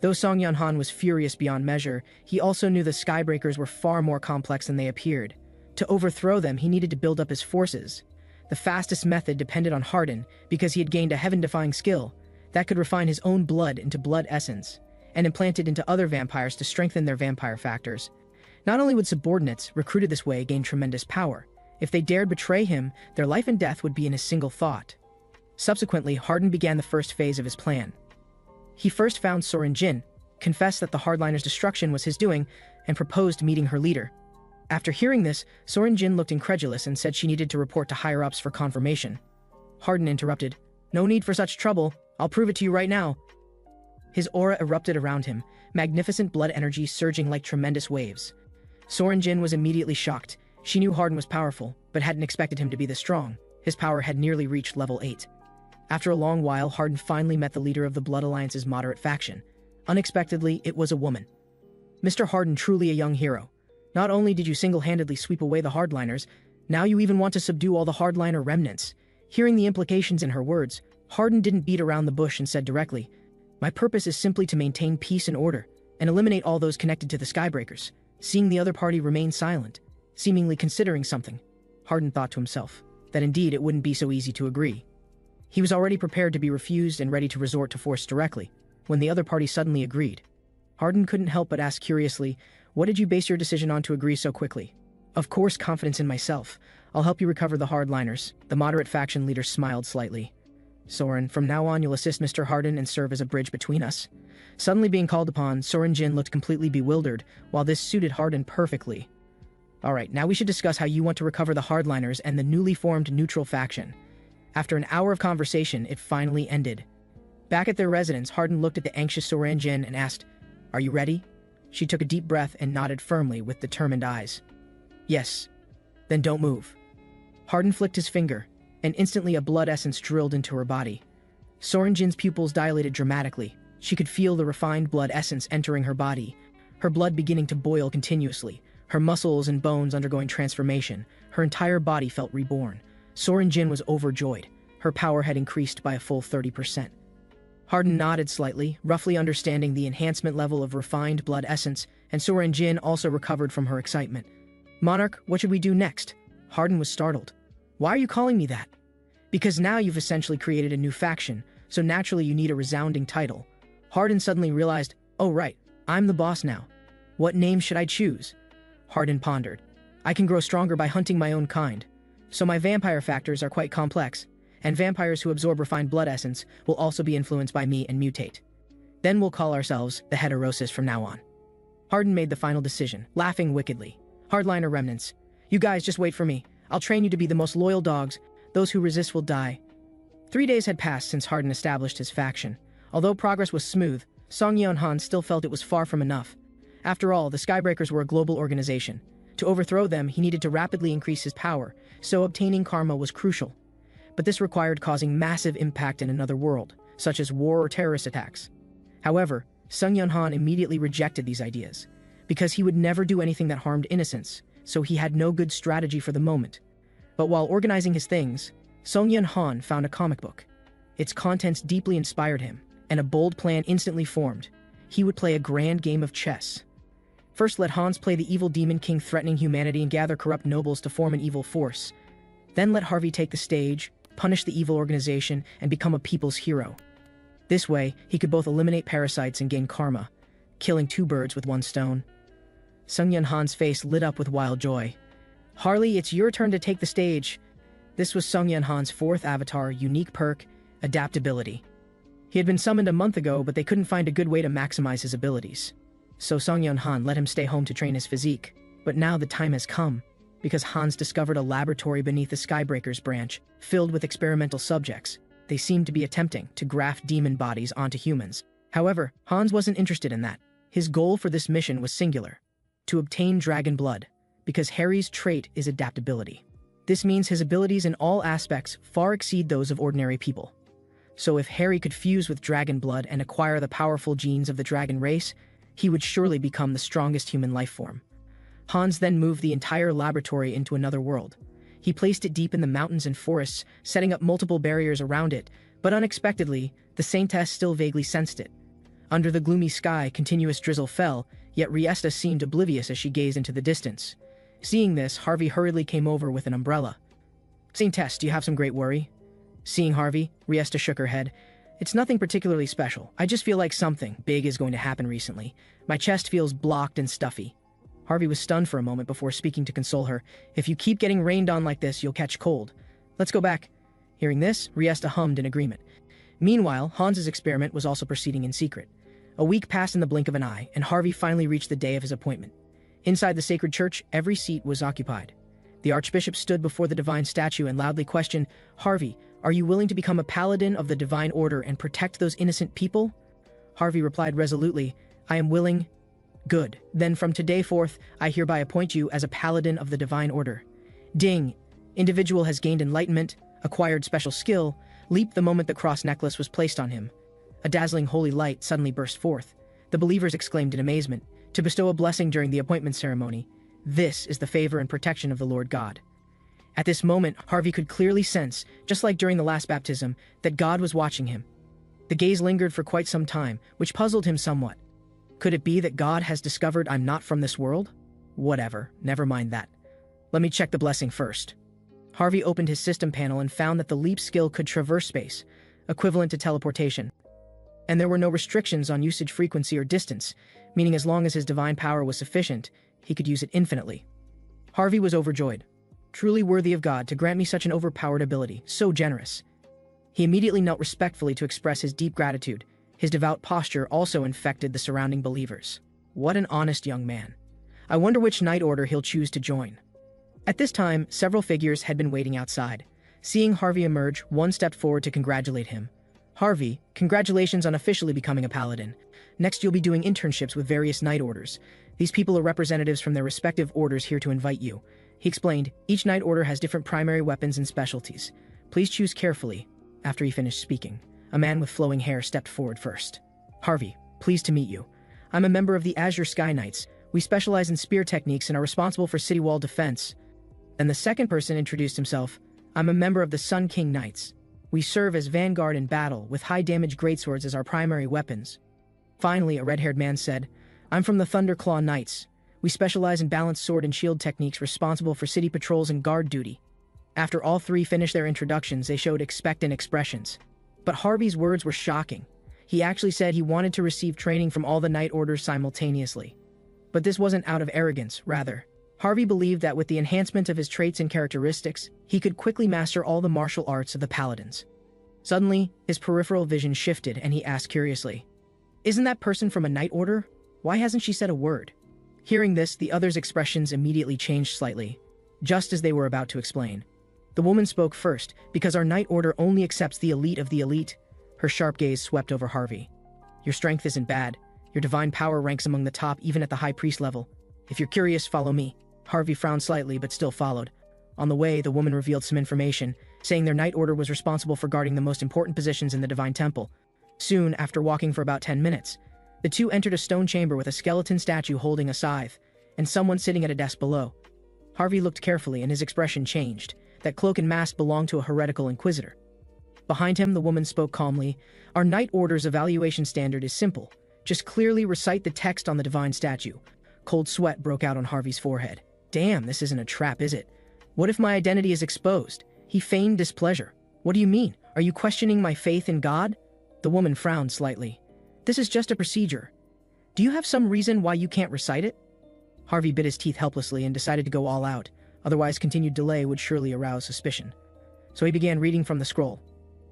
Though Seonghyeon Han was furious beyond measure, he also knew the Skybreakers were far more complex than they appeared. To overthrow them, he needed to build up his forces. The fastest method depended on Harden, because he had gained a heaven-defying skill that could refine his own blood into blood essence, and implant it into other vampires to strengthen their vampire factors. Not only would subordinates, recruited this way, gain tremendous power, if they dared betray him, their life and death would be in a single thought. Subsequently, Harden began the first phase of his plan. He first found Seonghyeon, confessed that the hardliner's destruction was his doing, and proposed meeting her leader. After hearing this, Seonghyeon looked incredulous and said she needed to report to higher-ups for confirmation. Harden interrupted, "No need for such trouble, I'll prove it to you right now." His aura erupted around him, magnificent blood energy surging like tremendous waves. Seonghyeon was immediately shocked. She knew Harden was powerful, but hadn't expected him to be this strong. His power had nearly reached level 8. After a long while, Harden finally met the leader of the Blood Alliance's moderate faction. Unexpectedly, it was a woman. Mr. Harden, truly a young hero. Not only did you single-handedly sweep away the hardliners, now you even want to subdue all the hardliner remnants. Hearing the implications in her words, Harden didn't beat around the bush and said directly, "My purpose is simply to maintain peace and order, and eliminate all those connected to the Skybreakers." Seeing the other party remain silent, seemingly considering something, Harden thought to himself that indeed it wouldn't be so easy to agree. He was already prepared to be refused and ready to resort to force directly, when the other party suddenly agreed. Harden couldn't help but ask curiously, "What did you base your decision on to agree so quickly?" "Of course, confidence in myself. I'll help you recover the hardliners." The moderate faction leader smiled slightly. "Soren, from now on you'll assist Mr. Harden and serve as a bridge between us." Suddenly being called upon, Seonghyeon looked completely bewildered, while this suited Harden perfectly. "Alright, now we should discuss how you want to recover the hardliners and the newly formed neutral faction." After an hour of conversation, it finally ended. Back at their residence, Harden looked at the anxious Seonghyeon and asked, "Are you ready?" She took a deep breath and nodded firmly with determined eyes. "Yes." "Then don't move." Harden flicked his finger, and instantly a blood essence drilled into her body. Seonghyeon's pupils dilated dramatically. She could feel the refined blood essence entering her body, her blood beginning to boil continuously, her muscles and bones undergoing transformation. Her entire body felt reborn. Seonghyeon was overjoyed. Her power had increased by a full 30%. Harden nodded slightly, roughly understanding the enhancement level of refined blood essence, and Seonghyeon also recovered from her excitement. "Monarch, what should we do next?" Harden was startled. "Why are you calling me that?" Because now you've essentially created a new faction, so naturally you need a resounding title. Hardin suddenly realized, oh right, I'm the boss now. What name should I choose? Hardin pondered. I can grow stronger by hunting my own kind. So my vampire factors are quite complex, and vampires who absorb refined blood essence will also be influenced by me and mutate. Then we'll call ourselves the Heterosis from now on. Hardin made the final decision, laughing wickedly. Hardliner remnants. You guys just wait for me. I'll train you to be the most loyal dogs. Those who resist will die. 3 days had passed since Hardin established his faction. Although progress was smooth, Seonghyeon Han still felt it was far from enough. After all, the Skybreakers were a global organization. To overthrow them, he needed to rapidly increase his power, so obtaining karma was crucial. But this required causing massive impact in another world, such as war or terrorist attacks. However, Seonghyeon Han immediately rejected these ideas, because he would never do anything that harmed innocents, so he had no good strategy for the moment. But while organizing his things, Seonghyeon Han found a comic book. Its contents deeply inspired him, and a bold plan instantly formed. He would play a grand game of chess. First, let Hans play the evil demon king threatening humanity and gather corrupt nobles to form an evil force. Then let Harvey take the stage, punish the evil organization, and become a people's hero. This way, he could both eliminate parasites and gain karma, killing 2 birds with 1 stone. Seonghyeon Han's face lit up with wild joy. Harley, it's your turn to take the stage. This was Seonghyeon Han's 4th avatar, unique perk, adaptability. He had been summoned a month ago, but they couldn't find a good way to maximize his abilities. So Seonghyeon Han let him stay home to train his physique. But now the time has come, because Hans discovered a laboratory beneath the Skybreakers branch, filled with experimental subjects. They seemed to be attempting to graft demon bodies onto humans. However, Hans wasn't interested in that. His goal for this mission was singular: to obtain dragon blood, because Harry's trait is adaptability. This means his abilities in all aspects far exceed those of ordinary people. So if Harry could fuse with dragon blood and acquire the powerful genes of the dragon race, he would surely become the strongest human life form. Hans then moved the entire laboratory into another world. He placed it deep in the mountains and forests, setting up multiple barriers around it, but unexpectedly, the Saintess still vaguely sensed it. Under the gloomy sky, continuous drizzle fell, yet Riesta seemed oblivious as she gazed into the distance. Seeing this, Harvey hurriedly came over with an umbrella. Saintess, do you have some great worry? Seeing Harvey, Riesta shook her head. It's nothing particularly special. I just feel like something big is going to happen recently. My chest feels blocked and stuffy. Harvey was stunned for a moment before speaking to console her. If you keep getting rained on like this, you'll catch cold. Let's go back. Hearing this, Riesta hummed in agreement. Meanwhile, Hans's experiment was also proceeding in secret. A week passed in the blink of an eye, and Harvey finally reached the day of his appointment. Inside the sacred church, every seat was occupied. The archbishop stood before the divine statue and loudly questioned, Harvey, are you willing to become a paladin of the divine order and protect those innocent people? Harvey replied resolutely, I am willing. Good. Then from today forth, I hereby appoint you as a paladin of the divine order. Ding. Individual has gained enlightenment, acquired special skill, leaped the moment the cross necklace was placed on him. A dazzling holy light suddenly burst forth. The believers exclaimed in amazement, to bestow a blessing during the appointment ceremony. This is the favor and protection of the Lord God. At this moment, Harvey could clearly sense, just like during the last baptism, that God was watching him. The gaze lingered for quite some time, which puzzled him somewhat. Could it be that God has discovered I'm not from this world? Whatever, never mind that. Let me check the blessing first. Harvey opened his system panel and found that the leap skill could traverse space, equivalent to teleportation. And there were no restrictions on usage frequency or distance, meaning as long as his divine power was sufficient, he could use it infinitely. Harvey was overjoyed. Truly worthy of God to grant me such an overpowered ability, so generous. He immediately knelt respectfully to express his deep gratitude. His devout posture also infected the surrounding believers. What an honest young man. I wonder which knight order he'll choose to join. At this time, several figures had been waiting outside. Seeing Harvey emerge, one stepped forward to congratulate him. Harvey, congratulations on officially becoming a paladin. Next, you'll be doing internships with various knight orders. These people are representatives from their respective orders here to invite you. He explained, each knight order has different primary weapons and specialties. Please choose carefully. After he finished speaking, a man with flowing hair stepped forward first. Harvey, pleased to meet you. I'm a member of the Azure Sky Knights. We specialize in spear techniques and are responsible for city wall defense. Then the second person introduced himself. I'm a member of the Sun King Knights. We serve as vanguard in battle, with high-damage greatswords as our primary weapons. Finally, a red-haired man said, I'm from the Thunderclaw Knights. We specialize in balanced sword and shield techniques responsible for city patrols and guard duty. After all three finished their introductions, they showed expectant expressions. But Harvey's words were shocking. He actually said he wanted to receive training from all the Knight Orders simultaneously. But this wasn't out of arrogance, rather. Harvey believed that with the enhancement of his traits and characteristics, he could quickly master all the martial arts of the Paladins. Suddenly, his peripheral vision shifted and he asked curiously, "Isn't that person from a Knight Order? Why hasn't she said a word?" Hearing this, the others' expressions immediately changed slightly, just as they were about to explain. The woman spoke first, because our Knight Order only accepts the elite of the elite. Her sharp gaze swept over Harvey. "Your strength isn't bad. Your divine power ranks among the top even at the high priest level. If you're curious, follow me." Harvey frowned slightly but still followed. On the way, the woman revealed some information, saying their Knight Order was responsible for guarding the most important positions in the Divine Temple. Soon, after walking for about 10 minutes, the two entered a stone chamber with a skeleton statue holding a scythe, and someone sitting at a desk below. Harvey looked carefully and his expression changed. That cloak and mask belonged to a heretical inquisitor. Behind him, the woman spoke calmly. "Our Knight Order's evaluation standard is simple. Just clearly recite the text on the divine statue." Cold sweat broke out on Harvey's forehead. "Damn, this isn't a trap, is it? What if my identity is exposed?" He feigned displeasure. "What do you mean? Are you questioning my faith in God?" The woman frowned slightly. "This is just a procedure. Do you have some reason why you can't recite it?" Harvey bit his teeth helplessly and decided to go all out. Otherwise, continued delay would surely arouse suspicion. So he began reading from the scroll.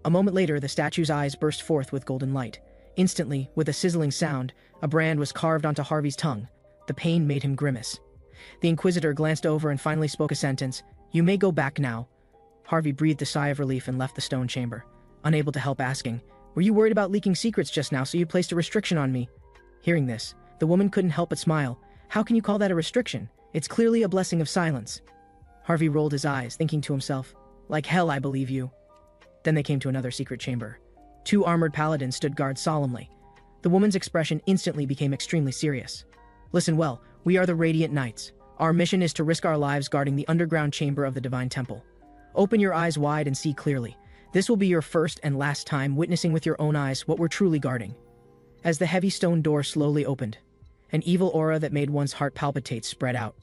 A moment later, the statue's eyes burst forth with golden light. Instantly, with a sizzling sound, a brand was carved onto Harvey's tongue. The pain made him grimace. The Inquisitor glanced over and finally spoke a sentence. "You may go back now." Harvey breathed a sigh of relief and left the stone chamber, unable to help asking, "Were you worried about leaking secrets just now, so you placed a restriction on me?" Hearing this, the woman couldn't help but smile. "How can you call that a restriction? It's clearly a blessing of silence." Harvey rolled his eyes, thinking to himself, "Like hell, I believe you." Then they came to another secret chamber. Two armored paladins stood guard solemnly. The woman's expression instantly became extremely serious. "Listen well, we are the Radiant Knights. Our mission is to risk our lives guarding the underground chamber of the Divine Temple. Open your eyes wide and see clearly. This will be your first and last time witnessing with your own eyes what we're truly guarding." As the heavy stone door slowly opened, an evil aura that made one's heart palpitate spread out.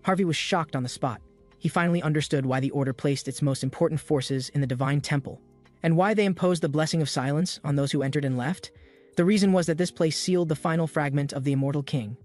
Harvey was shocked on the spot. He finally understood why the Order placed its most important forces in the Divine Temple, and why they imposed the blessing of silence on those who entered and left. The reason was that this place sealed the final fragment of the Immortal King.